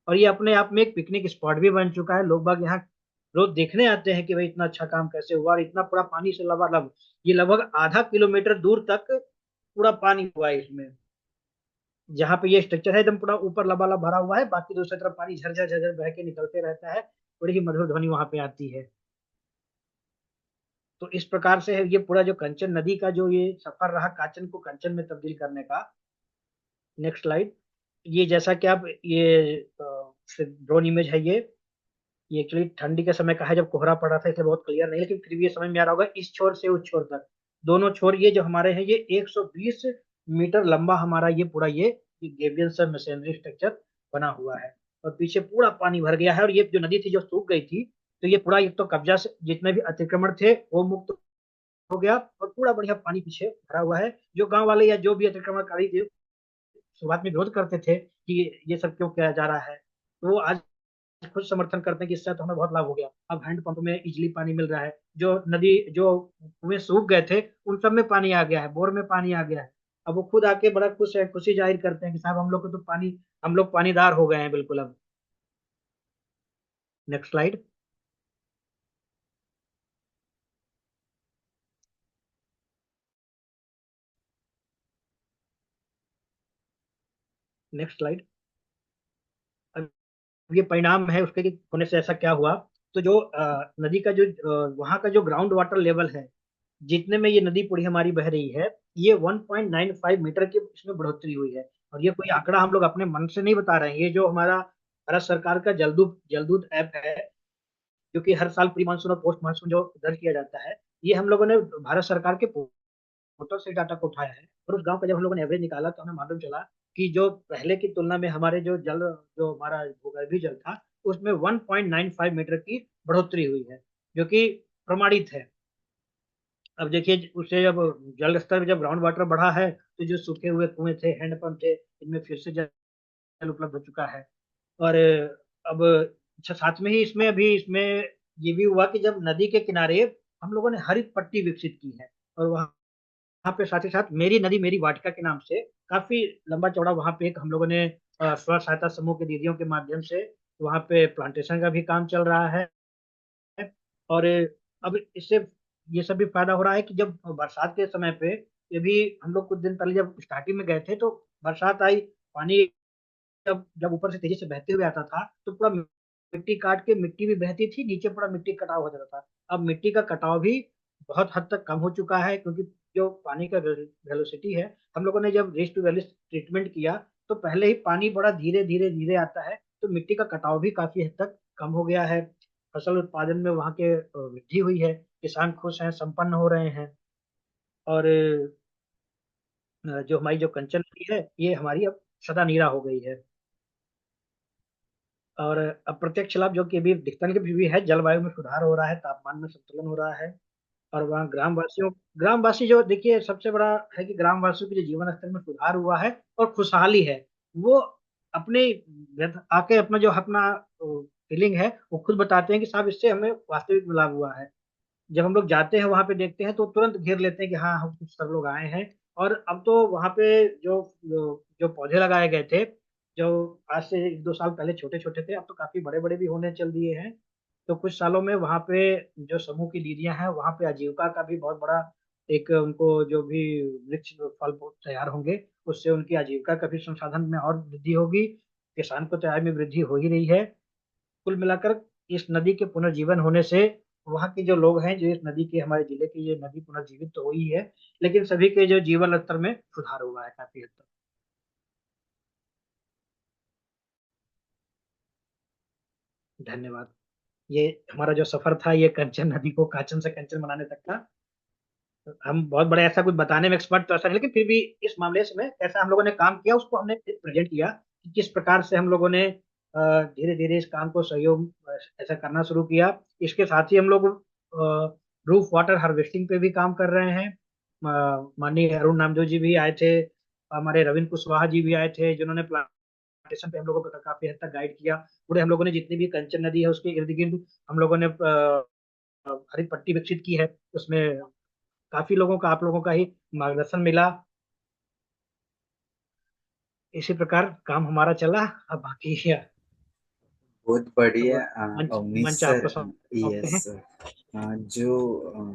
और ये अपने आप में एक पिकनिक स्पॉट भी बन चुका है। लोग बाग यहाँ रोज देखने आते हैं कि भाई इतना अच्छा काम कैसे हुआ, और इतना पूरा पानी से लबालब, ये लगभग आधा किलोमीटर दूर तक पूरा पानी हुआ है इसमें। जहाँ पे ये स्ट्रक्चर है एकदम पूरा ऊपर लबालब भरा हुआ है, बाकी दूसरी तरफ पानी झरझर झरझर बह के निकलते रहता है, बड़ी ही मधुर ध्वनि वहां पे आती है। तो इस प्रकार से है ये पूरा जो कंचन नदी का जो ये सफर रहा, कांचन को कंचन में तब्दील करने का। Next slide. ये जैसा कि आप ये ड्रोन इमेज है, ये एक्चुअली ठंडी के समय का है, जब कोहरा पड़ा था इसलिए बहुत क्लियर नहीं, लेकिन फिर भी ये समझ में आ रहा होगा। इस छोर से उस छोर तक, दोनों छोर ये जो हमारे हैं, ये 120 मीटर लंबा हमारा ये पूरा ये गेबियन सब मशीनरी स्ट्रक्चर बना हुआ है, और पीछे पूरा पानी भर गया है। और ये जो नदी थी जो सूख गई थी, तो ये पूरा एक तो कब्जा से जितने भी अतिक्रमण थे वो मुक्त हो गया, और पूरा बढ़िया पानी पीछे भरा हुआ है। जो गांव वाले या जो भी अतिक्रमणकारी थे, शुरुआत में विरोध करते थे कि ये सब क्यों किया जा रहा है, तो वो आज खुद समर्थन करते हैं कि इससे तो हमें बहुत लाभ हो गया। अब हैंडपंप में इजिली पानी मिल रहा है, जो नदी जो कुएं सूख गए थे उन सब में पानी आ गया है, बोर में पानी आ गया है। अब वो खुद आके बड़ा खुश है, खुशी जाहिर करते हैं कि साहब हम लोग को तो पानी, हम लोग पानीदार हो गए हैं बिल्कुल अब। Next slide. Next slide. अब ये परिणाम है उसके कि होने से ऐसा क्या हुआ। तो जो नदी का जो वहां का जो ग्राउंड वाटर लेवल है, जितने में ये नदी पूरी हमारी बह रही है, ये 1.95 मीटर की इसमें बढ़ोतरी हुई है। और ये कोई आंकड़ा हम लोग अपने मन से नहीं बता रहे हैं, ये जो हमारा भारत सरकार का जलदूत जलदूत ऐप है, जो कि हर साल प्री मानसून और पोस्ट मानसून जो दर्ज किया जाता है, ये हम लोगों ने भारत सरकार के पोर्टल से डाटा को उठाया है। और उस गांव का जब हम लोगों ने एवरेज निकाला, तो हमें मालूम चला कि जो पहले की तुलना में हमारे जो हमारा भूगर्भीय जल था, उसमें 1.95 मीटर की बढ़ोतरी हुई है, जो कि प्रमाणित है। अब देखिए उससे जब जल स्तर जब ग्राउंड वाटर बढ़ा है, तो जो सूखे हुए कुएं थे, हैंडपंप थे, इनमें फिर से जल उपलब्ध हो चुका है। और अब अच्छा, साथ में ही इसमें अभी इसमें ये भी हुआ कि जब नदी के किनारे हम लोगों ने हरित पट्टी विकसित की है, और वहाँ पे साथ ही साथ मेरी नदी मेरी वाटिका के नाम से काफी लंबा चौड़ा वहाँ पे एक हम लोगों ने स्व सहायता समूह के दीदियों के माध्यम से वहाँ पे प्लांटेशन का भी काम चल रहा है। और अब इससे ये सब भी फायदा हो रहा है कि जब बरसात के समय पे, ये भी हम लोग कुछ दिन पहले जब स्टार्टिंग में गए थे, तो बरसात आई, पानी जब जब ऊपर से तेजी से बहते हुए आता था, तो पूरा मिट्टी काट के मिट्टी भी बहती थी, नीचे पूरा मिट्टी कटाव हो जाता था। अब मिट्टी का कटाव भी बहुत हद तक कम हो चुका है, क्योंकि जो पानी का वेलोसिटी है, हम लोगों ने जब वेस्ट टू वैली ट्रीटमेंट किया तो पहले ही पानी बड़ा धीरे धीरे धीरे आता है, तो मिट्टी का कटाव भी काफी हद तक कम हो गया है। फसल उत्पादन में वहाँ के वृद्धि हुई है, किसान खुश हैं, संपन्न हो रहे हैं। और जो हमारी जो कंचन नदी है, ये हमारी अब सदा नीरा हो गई है। और अप्रत्यक्ष लाभ जो कि अभी दिखता नहीं कि भी है, जलवायु में सुधार हो रहा है, तापमान में संतुलन हो रहा है। और वहाँ ग्रामवासी जो देखिए, सबसे बड़ा है कि ग्रामवासियों के जो जीवन स्तर में सुधार हुआ है और खुशहाली है, वो अपने आके अपना जो अपना फीलिंग है वो खुद बताते हैं कि साहब इससे हमें वास्तविक लाभ हुआ है। जब हम लोग जाते हैं वहां पे देखते हैं तो तुरंत घेर लेते हैं कि हाँ, हम कुछ सब लोग आए हैं। और अब तो वहां पे जो पौधे लगाए गए थे, जो आज से 1-2 साल पहले छोटे छोटे थे, अब तो काफी बड़े बड़े भी होने चल दिए हैं। तो कुछ सालों में वहां पे जो समूह की दीदियां हैं, वहां पे आजीविका का भी बहुत बड़ा एक उनको जो भी वृक्ष फल तैयार होंगे, उससे उनकी आजीविका का भी संसाधन में और वृद्धि होगी। किसान को तो आय में वृद्धि हो ही रही है। कुल मिलाकर इस नदी के पुनर्जीवन होने से वहाँ के जो लोग हैं, जो इस नदी के, हमारे जिले की ये नदी पुनर्जीवित तो हुई है, लेकिन सभी के जो जीवन स्तर में सुधार हुआ है काफी हद तक। धन्यवाद। ये हमारा जो सफर था, ये कंचन नदी को कांचन से कंचन बनाने तक का। हम बहुत बड़े ऐसा कुछ बताने में एक्सपर्ट तो ऐसा नहीं, लेकिन फिर भी इस मामले में कैसा हम लोगों ने काम किया उसको हमने प्रेजेंट किया, कि किस प्रकार से हम लोगों ने धीरे धीरे इस काम को सहयोग ऐसा करना शुरू किया। इसके साथ ही हम लोग रूफ वाटर हार्वेस्टिंग पे भी काम कर रहे हैं। माननीय अरुण नामदेव जी भी आए थे, हमारे रविंद्र कुशवाहा जी भी आए थे, जिन्होंने प्लांटेशन पे हम लोगों को काफी हद तक गाइड किया। पूरे हम लोगों ने जितनी भी कंचन नदी है उसके इर्द गिर्द हम लोगों ने हरित पट्टी विकसित की है। उसमें काफी लोगों का, आप लोगों का ही मार्गदर्शन मिला। इसी प्रकार काम हमारा चला। अब बाकी बहुत अब बढ़िया मंच अवनीश मंच सर। आपको सौंपते यस हैं। सर। जो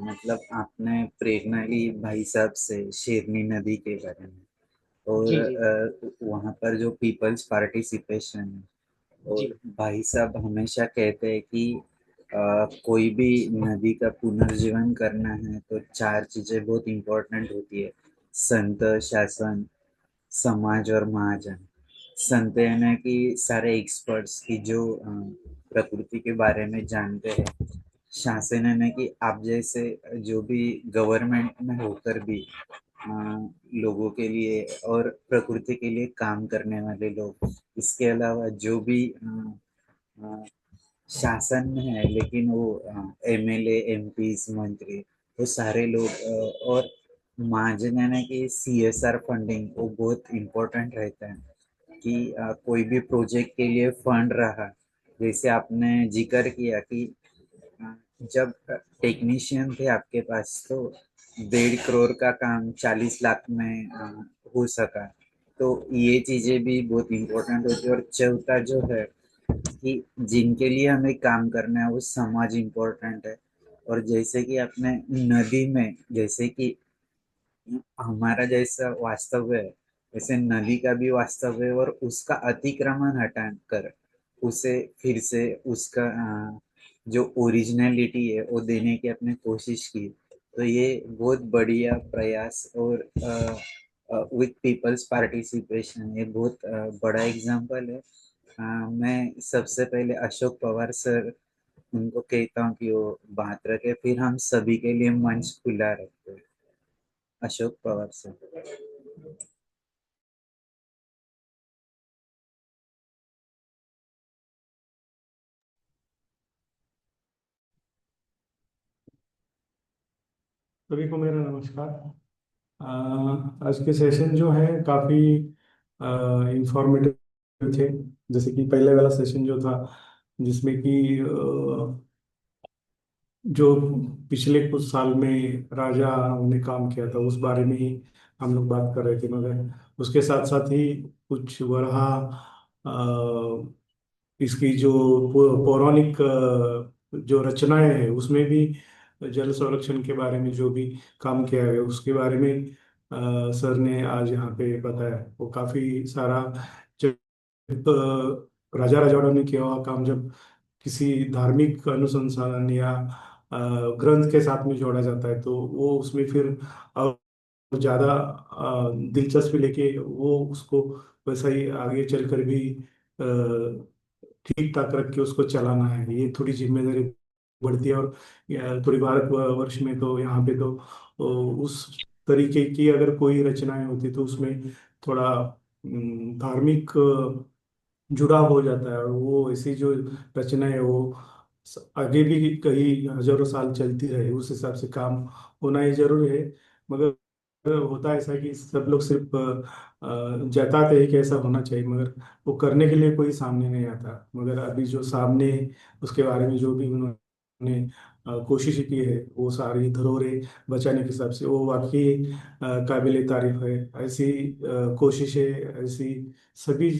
मतलब आपने प्रेरणा ली भाई साहब से शेरनी नदी के बारे में, और जी जी वहाँ पर जो पीपल्स पार्टिसिपेशन है, जी और भाई साहब हमेशा कहते हैं कि कोई भी नदी का पुनर्जीवन करना है तो चार चीजें बहुत इंपॉर्टेंट होती है: संत, शासन, समाज और महाजन। संत यानी कि सारे एक्सपर्ट्स की जो प्रकृति के बारे में जानते हैं। शासन यानी कि आप जैसे जो भी गवर्नमेंट में होकर भी अ, लोगों के लिए और प्रकृति के लिए काम करने वाले लोग। इसके अलावा जो भी अ, शासन में है लेकिन वो एमएलए, एमपी, मंत्री, वो सारे लोग और महाजन यानी कि सीएसआर फंडिंग, वो बहुत इम्पोर्टेंट रहता है कि कोई भी प्रोजेक्ट के लिए फंड रहा। जैसे आपने जिक्र किया कि अ, जब टेक्नीशियन थे आपके पास, तो 1.5 करोड़ का काम 40 लाख में हो सका। तो ये चीजें भी बहुत इम्पोर्टेंट होती है। और चौथा जो है कि जिनके लिए हमें काम करना है वो समाज इम्पोर्टेंट है। और जैसे कि आपने नदी में, जैसे कि हमारा जैसा वास्तव है वैसे नदी का भी वास्तव है, और उसका अतिक्रमण हटा कर उसे फिर से उसका जो ओरिजिनलिटी है वो देने की आपने कोशिश की। तो ये बहुत बढ़िया प्रयास। और विथ पीपल्स पार्टिसिपेशन, ये बहुत बड़ा एग्जाम्पल है। मैं सबसे पहले अशोक पवार सर, उनको कहता हूँ कि वो बात रखे, फिर हम सभी के लिए मंच खुला रखते हैं। अशोक पवार सर। सभी को मेरा नमस्कार। आज के सेशन जो है काफ़ी इंफॉर्मेटिव थे। जैसे कि पहले वाला सेशन जो था, जिसमें कि जो पिछले कुछ साल में राजा ने काम किया था उस बारे में ही हम लोग बात कर रहे थे, मगर उसके साथ साथ ही कुछ वरहा इसकी जो पौराणिक जो रचनाएं हैं उसमें भी जल संरक्षण के बारे में जो भी काम किया है उसके बारे में सर ने आज यहाँ पे बताया। वो काफी सारा, जब राजा रजवाड़ों ने किया हुआ काम जब किसी धार्मिक अनुसंधान या ग्रंथ के साथ में जोड़ा जाता है, तो वो उसमें फिर और ज्यादा दिलचस्पी लेके वो उसको वैसा ही आगे चलकर भी ठीक ठाक रख के उसको चलाना है, ये थोड़ी जिम्मेदारी बढ़ती है। और थोड़ी भारत वर्ष में तो यहाँ पे तो उस तरीके की अगर कोई रचनाएं होती तो उसमें थोड़ा धार्मिक जुड़ाव हो जाता है, और वो ऐसी जो रचना है वो आगे भी कई हजारों साल चलती रहे, उस हिसाब से काम होना ही जरूरी है। मगर होता है ऐसा कि सब लोग सिर्फ जताते हैं कि ऐसा होना चाहिए, मगर वो करने के लिए कोई सामने नहीं आता। मगर अभी जो सामने उसके बारे में जो भी उन्होंने कोशिश की है, वो सारी धरोहरें बचाने के हिसाब से वो वाकई काबिल तारीफ है। ऐसी कोशिशें, ऐसी सभी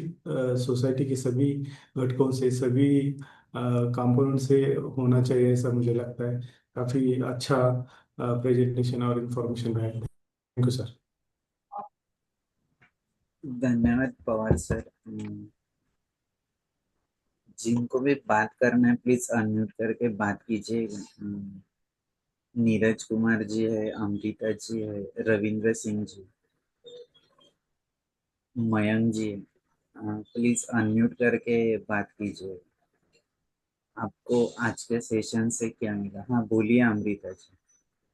सोसाइटी के सभी घटकों से, सभी कंपोनेंट से होना चाहिए, ऐसा मुझे लगता है। काफी अच्छा प्रेजेंटेशन और इंफॉर्मेशन रहा है। Thank you sir. धन्यवाद पवार सर। जिनको भी बात करना है प्लीज अनम्यूट करके बात कीजिए। नीरज कुमार जी है, अमृता जी है, रविंद्र सिंह जी, मयंक जी, प्लीज अनम्यूट करके बात कीजिए। आपको आज के सेशन से क्या मिला? हाँ बोलिए अमृता जी।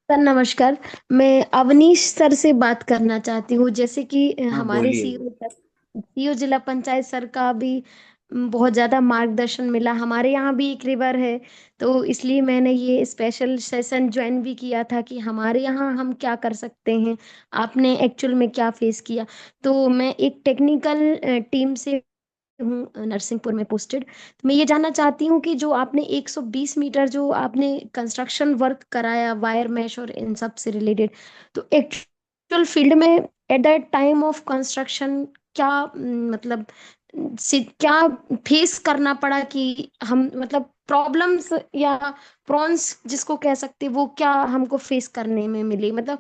सर नमस्कार। मैं अवनीश सर से बात करना चाहती हूँ। जैसे कि हाँ हमारे बोलिए। सीईओ जिला पंचायत सर का भी बहुत ज़्यादा मार्गदर्शन मिला। हमारे यहाँ भी एक रिवर है, तो इसलिए मैंने ये स्पेशल सेशन ज्वाइन भी किया था कि हमारे यहाँ हम क्या कर सकते हैं, आपने एक्चुअल में क्या फेस किया। तो मैं एक टेक्निकल टीम से हूँ, नरसिंहपुर में पोस्टेड। तो मैं ये जानना चाहती हूँ कि जो आपने 120 मीटर जो आपने कंस्ट्रक्शन वर्क कराया वायर मैश और इन सब से रिलेटेड, तो एक्चुअल फील्ड में at the time of construction क्या मतलब से क्या फेस करना पड़ा कि हम मतलब प्रॉब्लम्स या प्रॉन्स जिसको कह सकते हैं, वो क्या हमको फेस करने में मिली, मतलब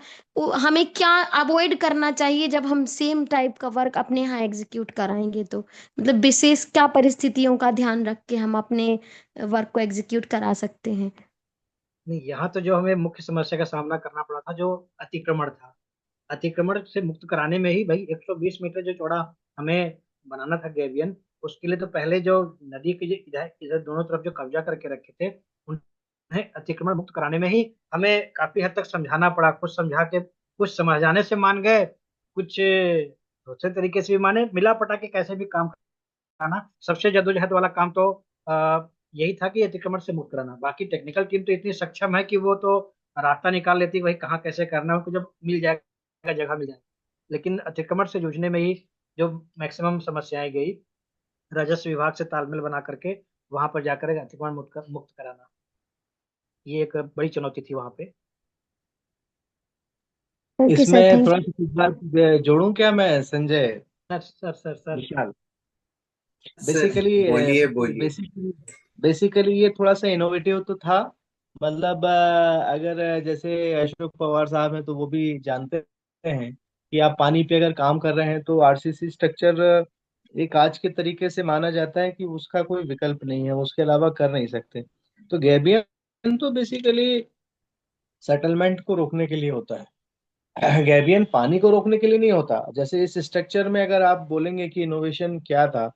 हमें क्या अवॉइड करना चाहिए जब हम सेम टाइप का वर्क अपने यहाँ एग्जीक्यूट कराएंगे। तो मतलब विशेष क्या परिस्थितियों का ध्यान रख के हम अपने वर्क को एग्जीक्यूट करा सकते हैं। नहीं, यहाँ तो जो हमें मुख्य समस्या का सामना करना पड़ा था, जो अतिक्रमण था, अतिक्रमण से मुक्त कराने में ही भाई 120 मीटर जो चौड़ा हमें बनाना था गैबियन, उसके लिए तो पहले जो नदी के जो इधर इधर दोनों तरफ जो कब्जा करके रखे थे, उन्हें अतिक्रमण मुक्त कराने में ही हमें काफी हद तक समझाना पड़ा। कुछ समझा के, कुछ समझाने से मान गए, कुछ दूसरे तरीके से भी माने, मिला पटा के कैसे भी काम कराना। सबसे जद्दोजहद वाला काम तो यही था कि अतिक्रमण से मुक्त कराना। बाकी टेक्निकल टीम तो इतनी सक्षम है कि वो तो रास्ता निकाल लेती, वही कहाँ कैसे करना है उनको जब मिल जाएगा, जगह मिल जाएगी। लेकिन अतिक्रमण से जूझने में ही जो मैक्सिमम समस्याएं गई, राजस्व विभाग से तालमेल बना करके वहां पर जाकर अतिक्रमण मुक्त कराना, ये एक बड़ी चुनौती थी वहां पे। ओके सर, इसमें थैंक थोड़ा यू। सा कुछ बात जोड़ूं क्या मैं, Sanjay, sir sir sir sir Vishal? Sir basically बोलिए बोलिए। बेसिकली बेसिकली ये थोड़ा सा इनोवेटिव तो था। मतलब अगर जैसे अशोक पवार साहब हैं तो वो भी जानते हैं कि आप पानी पे अगर काम कर रहे हैं तो आरसीसी स्ट्रक्चर एक आज के तरीके से माना जाता है कि उसका कोई विकल्प नहीं है, उसके अलावा कर नहीं सकते। तो गैबियन तो बेसिकली सेटलमेंट को रोकने के लिए होता है। गैबियन पानी को रोकने के लिए नहीं होता। जैसे इस स्ट्रक्चर में अगर आप बोलेंगे कि इनोवेशन क्या था,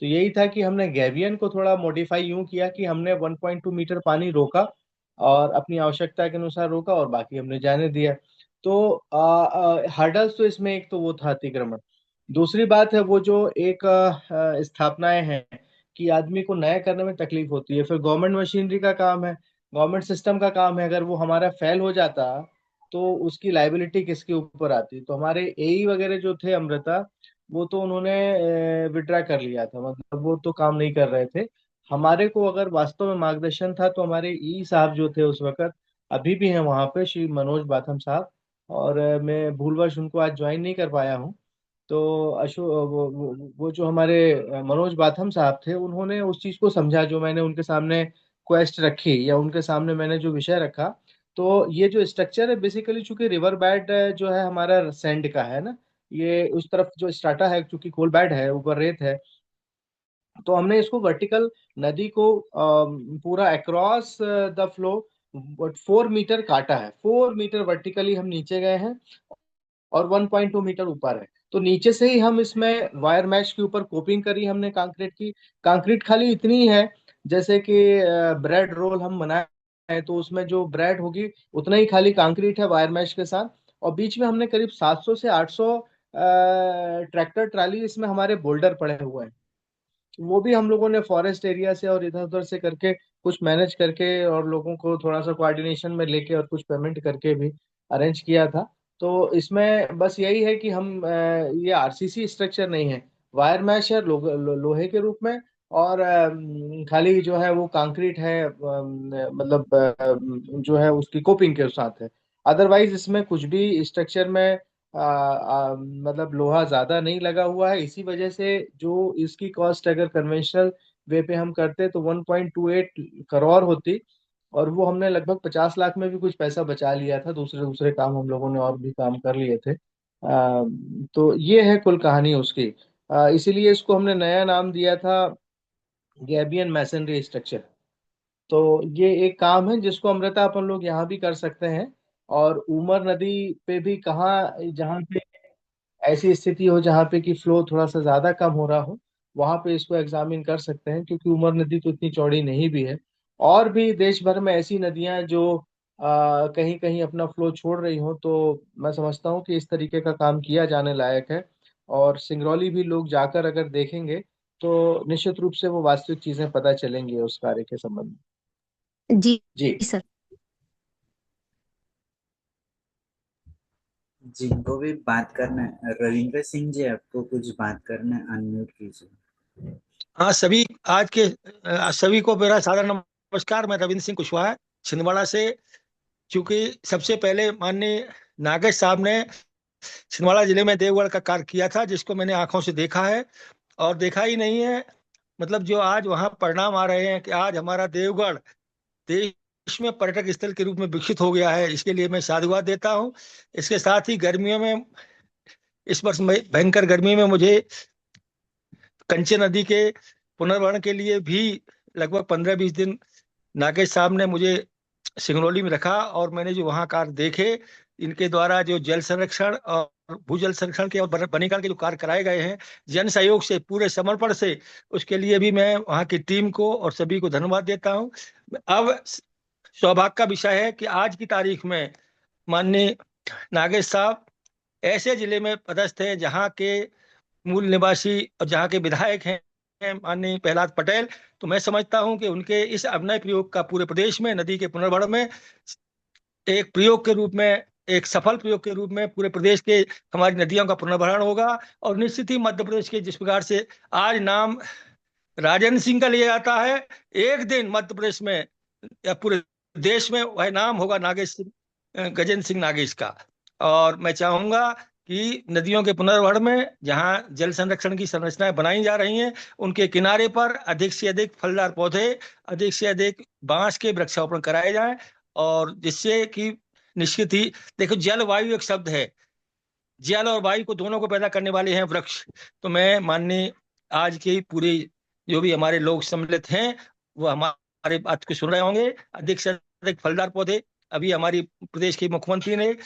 तो यही था कि हमने गैबियन को थोड़ा मॉडिफाई यूं किया कि हमने 1.2 मीटर पानी रोका और अपनी आवश्यकता के अनुसार रोका और बाकी हमने जाने दिया। तो हर्डल्स तो इसमें एक तो वो था अतिक्रमण। दूसरी बात है वो जो एक स्थापनाएं हैं कि आदमी को नया करने में तकलीफ होती है, फिर गवर्नमेंट मशीनरी का काम है, गवर्नमेंट सिस्टम का काम है। अगर वो हमारा फेल हो जाता तो उसकी लाइबिलिटी किसके ऊपर आती? तो हमारे एई वगैरह जो थे अमृता, वो तो उन्होंने विड्रा कर लिया था, मतलब वो तो काम नहीं कर रहे थे। हमारे को अगर वास्तव में मार्गदर्शन था तो हमारे ई साहब जो थे उस वक्त, अभी भी हैं वहां पे, श्री मनोज बाथम साहब। और मैं भूलवश उनको आज ज्वाइन नहीं कर पाया हूँ। तो वो जो हमारे मनोज बाथम साहब थे, उन्होंने उस चीज को समझा जो मैंने उनके सामने क्वेस्ट रखी या उनके सामने मैंने जो विषय रखा। तो ये जो स्ट्रक्चर है बेसिकली, चूंकि रिवर बेड जो है हमारा सैंड का है ना, ये उस तरफ जो स्ट्राटा है, चूंकि कोल बेड है, ऊपर रेत है, तो हमने इसको वर्टिकल नदी को पूरा अक्रॉस द फ्लो 4 मीटर काटा है। 4 मीटर वर्टिकली हम नीचे गए हैं और 1.2 मीटर ऊपर है। तो नीचे से ही हम इसमें वायर मैश के ऊपर कोपिंग करी हमने कंक्रीट की। कंक्रीट खाली इतनी है जैसे कि ब्रेड रोल हम बनाए हैं तो उसमें जो ब्रेड होगी उतना ही खाली कंक्रीट है वायर मैश के साथ। और बीच में हमने करीब 700 से 800 ट्रैक्टर ट्राली इसमें हमारे बोल्डर पड़े हुए हैं। वो भी हम लोगों ने फॉरेस्ट एरिया से और इधर उधर से करके कुछ मैनेज करके और लोगों को थोड़ा सा कोऑर्डिनेशन में लेके और कुछ पेमेंट करके भी अरेंज किया था। तो इसमें बस यही है कि हम ये आरसीसी स्ट्रक्चर नहीं है, वायर मैश है लोहे के रूप में। और खाली जो है वो कंक्रीट है, मतलब जो है उसकी कोपिंग के साथ है। अदरवाइज इसमें कुछ भी स्ट्रक्चर में मतलब लोहा ज्यादा नहीं लगा हुआ है। इसी वजह से जो इसकी कॉस्ट अगर कन्वेंशनल वे पे हम करते तो 1.28 करोड़ होती, और वो हमने लगभग 50 लाख में भी कुछ पैसा बचा लिया था। दूसरे दूसरे काम हम लोगों ने और भी काम कर लिए थे। तो ये है कुल कहानी उसकी। इसीलिए इसको हमने नया नाम दिया था गैबियन मैसनरी स्ट्रक्चर। तो ये एक काम है जिसको अमृता अपन लोग यहाँ भी कर सकते हैं। और उमर नदी पे भी कहाँ जहाँ पे ऐसी स्थिति हो जहाँ पे कि फ्लो थोड़ा सा ज्यादा कम हो रहा हो, वहां पे इसको एग्जामिन कर सकते हैं, क्योंकि उमर नदी तो इतनी चौड़ी नहीं भी है। और भी देश भर में ऐसी नदियां जो कहीं कहीं अपना फ्लो छोड़ रही हो, तो मैं समझता हूँ कि इस तरीके का काम किया जाने लायक है। और सिंगरौली भी लोग जाकर अगर देखेंगे तो निश्चित रूप से वो वास्तविक चीजें पता चलेंगी उस कार्य के संबंध में। जी जी। सर। जिनको भी बात करना है, रविंद्र सिंह जी आपको कुछ बात करना है, अनम्यूट कीजिए। हाँ सभी आज के सभी को मेरा सादर नमस्कार। मैं रविंद्र सिंह कुशवाहा छिंदवाड़ा से। चूंकि सबसे पहले माननीय नागेश साहब ने छिंदवाड़ा जिले में देवगढ़ का कार्य किया था, जिसको मैंने आंखों से देखा है। और देखा ही नहीं है, मतलब जो आज वहाँ परिणाम आ रहे हैं कि आज हमारा देवगढ़ देश में पर्यटक स्थल के रूप में विकसित हो गया है, इसके लिए मैं साधुवाद देता हूँ। इसके साथ ही गर्मियों में, इस वर्ष भयंकर गर्मी में मुझे कंचन नदी के पुनर्भरण के लिए भी लगभग 15-20 दिन नागेश साहब ने मुझे सिंगरौली में रखा। और मैंने जो वहाँ कार्य देखे, इनके द्वारा जो जल संरक्षण और भूजल संरक्षण के और वनीकरण के जो कार्य कराए गए हैं जन सहयोग से, पूरे समर्पण से, उसके लिए भी मैं वहाँ की टीम को और सभी को धन्यवाद देता हूँ। अब सौभाग्य का विषय है कि आज की तारीख में माननीय नागेश साहब ऐसे जिले में पदस्थ हैं जहाँ के मूल निवासी और जहाँ के विधायक हैं माननीय प्रहलाद पटेल। तो मैं समझता हूं कि उनके इस अभिनय प्रयोग का पूरे प्रदेश में नदी के पुनर्भरण में एक प्रयोग के रूप में, एक सफल प्रयोग के रूप में पूरे प्रदेश के हमारी नदियों का पुनर्भरण होगा। और निश्चित ही मध्य प्रदेश के जिस प्रकार से आज नाम राजेंद्र सिंह का लिया जाता है, एक दिन मध्य प्रदेश में या पूरे देश में वह नाम होगा नागेश सिंह, गजेंद्र सिंह नागेश का। और मैं चाहूंगा कि नदियों के पुनर्भरण में जहाँ जल संरक्षण की संरचनाएं बनाई जा रही हैं, उनके किनारे पर अधिक से अधिक फलदार पौधे, अधिक से अधिक बांस के वृक्षारोपण कराए जाएं। और जिससे कि निश्चित ही, देखो जल वायु एक शब्द है, जल और वायु को दोनों को पैदा करने वाले हैं वृक्ष। तो मैं माननीय आज की पूरी जो भी हमारे लोग सम्मिलित हैं वो हमारे बात को सुन रहे होंगे। अधिक से अधिक फलदार पौधे, अभी हमारी प्रदेश के मुख्यमंत्री ने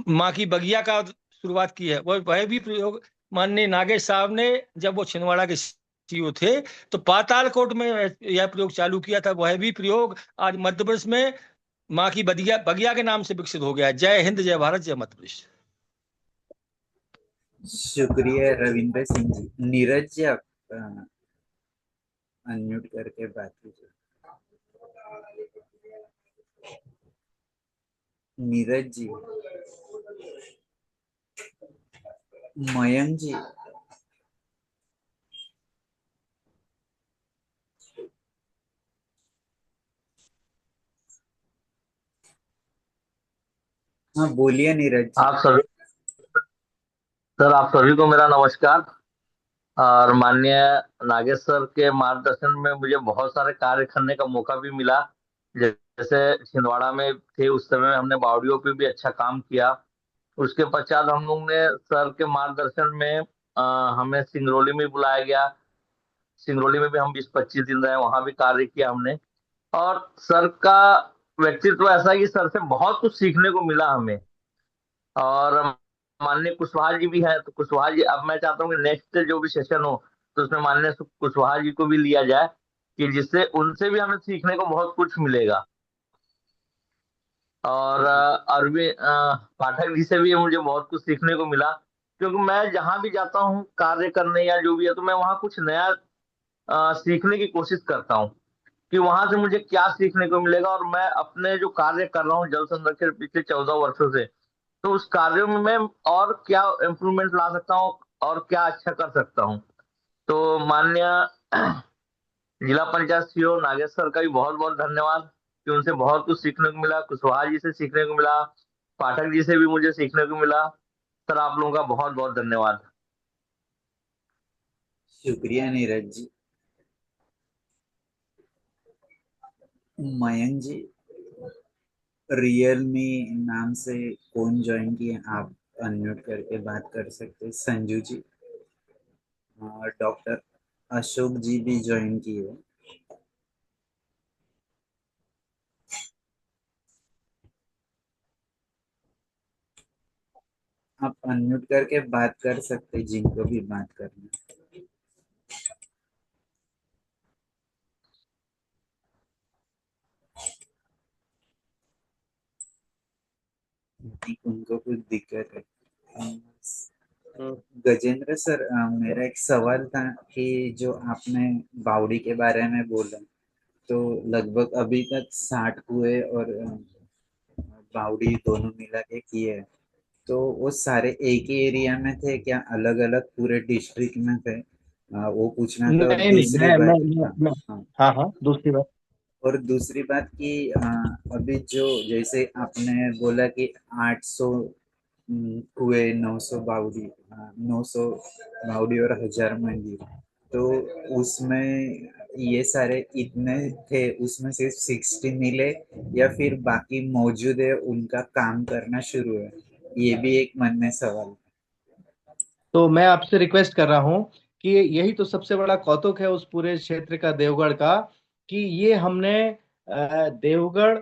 माँ की बगिया का शुरुआत की है, वह भी प्रयोग माननीय नागेश साहब ने, जब वो छिंदवाड़ा के सीईओ थे, तो पातालकोट में यह प्रयोग चालू किया था। वह भी प्रयोग आज मध्य प्रदेश में माँ की बगिया बगिया के नाम से विकसित हो गया है। जय हिंद, जय भारत, जय मध्य प्रदेश। शुक्रिया रविंद्र सिंह जी। नीरज जी आप अनम्यूट करके बात कीजिए। नीरज जी, मयंक जी, हाँ बोलिए नीरज जी। आप सभी सर, आप सभी को मेरा नमस्कार। और माननीय नागेश सर के मार्गदर्शन में मुझे बहुत सारे कार्य करने का मौका भी मिला। जैसे छिंदवाड़ा में थे उस समय हमने बावड़ियों पे भी अच्छा काम किया। उसके पश्चात हम लोग ने सर के मार्गदर्शन में हमें सिंगरौली में बुलाया गया। सिंगरौली में भी हम 20-25 दिन रहे, वहां भी कार्य किया हमने। और सर का व्यक्तित्व ऐसा है कि सर से बहुत कुछ सीखने को मिला हमें। और माननीय कुशवाहा जी भी है, तो कुशवाहा जी, अब मैं चाहता हूँ कि नेक्स्ट जो भी सेशन हो तो उसमें माननीय कुशवाहा जी को भी लिया जाए, कि जिससे उनसे भी हमें सीखने को बहुत कुछ मिलेगा। और अरविंद पाठक जी से भी मुझे बहुत कुछ सीखने को मिला, क्योंकि मैं जहां भी जाता हूँ कार्य करने या जो भी है, तो मैं वहां कुछ नया सीखने की कोशिश करता हूँ कि वहां से मुझे क्या सीखने को मिलेगा। और मैं अपने जो कार्य कर रहा हूँ जल संरक्षण पिछले 14 वर्षों से, तो उस कार्यों में मैं और क्या इम्प्रूवमेंट ला सकता हूँ और क्या अच्छा कर सकता हूँ। तो माननीय जिला पंचायत सीओ नागेश सर का भी बहुत बहुत धन्यवाद, कि उनसे बहुत कुछ सीखने को मिला, कुशवाहा जी से सीखने को मिला, पाठक जी से भी मुझे सीखने को मिला। सर आप लोगों का बहुत बहुत धन्यवाद। शुक्रिया नीरज जी। मयंक जी, रियल मी नाम से कौन ज्वाइन किए, आप अनम्यूट करके बात कर सकते हैं। संजू जी, डॉक्टर अशोक जी भी ज्वाइन किए। आप अनम्यूट करके बात कर सकते हैं, जिनको भी बात करना। उनको कुछ दिक्कत है। गजेंद्र सर, मेरा एक सवाल था कि जो आपने बावड़ी के बारे में बोला, तो लगभग अभी तक 60 कुएं और बावड़ी दोनों मिला के किए हैं। तो वो सारे एक ही एरिया में थे क्या, अलग अलग पूरे डिस्ट्रिक्ट में थे? वो पूछना था। और नहीं नहीं, दूसरी बात, हाँ मैं हाँ, हाँ हाँ, दूसरी बात। और दूसरी बात कि अभी जो जैसे आपने बोला कि 800 कुएं, 900 बावड़ी, 900 बावड़ी और 1000 मंदिर, तो उसमें ये सारे इतने थे, उसमें सिर्फ 60 मिले या फिर बाकी मौजूद है उनका काम करना शुरू है? ये भी एक मन में सवाल। तो मैं आपसे रिक्वेस्ट कर रहा हूँ कि यही तो सबसे बड़ा कौतुक है उस पूरे क्षेत्र का, देवगढ़ का, कि ये हमने देवगढ़,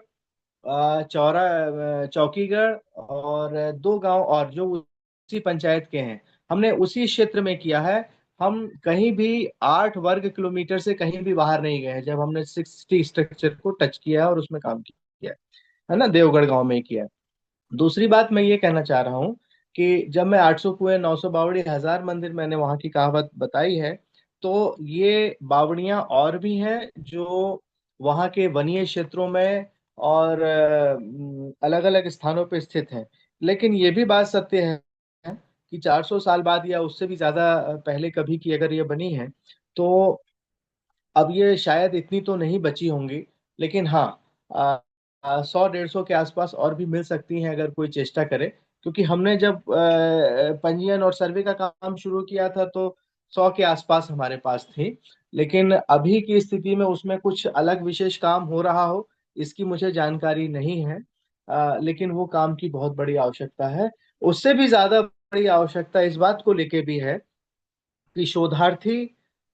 चौकीगढ़ और दो गांव और जो उसी पंचायत के हैं, हमने उसी क्षेत्र में किया है। हम कहीं भी 8 वर्ग किलोमीटर से कहीं भी बाहर नहीं गए हैं, जब हमने 60 स्ट्रक्चर को टच किया है और उसमें काम किया है ना, देवगढ़ गांव में ही किया है। दूसरी बात मैं ये कहना चाह रहा हूँ कि जब मैं 800 कुएं, 900 बावड़ी, 1000 मंदिर मैंने वहां की कहावत बताई है, तो ये बावड़ियां और भी हैं जो वहां के वनीय क्षेत्रों में और अलग अलग स्थानों पर स्थित हैं। लेकिन ये भी बात सत्य है कि 400 साल बाद या उससे भी ज्यादा पहले कभी की अगर ये बनी है, तो अब ये शायद इतनी तो नहीं बची होंगी। लेकिन हाँ, 100-150 के आसपास और भी मिल सकती हैं अगर कोई चेष्टा करे। क्योंकि हमने जब पंजीयन और सर्वे का काम शुरू किया था तो 100 के आसपास हमारे पास थी। लेकिन अभी की स्थिति में उसमें कुछ अलग विशेष काम हो रहा हो, इसकी मुझे जानकारी नहीं है। लेकिन वो काम की बहुत बड़ी आवश्यकता है। उससे भी ज्यादा बड़ी आवश्यकता इस बात को लेके भी है कि शोधार्थी,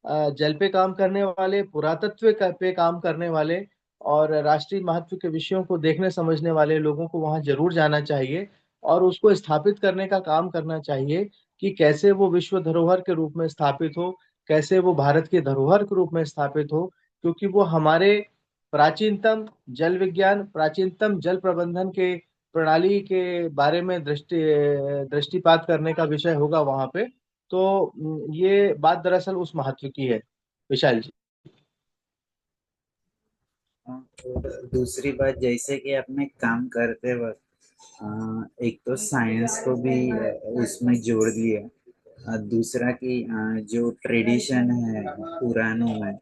जल पे काम करने वाले, पुरातत्व पे काम करने वाले और राष्ट्रीय महत्व के विषयों को देखने समझने वाले लोगों को वहां जरूर जाना चाहिए और उसको स्थापित करने का काम करना चाहिए कि कैसे वो विश्व धरोहर के रूप में स्थापित हो, कैसे वो भारत के धरोहर के रूप में स्थापित हो। क्योंकि वो हमारे प्राचीनतम जल विज्ञान, प्राचीनतम जल प्रबंधन के प्रणाली के बारे में दृष्टिपात करने का विषय होगा वहां पे। तो ये बात दरअसल उस महत्व की है, विशाल जी। और दूसरी बात, जैसे कि अपने काम करते वक्त एक तो साइंस को भी उसमें जोड़ दिया, दूसरा कि जो ट्रेडिशन है पुरानों में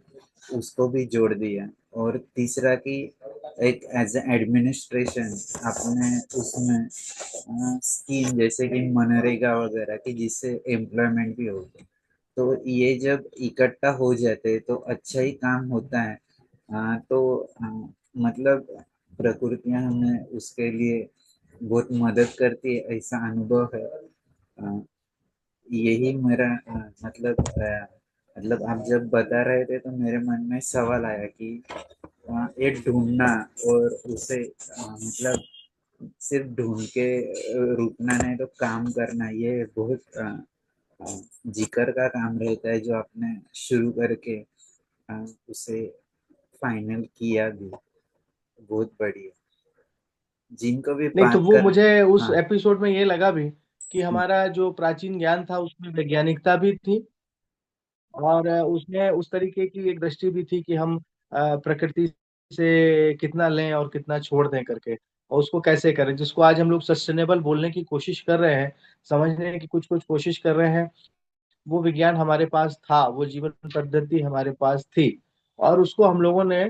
उसको भी जोड़ दिया, और तीसरा कि एक एज एडमिनिस्ट्रेशन अपने उसमें स्कीम जैसे कि मनरेगा वगैरह की, जिससे एम्प्लॉयमेंट भी हो। तो ये जब इकट्ठा हो जाते हैं तो अच्छा ही काम होता है। तो मतलब प्रकृतियां हमें उसके लिए बहुत मदद करती है, ऐसा अनुभव है। यही मेरा मतलब मतलब आप जब बता रहे थे तो मेरे मन में सवाल आया कि ये ढूंढना और उसे मतलब सिर्फ ढूंढ के रुकना नहीं तो काम करना, ये बहुत जिक्र का काम रहता है जो आपने शुरू करके उसे फाइनल किया भी। बहुत बढ़िया। जिनको भी नहीं तो बात वो कर। मुझे उस हाँ। एपिसोड में ये लगा भी कि हमारा जो प्राचीन ज्ञान था उसमें वैज्ञानिकता भी थी, और उसमें उस तरीके की एक दृष्टि भी थी कि हम प्रकृति से कितना लें और कितना छोड़ दें करके, और उसको कैसे करें, जिसको आज हम लोग सस्टेनेबल बोलने की कोशिश कर रहे हैं, समझने की कुछ कुछ कोशिश कर रहे हैं। वो विज्ञान हमारे पास था, वो जीवन पद्धति हमारे पास थी, और उसको हम लोगों ने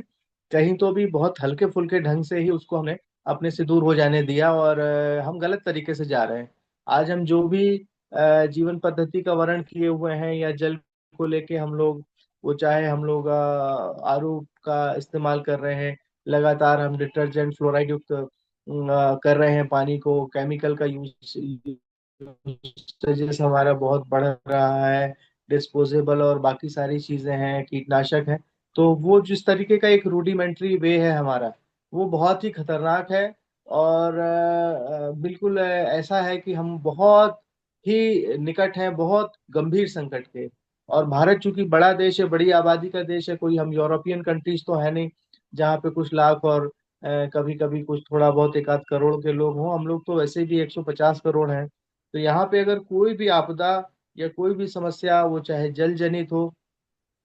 कहीं तो भी बहुत हल्के फुल्के ढंग से ही उसको हमने अपने से दूर हो जाने दिया, और हम गलत तरीके से जा रहे हैं। आज हम जो भी जीवन पद्धति का वर्णन किए हुए हैं या जल को लेके हम लोग, वो चाहे हम लोग आरओ का इस्तेमाल कर रहे हैं, लगातार हम डिटर्जेंट फ्लोराइड युक्त कर रहे हैं पानी को, केमिकल का यूज जैसे हमारा बहुत बढ़ रहा है, डिस्पोजेबल और बाकी सारी चीजें हैं, कीटनाशक है। तो वो जिस तरीके का एक रूडिमेंट्री वे है हमारा, वो बहुत ही खतरनाक है। और बिल्कुल ऐसा है कि हम बहुत ही निकट हैं बहुत गंभीर संकट के। और भारत चूंकि बड़ा देश है, बड़ी आबादी का देश है, कोई हम यूरोपियन कंट्रीज तो है नहीं जहाँ पे कुछ लाख और कभी कभी कुछ थोड़ा बहुत एक आध करोड़ के लोग हों। हम लोग तो वैसे भी 150 करोड़ हैं। तो यहाँ पे अगर कोई भी आपदा या कोई भी समस्या, वो चाहे जल जनित हो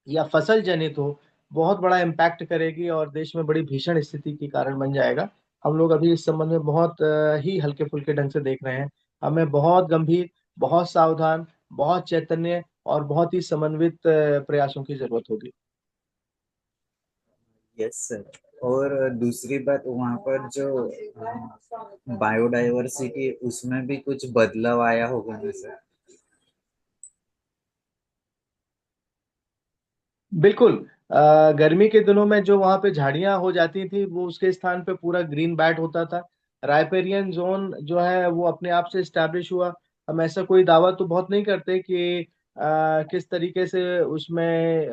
या फसल जनित हो, बहुत बड़ा इम्पैक्ट करेगी और देश में बड़ी भीषण स्थिति की कारण बन जाएगा। हम लोग अभी इस संबंध में बहुत ही हल्के फुल्के ढंग से देख रहे हैं। हमें बहुत गंभीर, बहुत सावधान, बहुत चैतन्य और बहुत ही समन्वित प्रयासों की जरूरत होगी। Yes sir. और दूसरी बात, वहाँ पर जो बायोडाइवर्सिटी उसमें भी कुछ बदलाव आया होगा ना सर? बिल्कुल। गर्मी के दिनों में जो वहां पे झाड़ियां हो जाती थी, वो उसके स्थान पे पूरा ग्रीन बैट होता था। राइपेरियन जोन जो है वो अपने आप से स्टैब्लिश हुआ। हम ऐसा कोई दावा तो बहुत नहीं करते कि किस तरीके से उसमें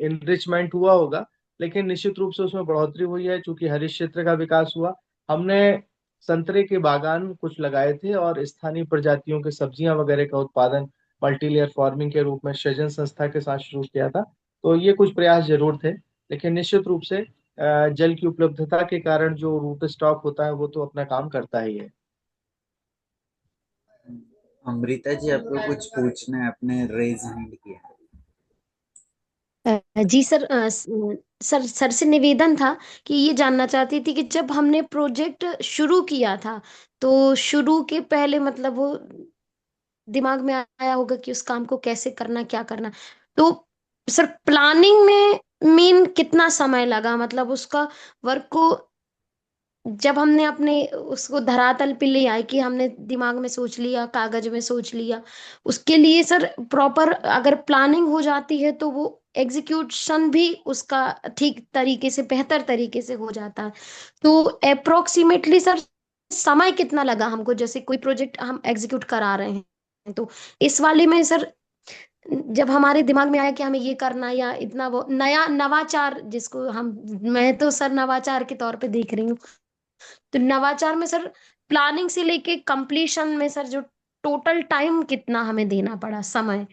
इनरिचमेंट हुआ होगा, लेकिन निश्चित रूप से उसमें बढ़ोतरी हुई है चूंकि हरित क्षेत्र का विकास हुआ। हमने संतरे के बागान कुछ लगाए थे और स्थानीय प्रजातियों के सब्जियां वगैरह का उत्पादन मल्टी लेयर फार्मिंग के रूप में सृजन संस्था के साथ शुरू किया था। तो ये कुछ प्रयास जरूर थे, लेकिन निश्चित रूप से जल की उपलब्धता के कारण जो रूट स्टॉक होता है वो तो अपना काम करता ही है। अमृता जी, आपको कुछ पूछना है? आपने रेज हैंड किया। जी सर, सर सर से निवेदन था कि ये जानना चाहती थी कि जब हमने प्रोजेक्ट शुरू किया था तो शुरू के पहले मतलब वो दिमाग में आया होगा कि उस काम को कैसे करना, क्या करना। तो सर प्लानिंग में मेन कितना समय लगा, मतलब उसका वर्क को जब हमने अपने उसको धरातल पे ले आए कि हमने दिमाग में सोच लिया, कागज में सोच लिया, उसके लिए सर प्रॉपर अगर प्लानिंग हो जाती है तो वो एग्जीक्यूशन भी उसका ठीक तरीके से, बेहतर तरीके से हो जाता है। तो अप्रोक्सीमेटली सर समय कितना लगा हमको, जैसे कोई प्रोजेक्ट हम एग्जीक्यूट करा रहे हैं तो इस वाले में सर जब हमारे दिमाग में आया कि हमें ये करना या इतना वो नया नवाचार जिसको हम, मैं तो सर नवाचार के तौर पे देख रही हूँ, तो नवाचार में सर प्लानिंग से लेके कंप्लीशन में सर जो टोटल टाइम कितना हमें देना पड़ा, समय।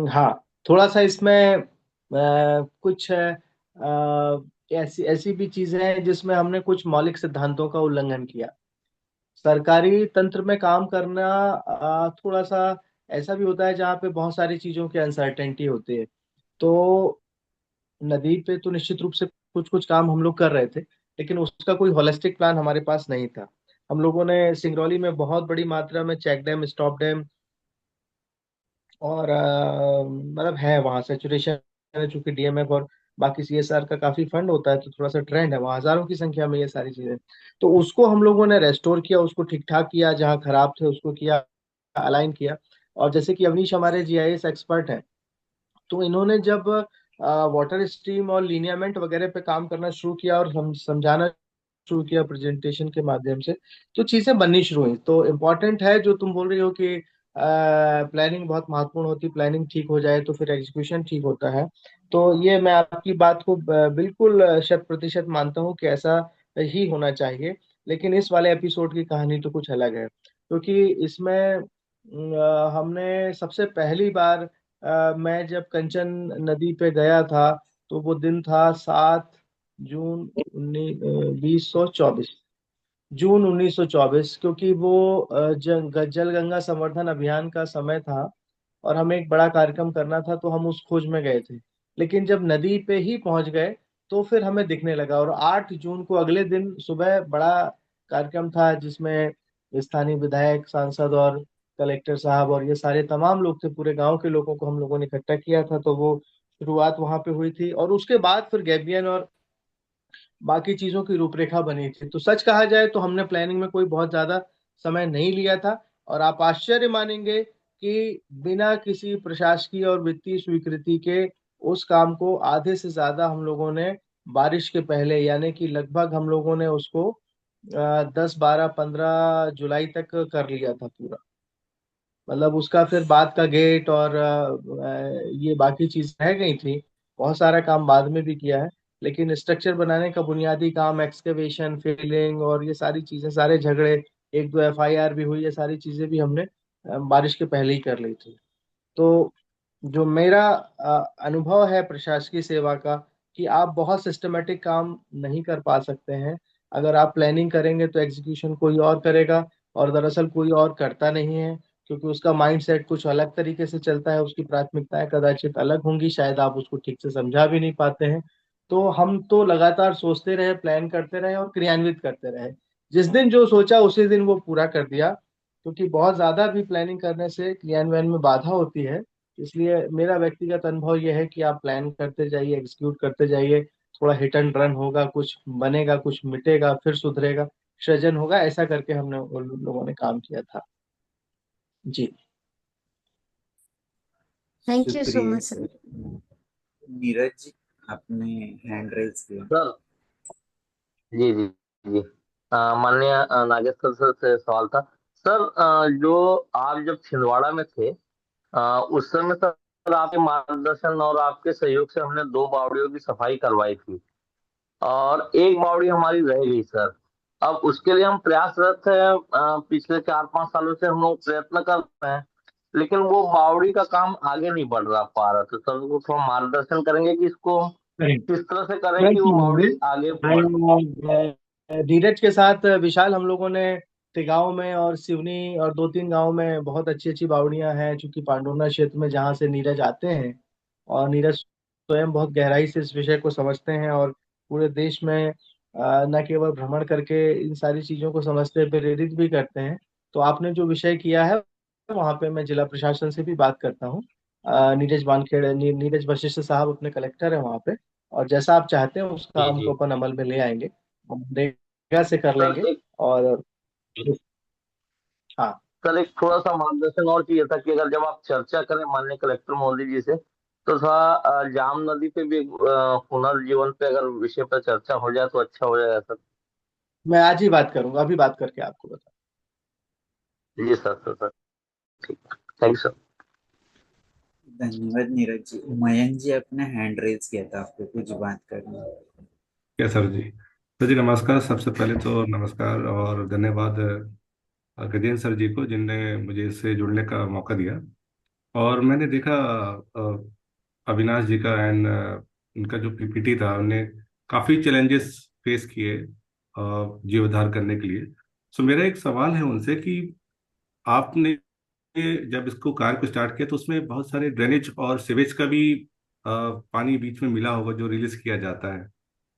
हाँ, थोड़ा सा इसमें कुछ ऐसी ऐसी भी चीजें हैं जिसमें हमने कुछ मौलिक सिद्धांतों का उल्लंघन किया। सरकारी तंत्र में काम करना थोड़ा सा ऐसा भी होता है जहाँ पे बहुत सारी चीजों की अनसर्टेनिटी होती है। तो नदी पे तो निश्चित रूप से कुछ कुछ काम हम लोग कर रहे थे, लेकिन उसका कोई होलिस्टिक प्लान हमारे पास नहीं था। हम लोगों ने सिंगरौली में बहुत बड़ी मात्रा में चेक डैम, स्टॉप डैम और मतलब है वहाँ सेचुरेशन है, चूंकि डीएमएफ और बाकी सीएसआर का काफी फंड होता है तो थोड़ा सा ट्रेंड है वहाँ, हजारों की संख्या में ये सारी चीजें। तो उसको हम लोगों ने रेस्टोर किया, उसको ठीक ठाक किया, जहाँ खराब थे उसको किया, अलाइन किया। और जैसे कि अवनीश हमारे जीआईएस एक्सपर्ट हैं, तो इन्होंने जब वाटर स्ट्रीम और लीनियामेंट वगैरह पे काम करना शुरू किया और हम समझाना शुरू किया प्रेजेंटेशन के माध्यम से, तो चीजें बननी शुरू हुई। तो इम्पोर्टेंट है जो तुम बोल रही हो कि प्लानिंग बहुत महत्वपूर्ण होती, प्लानिंग ठीक हो जाए तो फिर एग्जीक्यूशन ठीक होता है। तो ये मैं आपकी बात को बिल्कुल 100% मानता हूँ कि ऐसा ही होना चाहिए। लेकिन इस वाले एपिसोड की कहानी तो कुछ अलग है, क्योंकि इसमें हमने सबसे पहली बार मैं जब कंचन नदी पे गया था, तो वो दिन था 7 जून 1924, क्योंकि वो जल गंगा संवर्धन अभियान का समय था और हमें एक बड़ा कार्यक्रम करना था, तो हम उस खोज में गए थे। लेकिन जब नदी पे ही पहुंच गए तो फिर हमें दिखने लगा, और 8 जून को अगले दिन सुबह बड़ा कार्यक्रम था, जिसमें स्थानीय विधायक, सांसद और कलेक्टर साहब और ये सारे तमाम लोग थे, पूरे गांव के लोगों को हम लोगों ने इकट्ठा किया था। तो वो शुरुआत वहां पे हुई थी, और उसके बाद फिर गैबियन और बाकी चीजों की रूपरेखा बनी थी। तो सच कहा जाए तो हमने प्लानिंग में कोई बहुत ज्यादा समय नहीं लिया था, और आप आश्चर्य मानेंगे कि बिना किसी प्रशासकीय और वित्तीय स्वीकृति के उस काम को आधे से ज्यादा हम लोगों ने बारिश के पहले, यानी कि लगभग हम लोगों ने उसको 10, 12, 15 जुलाई तक कर लिया था पूरा। मतलब उसका फिर बाद का गेट और ये बाकी चीज रह गई थी। बहुत सारा काम बाद में भी किया है, लेकिन स्ट्रक्चर बनाने का बुनियादी काम, एक्सकेवेशन, फिलिंग और ये सारी चीजें, सारे झगड़े, 1, 2 FIR भी हुई, ये सारी चीजें भी हमने बारिश के पहले ही कर ली थी। तो जो मेरा अनुभव है प्रशासकीय सेवा का, कि आप बहुत सिस्टमेटिक काम नहीं कर पा सकते हैं। अगर आप प्लानिंग करेंगे तो एग्जीक्यूशन कोई और करेगा, और दरअसल कोई और करता नहीं है, क्योंकि उसका माइंड सेट कुछ अलग तरीके से चलता है, उसकी प्राथमिकताएं कदाचित अलग होंगी, शायद आप उसको ठीक से समझा भी नहीं पाते हैं। तो हम तो लगातार सोचते रहे, प्लान करते रहे और क्रियान्वित करते रहे। जिस दिन जो सोचा उसी दिन वो पूरा कर दिया, क्योंकि बहुत ज्यादा भी प्लानिंग करने से क्रियान्वयन में बाधा होती है। इसलिए मेरा व्यक्तिगत अनुभव यह है कि आप प्लान करते जाइए, एग्जीक्यूट करते जाइए। थोड़ा हिट एंड रन होगा, कुछ बनेगा, कुछ मिटेगा, फिर सुधरेगा, सृजन होगा, ऐसा करके हमने उन लोगों ने काम किया था। जी। थैंक यू सो शुक्रिया much sir. Sir. Neeraj ji, आपने हैंड रेज किया। सर। जी जी जी। माननीय नागेश्वर सर से सवाल था। सर, जो आप जब छिंदवाड़ा में थे, उस समय सर आपके मार्गदर्शन और आपके सहयोग से हमने 2 बावड़ियों की सफाई करवाई थी, और एक बावड़ी हमारी रह गई सर। अब उसके लिए हम प्रयासरत हैं। पिछले 4-5 सालों से हम लोग प्रयत्न कर रहे हैं, लेकिन वो बावड़ी का काम आगे नहीं बढ़ रहा पा रहा। तो सर वो थोड़ा मार्गदर्शन करेंगे कि इसको करेक्ट। किस तरह से करें कि तुरंत वो मांगेंगे। बावड़ी आगे बढ़े। धीरज के साथ विशाल, हम लोगों ने तिगांव में और सिवनी और 2-3 गांव में बहुत अच्छी अच्छी बावड़ियां हैं, चूंकि पांडुर्ना क्षेत्र में जहाँ से नीरज आते हैं, और नीरज स्वयं बहुत गहराई से इस विषय को समझते हैं, और पूरे देश में न केवल भ्रमण करके इन सारी चीजों को समझते हैं, प्रेरित भी करते हैं। तो आपने जो विषय किया है, वहाँ पे मैं जिला प्रशासन से भी बात करता हूँ। नीरज वानखेड़े, नीरज वशिष्ठ साहब अपने कलेक्टर है वहाँ पे, और जैसा आप चाहते हैं उस जी काम जी। को अपन अमल में ले आएंगे, हम मनरेगा से कर सर लेंगे। एक और हाँ। सर एक थोड़ा सा मार्गदर्शन और चाहिए था कि अगर जब आप चर्चा करें माननीय कलेक्टर महोदय जी से, तो थोड़ा जाम नदी पे भी पुनर्जीवन पे अगर विषय पर चर्चा हो जाए तो अच्छा हो जाएगा सर। मैं आज ही बात करूंगा, अभी बात करके आपको बता। जी सर सर सर। ठीक। Thank you sir. धन्यवाद नीरज जी। मयंक जी, आपने हैंड रेज किया था, आपको कुछ बात करनी है। क्या सर जी नमस्कार। सबसे पहले तो नमस्कार और धन्यवाद गजेंद्र सर जी को, जिनने मुझे इससे जुड़ने का मौका दिया। और मैंने देखा अविनाश जी का एंड उनका जो पीपीटी था, उन्हें काफ़ी चैलेंजेस फेस किए जीवोद्धार करने के लिए। सो मेरा एक सवाल है उनसे कि आपने जब इसको कार्य को स्टार्ट किया तो उसमें बहुत सारे ड्रेनेज और सीवेज का भी पानी बीच में मिला होगा जो रिलीज किया जाता है,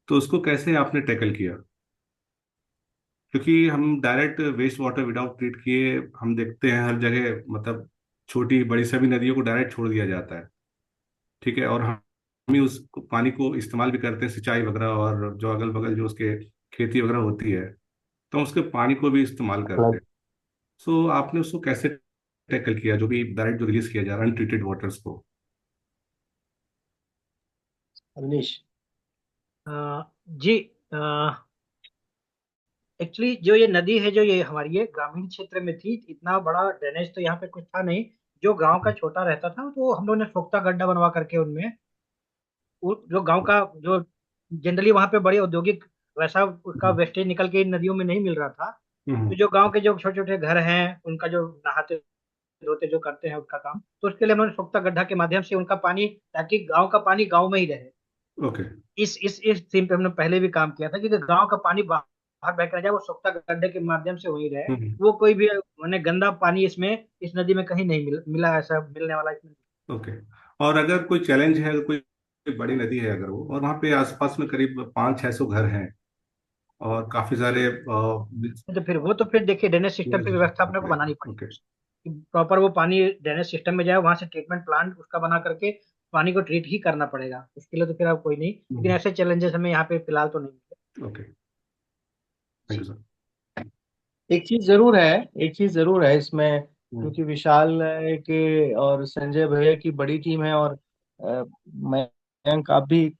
तो उसको कैसे आपने टैकल किया? क्योंकि हम direct waste water without treat किए हम देखते हैं हर जगह, मतलब छोटी बड़ी सभी नदियों को डायरेक्ट छोड़ दिया जाता है। ठीक है, और हम ही उस पानी को इस्तेमाल भी करते हैं सिंचाई वगैरह, और जो अगल बगल जो उसके खेती वगैरह होती है, तो उसके पानी को भी इस्तेमाल करते हैं। सो आपने उसको कैसे टैकल किया, जो भी डायरेक्ट जो रिलीज किया जा रहा है अनट्रीटेड वाटर्स को? अवनीश। जी। एक्चुअली जो ये नदी है, जो ये हमारी ये ग्रामीण क्षेत्र में थी, इतना बड़ा ड्रेनेज तो यहाँ पे कुछ था नहीं। जो गांव का छोटा रहता था तो हम लोगों ने सोख्ता गड्ढा बनवा करके उनमें जो गांव का जो जनरली वहां पे बड़े औद्योगिक वैसा उसका वेस्टेज निकल के इन नदियों में नहीं मिल रहा था। तो जो गांव के जो छोटे छोटे घर हैं, उनका जो नहाते धोते जो करते हैं उसका काम, तो उसके लिए हम लोगों ने सोख्ता गड्ढा के माध्यम से उनका पानी, ताकि गांव का पानी गांव में ही रहे। ओके। इस थीम पे हमने पहले भी काम किया था कि गांव का पानी बाहर बह कर जाए, वो सोख्ता गड्ढे के माध्यम से वही रहे। हम्म। वो कोई भी मैंने गंदा पानी इसमें इस नदी में कहीं नहीं मिला, ऐसा मिलने वाला इसमें। ओके। और अगर कोई चैलेंज है, कोई बड़ी नदी है अगर वो, और वहाँ पे आसपास में करीब 500-600 घर हैं और काफी सारे तो फिर देखिए ड्रेनेज सिस्टम की व्यवस्था अपने को ओके। बनानी ओके। पड़ेगी कि प्रॉपर वो पानी ड्रेनेज सिस्टम में जाए, वहां से ट्रीटमेंट प्लांट उसका बना करके पानी को ट्रीट ही करना पड़ेगा। उसके लिए तो फिर अब कोई नहीं, लेकिन ऐसे चैलेंजेस हमें यहाँ पे फिलहाल तो नहीं मिले। ओके। Thank you sir. एक चीज जरूर है इसमें, क्योंकि विशाल के और संजय भैया की बड़ी टीम है, और मयंक आप भी,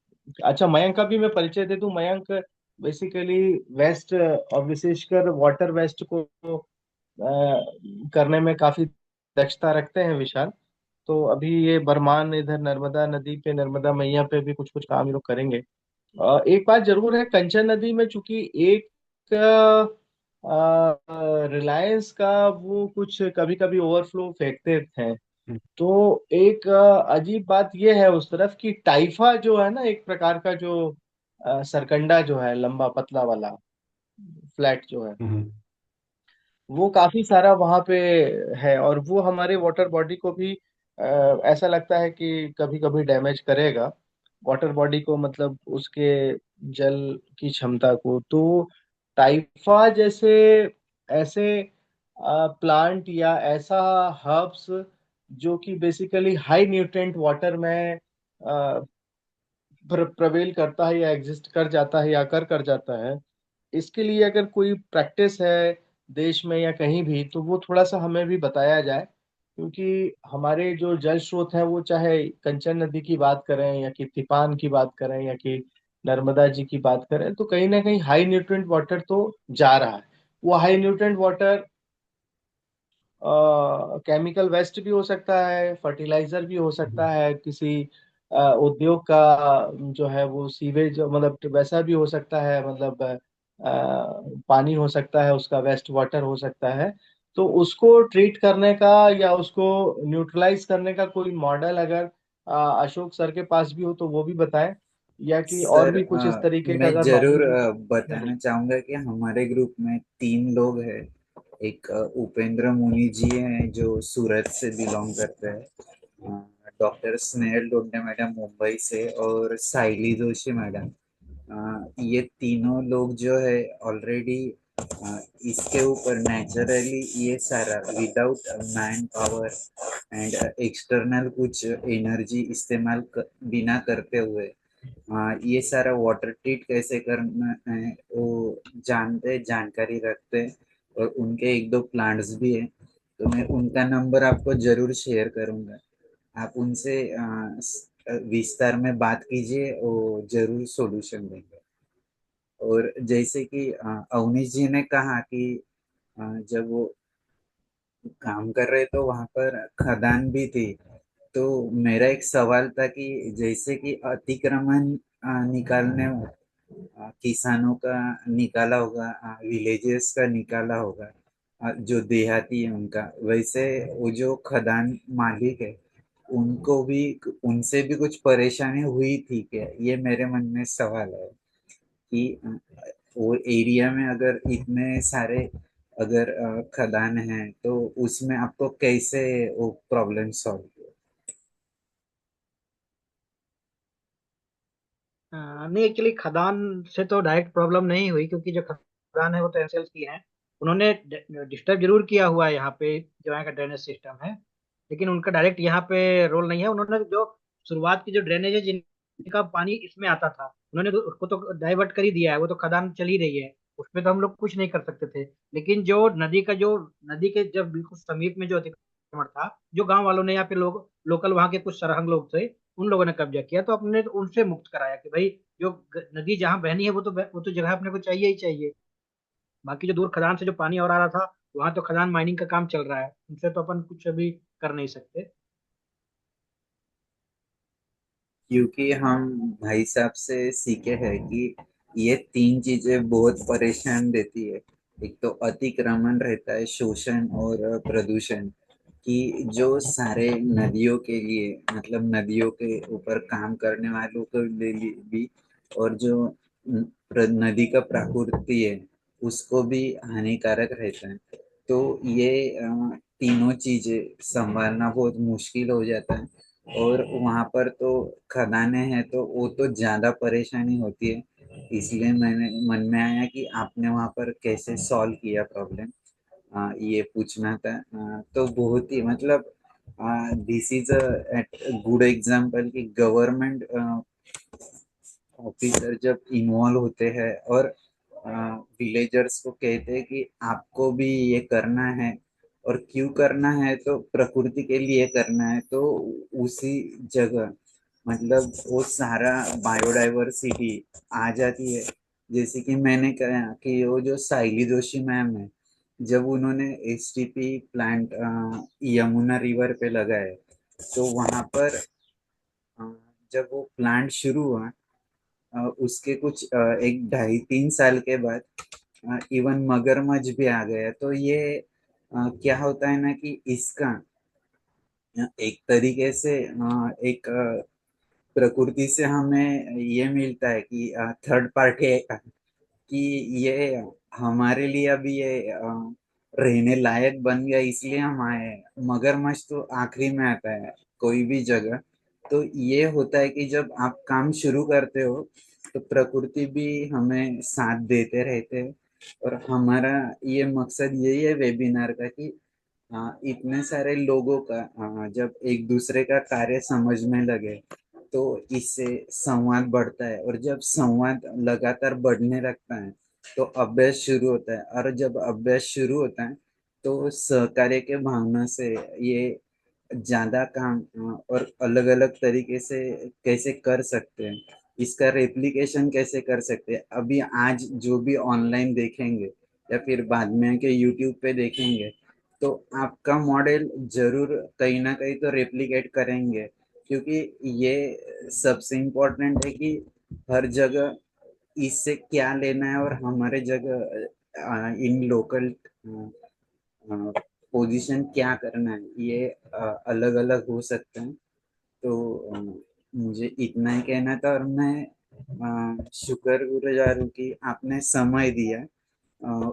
अच्छा मयंक का भी मैं परिचय दे दूं। मयंक बेसिकली वेस्ट और विशेषकर वाटर वेस्ट को करने में काफी दक्षता रखते हैं विशाल। तो अभी ये बरमान इधर नर्मदा नदी पे, नर्मदा मैया पे भी कुछ कुछ काम ये लोग करेंगे। एक बात जरूर है, कंचन नदी में चूंकि एक रिलायंस का वो कुछ कभी कभी ओवरफ्लो फेंकते हैं, तो एक अजीब बात यह है उस तरफ की टाइफा जो है ना, एक प्रकार का जो सरकंडा जो है, लंबा पतला वाला फ्लैट जो है, वो काफी सारा वहां पे है, और वो हमारे वाटर बॉडी को भी ऐसा लगता है कि कभी कभी डैमेज करेगा वाटर बॉडी को, मतलब उसके जल की क्षमता को। तो टाइफा जैसे ऐसे प्लांट या ऐसा हर्ब्स जो कि बेसिकली हाई न्यूट्रिएंट वाटर में प्रवेल करता है या एग्जिस्ट कर जाता है या कर जाता है, इसके लिए अगर कोई प्रैक्टिस है देश में या कहीं भी, तो वो थोड़ा सा हमें भी बताया जाए। क्योंकि हमारे जो जल स्रोत हैं, वो चाहे कंचन नदी की बात करें या कि तिपान की बात करें या कि नर्मदा जी की बात करें, तो कहीं ना कहीं हाई न्यूट्रिएंट वाटर तो जा रहा है। वो high nutrient water chemical waste भी हो सकता है, फर्टिलाइजर भी हो सकता है, किसी उद्योग का जो है वो सीवेज, मतलब वैसा भी हो सकता है, मतलब पानी हो सकता है, उसका वेस्ट वाटर हो सकता है। तो उसको ट्रीट करने का या उसको न्यूट्रलाइज करने का कोई मॉडल अगर अशोक सर के पास भी हो तो वो भी बताएं, या कि और सर भी कुछ इस तरीके का मैं अगर जरूर नॉलेज हो। बताना चाहूंगा कि हमारे ग्रुप में 3 लोग हैं। एक उपेंद्र मुनि जी हैं जो सूरत से बिलोंग करते हैं, डॉक्टर स्नेहल डोंडे मैडम मुंबई से, और साइली जोशी मैडम। ये तीनों लोग जो है ऑलरेडी इसके ऊपर नेचुरली ये सारा without man power and external कुछ एनर्जी इस्तेमाल बिना करते हुए ये सारा वाटर ट्रीट कैसे करना है वो जानते, जानकारी रखते हैं। और उनके 1-2 प्लांट्स भी हैं, तो मैं उनका नंबर आपको जरूर शेयर करूंगा। आप उनसे विस्तार में बात कीजिए, वो जरूर सॉल्यूशन देंगे। और जैसे कि अवनीश जी ने कहा कि जब वो काम कर रहे तो वहां पर खदान भी थी। तो मेरा एक सवाल था कि जैसे कि अतिक्रमण निकालने किसानों का निकाला होगा, विलेजेस का निकाला होगा, जो देहाती है उनका, वैसे वो जो खदान मालिक है उनको भी, उनसे भी कुछ परेशानी हुई थी क्या? ये मेरे मन में सवाल है कि वो एरिया में अगर इतने सारे अगर खदान हैं तो उसमें आपको कैसे वो प्रॉब्लम सॉल्व किया? नहीं, एक्चुअली खदान से तो डायरेक्ट प्रॉब्लम नहीं हुई, क्योंकि जो खदान है वो तो एनसीएल की है। उन्होंने डिस्टर्ब जरूर किया हुआ है यहाँ पे जो यहाँ का ड्रेनेज सिस्टम है, लेकिन उनका डायरेक्ट यहाँ पे रोल नहीं है। उन्होंने जो शुरुआत की जो ड्रेनेज है जिनका पानी इसमें आता था, उन्होंने तो उसको तो डाइवर्ट कर ही दिया है, वो तो खदान चल ही रही है, उसमें तो हम लोग कुछ नहीं कर सकते थे। लेकिन जो नदी के जब बिल्कुल समीप में जो अतिक्रमण था, जो गांव वालों ने, यहाँ पे लोग लोकल वहाँ के कुछ सरहंग लोग थे, उन लोगों ने कब्जा किया, तो अपने उनसे मुक्त कराया कि भाई जो नदी जहाँ बहनी है वो तो जगह अपने को चाहिए ही चाहिए। बाकी जो दूर खदान से जो पानी और आ रहा था, वहां तो खदान माइनिंग का काम चल रहा है, उनसे तो अपन कुछ अभी कर नहीं सकते। क्योंकि हम भाई साहब से सीखे हैं कि ये तीन चीजें बहुत परेशान देती है। एक तो अतिक्रमण रहता है, शोषण और प्रदूषण, कि जो सारे नदियों के लिए, मतलब नदियों के ऊपर काम करने वालों के लिए भी, और जो नदी का प्रकृति है उसको भी हानिकारक रहता है। तो ये तीनों चीजें संभालना बहुत मुश्किल हो जाता है। और वहां पर तो खदानें हैं तो वो तो ज्यादा परेशानी होती है। इसलिए मैंने मन में आया कि आपने वहां पर कैसे सॉल्व किया प्रॉब्लम, ये पूछना था। तो बहुत ही मतलब this is a good example कि गवर्नमेंट ऑफिसर जब इन्वॉल्व होते हैं और विलेजर्स को कहते हैं कि आपको भी ये करना है, और क्यों करना है, तो प्रकृति के लिए करना है, तो उसी जगह मतलब वो सारा बायोडाइवर्सिटी आ जाती है। जैसे कि मैंने कहा कि वो जो साइली जोशी मैम है, जब उन्होंने एसटीपी प्लांट यमुना रिवर पे लगाए, तो वहां पर अ, जब वो प्लांट शुरू हुआ, उसके कुछ 1 2 3 साल के बाद इवन मगरमच्छ भी आ गया। तो ये क्या होता है ना कि इसका एक तरीके से एक प्रकृति से हमें ये मिलता है कि थर्ड पार्टी, कि ये हमारे लिए अभी ये रहने लायक बन गया, इसलिए हम आए हैं। मगरमच्छ तो आखिरी में आता है कोई भी जगह। तो ये होता है कि जब आप काम शुरू करते हो तो प्रकृति भी हमें साथ देते रहते हैं। और हमारा ये मकसद यही है वेबिनार का कि इतने सारे लोगों का जब एक दूसरे का कार्य समझने लगे तो इससे संवाद बढ़ता है, और जब संवाद लगातार बढ़ने लगता है तो अभ्यास शुरू होता है, और जब अभ्यास शुरू होता है तो सहकार्य के भावना से ये ज्यादा काम और अलग अलग तरीके से कैसे कर सकते हैं, इसका रेप्लिकेशन कैसे कर सकते हैं। अभी आज जो भी ऑनलाइन देखेंगे या फिर बाद में के यूट्यूब पे देखेंगे, तो आपका मॉडल जरूर कहीं ना कहीं तो रेप्लिकेट करेंगे। क्योंकि ये सबसे इम्पोर्टेंट है कि हर जगह इससे क्या लेना है, और हमारे जगह इन लोकल पोजीशन क्या करना है, ये अलग अलग हो सकते हैं। तो मुझे इतना ही कहना था, और मैं शुक्रगुजार हूँ कि आपने समय दिया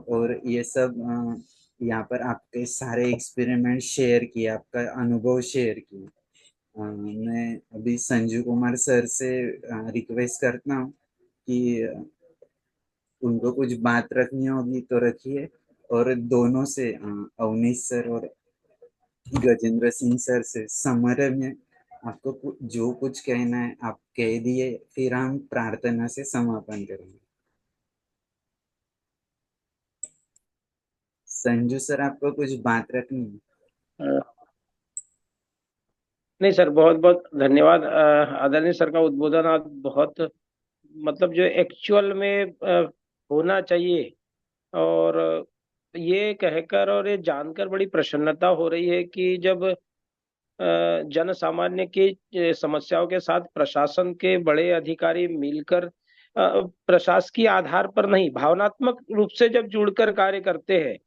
और ये सब यहाँ पर आपके सारे एक्सपेरिमेंट शेयर किए, आपका अनुभव शेयर किए। मैं अभी संजू कुमार सर से रिक्वेस्ट करता हूँ कि उनको कुछ बात रखनी होगी तो रखिए। और दोनों से अवनीश सर और गजेंद्र सिंह सर से समर में आपको जो कुछ कहना है आप कह दिए, फिर हम प्रार्थना से समापन करेंगे। संजू सर, आपको कुछ बात रखनी है? नहीं सर, बहुत बहुत धन्यवाद। आदरणीय सर का उद्बोधन आज बहुत, मतलब जो एक्चुअल में होना चाहिए। और ये कहकर और ये जानकर बड़ी प्रसन्नता हो रही है कि जब जन सामान्य की समस्याओं के साथ प्रशासन के बड़े अधिकारी मिलकर प्रशासकीय आधार पर नहीं, भावनात्मक रूप से जब जुड़कर कार्य करते हैं,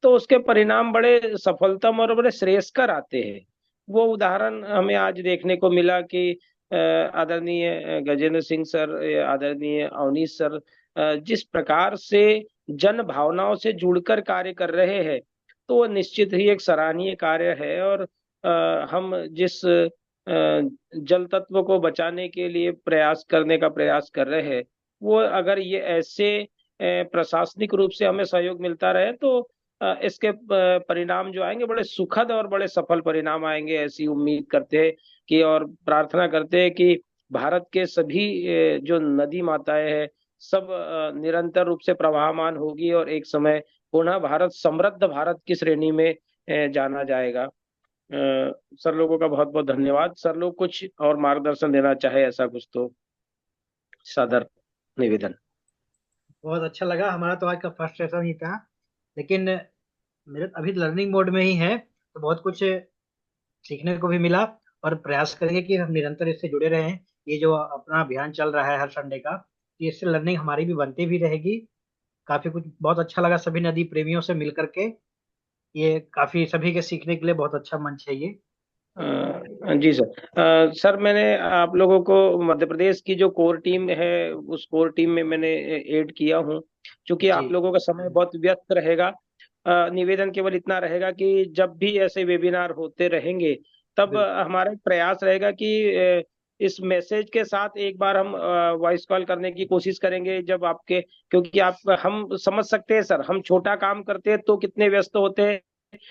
तो उसके परिणाम बड़े सफलतम और बड़े श्रेयस्कर आते हैं। वो उदाहरण हमें आज देखने को मिला कि आदरणीय गजेंद्र सिंह सर, आदरणीय अवनीश सर जिस प्रकार से जन भावनाओं से जुड़कर कार्य कर रहे हैं, तो वो निश्चित ही एक सराहनीय कार्य है। और हम जिस जल तत्व को बचाने के लिए प्रयास कर रहे हैं, वो अगर ये ऐसे प्रशासनिक रूप से हमें सहयोग मिलता रहे, तो इसके परिणाम जो आएंगे बड़े सुखद और बड़े सफल परिणाम आएंगे, ऐसी उम्मीद करते हैं कि, और प्रार्थना करते हैं कि भारत के सभी जो नदी माताएं हैं, सब निरंतर रूप से प्रवाहमान होगी और एक समय पुनः भारत समृद्ध भारत की श्रेणी में जाना जाएगा। सर लोगों का बहुत बहुत धन्यवाद। सर लोग कुछ और मार्गदर्शन देना चाहे, ऐसा कुछ तो सादर निवेदन। बहुत अच्छा लगा। हमारा तो आज का फर्स्ट सेशन ही था, लेकिन मेरे अभी लर्निंग मोड में ही है, तो बहुत कुछ सीखने को भी मिला। और प्रयास करेंगे कि हम निरंतर इससे जुड़े रहें। ये जो अपना अभियान चल रहा है हर संडे का, कि इससे लर्निंग हमारी भी बनती भी रहेगी। काफी कुछ बहुत अच्छा लगा सभी नदी प्रेमियों से मिल करके। ये काफी सभी के सीखने के लिए बहुत अच्छा मंच है ये। जी सर। सर, मैंने आप लोगों को मध्य प्रदेश की जो कोर टीम है उस कोर टीम में मैंने ऐड किया हूँ। क्योंकि जी आप लोगों का समय बहुत व्यस्त रहेगा, निवेदन केवल इतना रहेगा कि जब भी ऐसे वेबिनार होते रहेंगे तब बिल्कुल। हमारा एक प्रयास रहेगा कि इस मैसेज के साथ एक बार हम वॉइस कॉल करने की कोशिश करेंगे जब आपके, क्योंकि आप हम समझ सकते हैं सर, हम छोटा काम करते हैं तो कितने व्यस्त होते हैं।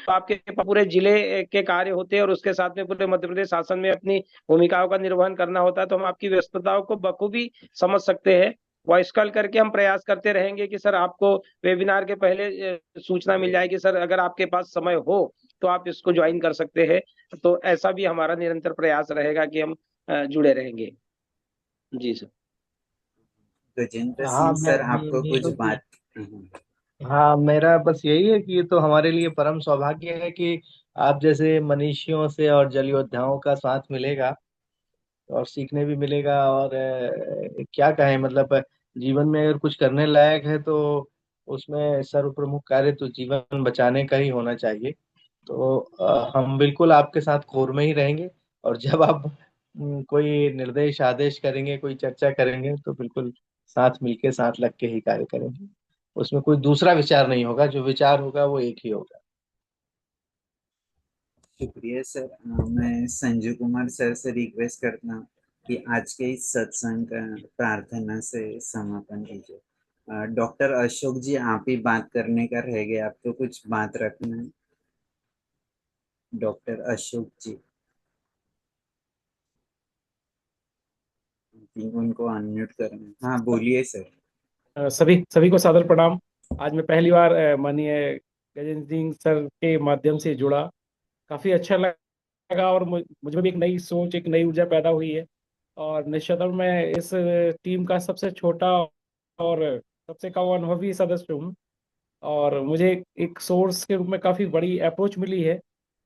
तो आपके पूरे जिले के कार्य होते हैं और उसके साथ में पूरे मध्य प्रदेश शासन में अपनी भूमिकाओं का निर्वहन करना होता है, तो हम आपकी व्यस्तताओं को बखूबी समझ सकते हैं। वॉइस कॉल करके हम प्रयास करते रहेंगे कि सर आपको वेबिनार के पहले सूचना मिल जाएगी, सर अगर आपके पास समय हो तो आप इसको ज्वाइन कर सकते हैं। तो ऐसा भी हमारा निरंतर प्रयास रहेगा कि हम जुड़े रहेंगे। जी सर। गजेंद्र हाँ सिंह मैं सर, आपको कुछ मैं- बात। हम्म। हाँ, मेरा बस यही है कि ये तो हमारे लिए परम सौभाग्य है कि आप जैसे मनीषियों से और जल योद्धाओं का साथ मिलेगा और सीखने भी मिलेगा। और क्या कहें, मतलब जीवन में अगर कुछ करने लायक है तो उसमें सर्व प्रमुख कार्य तो जीवन बचाने का ही होना चाहिए। तो हम बिल्कुल आपके साथ कोर में ही रहेंगे। और जब आप कोई निर्देश आदेश करेंगे, कोई चर्चा करेंगे, तो बिल्कुल साथ मिलके साथ लग के ही कार्य करेंगे। उसमें कोई दूसरा विचार नहीं होगा, जो विचार होगा वो एक ही होगा। शुक्रिया सर। मैं संजू कुमार सर से रिक्वेस्ट करता हूँ कि आज के इस सत्संग का प्रार्थना से समापन कीजिए। डॉक्टर अशोक जी, आप ही बात करने का रह गया, आपको कुछ बात रखना है। डॉक्टर अशोक जी, उनको अनम्यूट करना है। हाँ, बोलिए सर। सभी सभी को सादर प्रणाम। आज मैं पहली बार माननीय गजेंद्र सिंह सर के माध्यम से जुड़ा, काफ़ी अच्छा लगा और मुझ में भी एक नई सोच, एक नई ऊर्जा पैदा हुई है। और निश्चित तौर मैं इस टीम का सबसे छोटा और सबसे कम अनुभवी सदस्य हूँ। और मुझे एक सोर्स के रूप में काफ़ी बड़ी अप्रोच मिली है।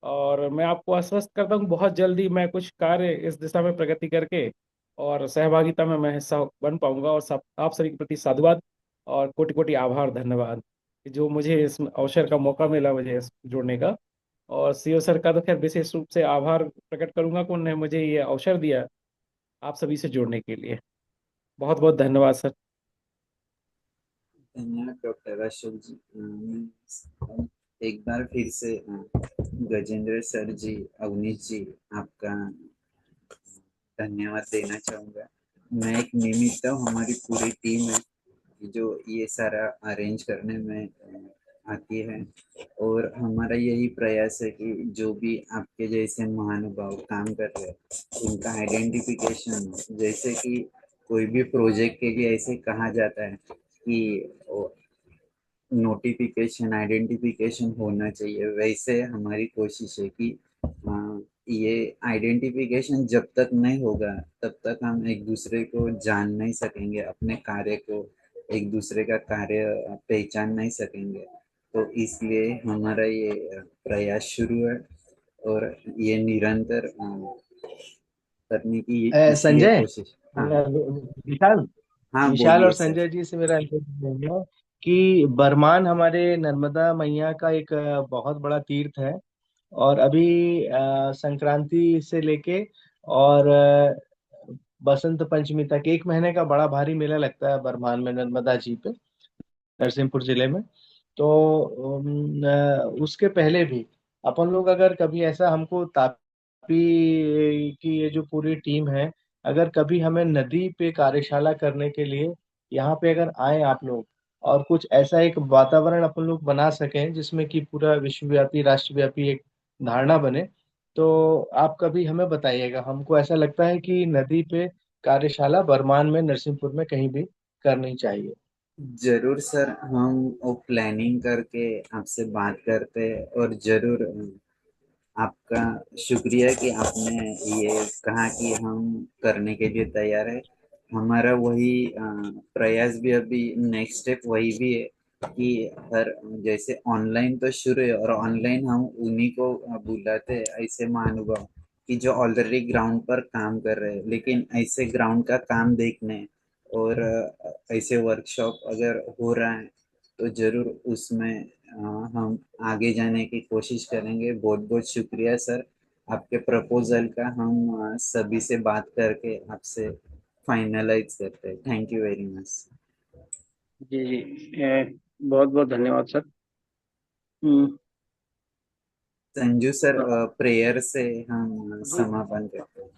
और मैं आपको आश्वस्त करता हूँ बहुत जल्दी मैं कुछ कार्य इस दिशा में प्रगति करके और सहभागिता में मैं हिस्सा बन पाऊंगा। और सब आप सभी के प्रति साधुवाद और कोटि कोटि आभार, धन्यवाद कि जो मुझे इस अवसर का मौका मिला मुझे इस जुड़ने का। और सीओ सर का तो खैर विशेष रूप से आभार प्रकट करूंगा कि उन्होंने मुझे ये अवसर दिया आप सभी से जुड़ने के लिए। बहुत बहुत धन्यवाद सर। धन्यवाद डॉक्टर अशोक जी। मैं एक बार फिर से गजेंद्र सर जी, अवनीश जी, आपका धन्यवाद देना चाहूँगा। मैं एक निमित्त हूँ, हमारी पूरी टीम है जो ये सारा अरेंज करने में आती है। और हमारा यही प्रयास है कि जो भी आपके जैसे महानुभाव काम कर रहे हैं उनका आइडेंटिफिकेशन, जैसे कि कोई भी प्रोजेक्ट के लिए ऐसे कहा जाता है कि नोटिफिकेशन आइडेंटिफिकेशन होना चाहिए, वैसे हमारी कोशिश है कि ये आइडेंटिफिकेशन जब तक नहीं होगा तब तक हम एक दूसरे को जान नहीं सकेंगे, अपने कार्य को, एक दूसरे का कार्य पहचान नहीं सकेंगे। तो इसलिए हमारा ये प्रयास शुरू है और ये निरंतर करने की इसलिए संजय, कोशिश। हाँ। विशाल हाँ, विशाल और बोलिए सर। संजय जी से मेरा अनुरोध है कि बरमान हमारे नर्मदा मैया का एक बहुत बड़ा तीर्थ है। और अभी संक्रांति से लेके और बसंत पंचमी तक 1 महीने का बड़ा भारी मेला लगता है बरमान में, नर्मदा जी पे, नरसिंहपुर जिले में। तो उसके पहले भी अपन लोग अगर कभी ऐसा, हमको तापी की ये जो पूरी टीम है, अगर कभी हमें नदी पे कार्यशाला करने के लिए यहाँ पे अगर आए आप लोग, और कुछ ऐसा एक वातावरण अपन लोग बना सकें जिसमें कि पूरा विश्वव्यापी राष्ट्रव्यापी एक धारणा बने, तो आप कभी हमें बताइएगा। हमको ऐसा लगता है कि नदी पे कार्यशाला बरमान में, नरसिंहपुर में कहीं भी करनी चाहिए। जरूर सर, हम वो प्लानिंग करके आपसे बात करते हैं। और जरूर आपका शुक्रिया कि आपने ये कहा कि हम करने के लिए तैयार है। हमारा वही प्रयास भी अभी नेक्स्ट स्टेप वही भी है कि हर जैसे ऑनलाइन तो शुरू है और ऑनलाइन हम उन्हीं को बुलाते हैं ऐसे महानुभाव कि जो ऑलरेडी ग्राउंड पर काम कर रहे हैं, लेकिन ऐसे ग्राउंड का काम देखने और ऐसे वर्कशॉप अगर हो रहा है तो जरूर उसमें हम आगे जाने की कोशिश करेंगे। बहुत बहुत शुक्रिया सर आपके प्रपोजल का। हम सभी से बात करके आपसे फाइनलाइज करते हैं। Thank you very much. जी जी, बहुत बहुत धन्यवाद सर। संजू सर अ, प्रेयर से हम जी समापन करते हैं।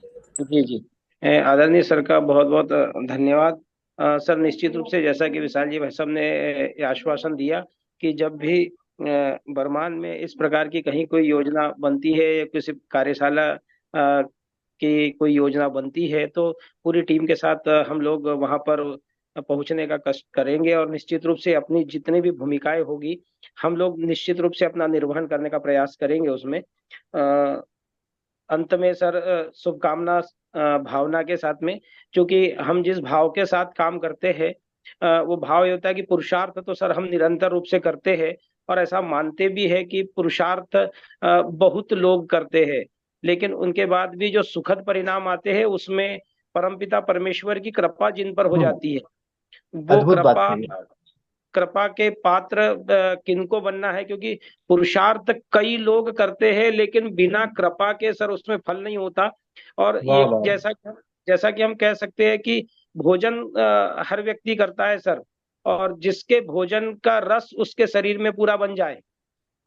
जी जी, आदरणीय सर का बहुत बहुत धन्यवाद। सर निश्चित रूप से जैसा कि विशाल जी भाई साहब ने ये आश्वासन दिया कि जब भी बरमान में इस प्रकार की कहीं कोई योजना बनती है या किसी कार्यशाला की कोई योजना बनती है तो पूरी टीम के साथ हम लोग वहां पर पहुंचने का कष्ट करेंगे और निश्चित रूप से अपनी जितनी भी भूमिकाएं होगी हम लोग निश्चित रूप से अपना निर्वहन करने का प्रयास करेंगे उसमें। अंत में सर शुभकामना भावना के साथ में, क्योंकि हम जिस भाव के साथ काम करते हैं वो भाव ये होता है कि पुरुषार्थ तो सर हम निरंतर रूप से करते हैं और ऐसा मानते भी है कि पुरुषार्थ बहुत लोग करते हैं, लेकिन उनके बाद भी जो सुखद परिणाम आते हैं उसमें परमपिता परमेश्वर की कृपा जिन पर हो जाती है वो अद्भुत बात कृपा कही। कृपा के पात्र किनको बनना है, क्योंकि पुरुषार्थ कई लोग करते हैं लेकिन बिना कृपा के सर उसमें फल नहीं होता। और वाह ये वाह। जैसा कि हम कह सकते हैं कि भोजन हर व्यक्ति करता है सर, और जिसके भोजन का रस उसके शरीर में पूरा बन जाए,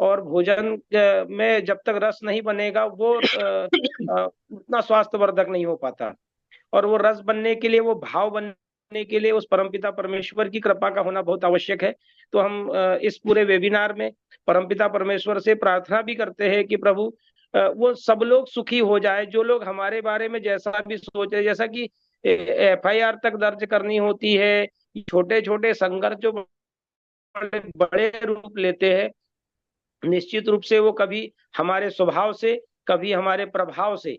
और भोजन में जब तक रस नहीं बनेगा वो उतना स्वास्थ्यवर्धक नहीं हो पाता। और वो रस बनने के लिए, वो भाव बनने के लिए उस परमपिता परमेश्वर की कृपा का होना बहुत आवश्यक है। तो हम इस पूरे वेबिनार में परमपिता परमेश्वर से प्रार्थना भी करते हैं कि प्रभु वो सब लोग सुखी हो जाए जो लोग हमारे बारे में जैसा भी सोच रहे, जैसा कि FIR तक दर्ज करनी होती है, छोटे छोटे संघर्ष जो बड़े बड़े रूप लेते हैं, निश्चित रूप से वो कभी हमारे स्वभाव से, कभी हमारे प्रभाव से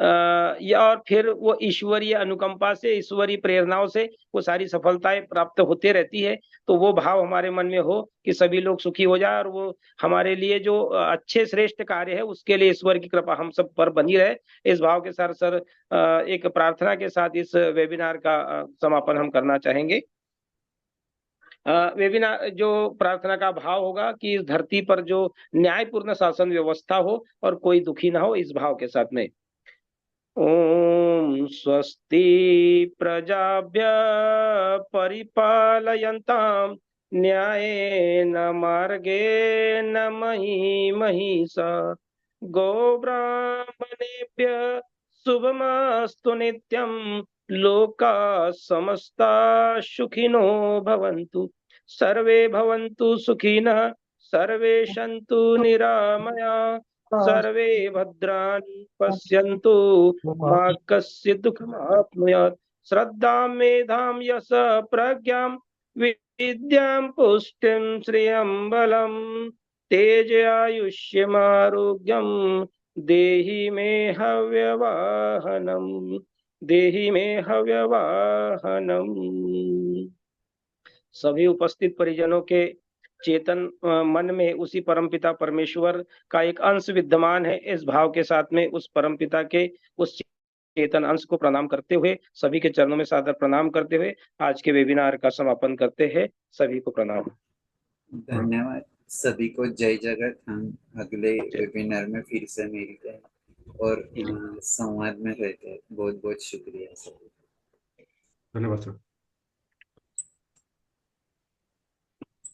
या और फिर वो ईश्वरीय अनुकंपा से, ईश्वरीय प्रेरणाओं से वो सारी सफलताएं प्राप्त होते रहती है। तो वो भाव हमारे मन में हो कि सभी लोग सुखी हो जाए और वो हमारे लिए जो अच्छे श्रेष्ठ कार्य है उसके लिए ईश्वर की कृपा हम सब पर बनी रहे। इस भाव के साथ सर एक प्रार्थना के साथ इस वेबिनार का समापन हम करना चाहेंगे। वेबिनार जो प्रार्थना का भाव होगा कि इस धरती पर जो न्यायपूर्ण शासन व्यवस्था हो और कोई दुखी ना हो, इस भाव के साथ में ओम स्वस्ति प्रजाभ्य परिपालयन्तां न्यायेन मार्गेण मही महिषा गोब्राह्मणेभ्य शुभमस्तु नित्यं लोकाः समस्ता सुखिनो भवन्तु सर्वे भवन्तु सुखिनः सर्वे सन्तु निरामयाः सर्वे भद्राणि पश्यन्तु मा कश्चित् दुःखमाप्नुयात्। श्रद्धां मेधां यश प्रज्ञां विद्यां पुष्टिं श्रियं बलं तेज आयुष्यमारोग्यं देहि मे हव्यवाहनम्, देहि मे हव्यवाहनम्। सभी उपस्थित परिजनों के चेतन मन में उसी परमपिता परमेश्वर का एक अंश विद्यमान है। इस भाव के साथ में उस परमपिता के उस चेतन अंश को प्रणाम करते हुए, सभी के चरणों में सादर प्रणाम करते हुए आज के वेबिनार का समापन करते हैं। सभी को प्रणाम। धन्यवाद सभी को। जय जगत। हम अगले वेबिनार में फिर से मिलते हैं और संवाद में रहते हैं। बहुत बहुत शुक्रिया सर। धन्यवाद सर।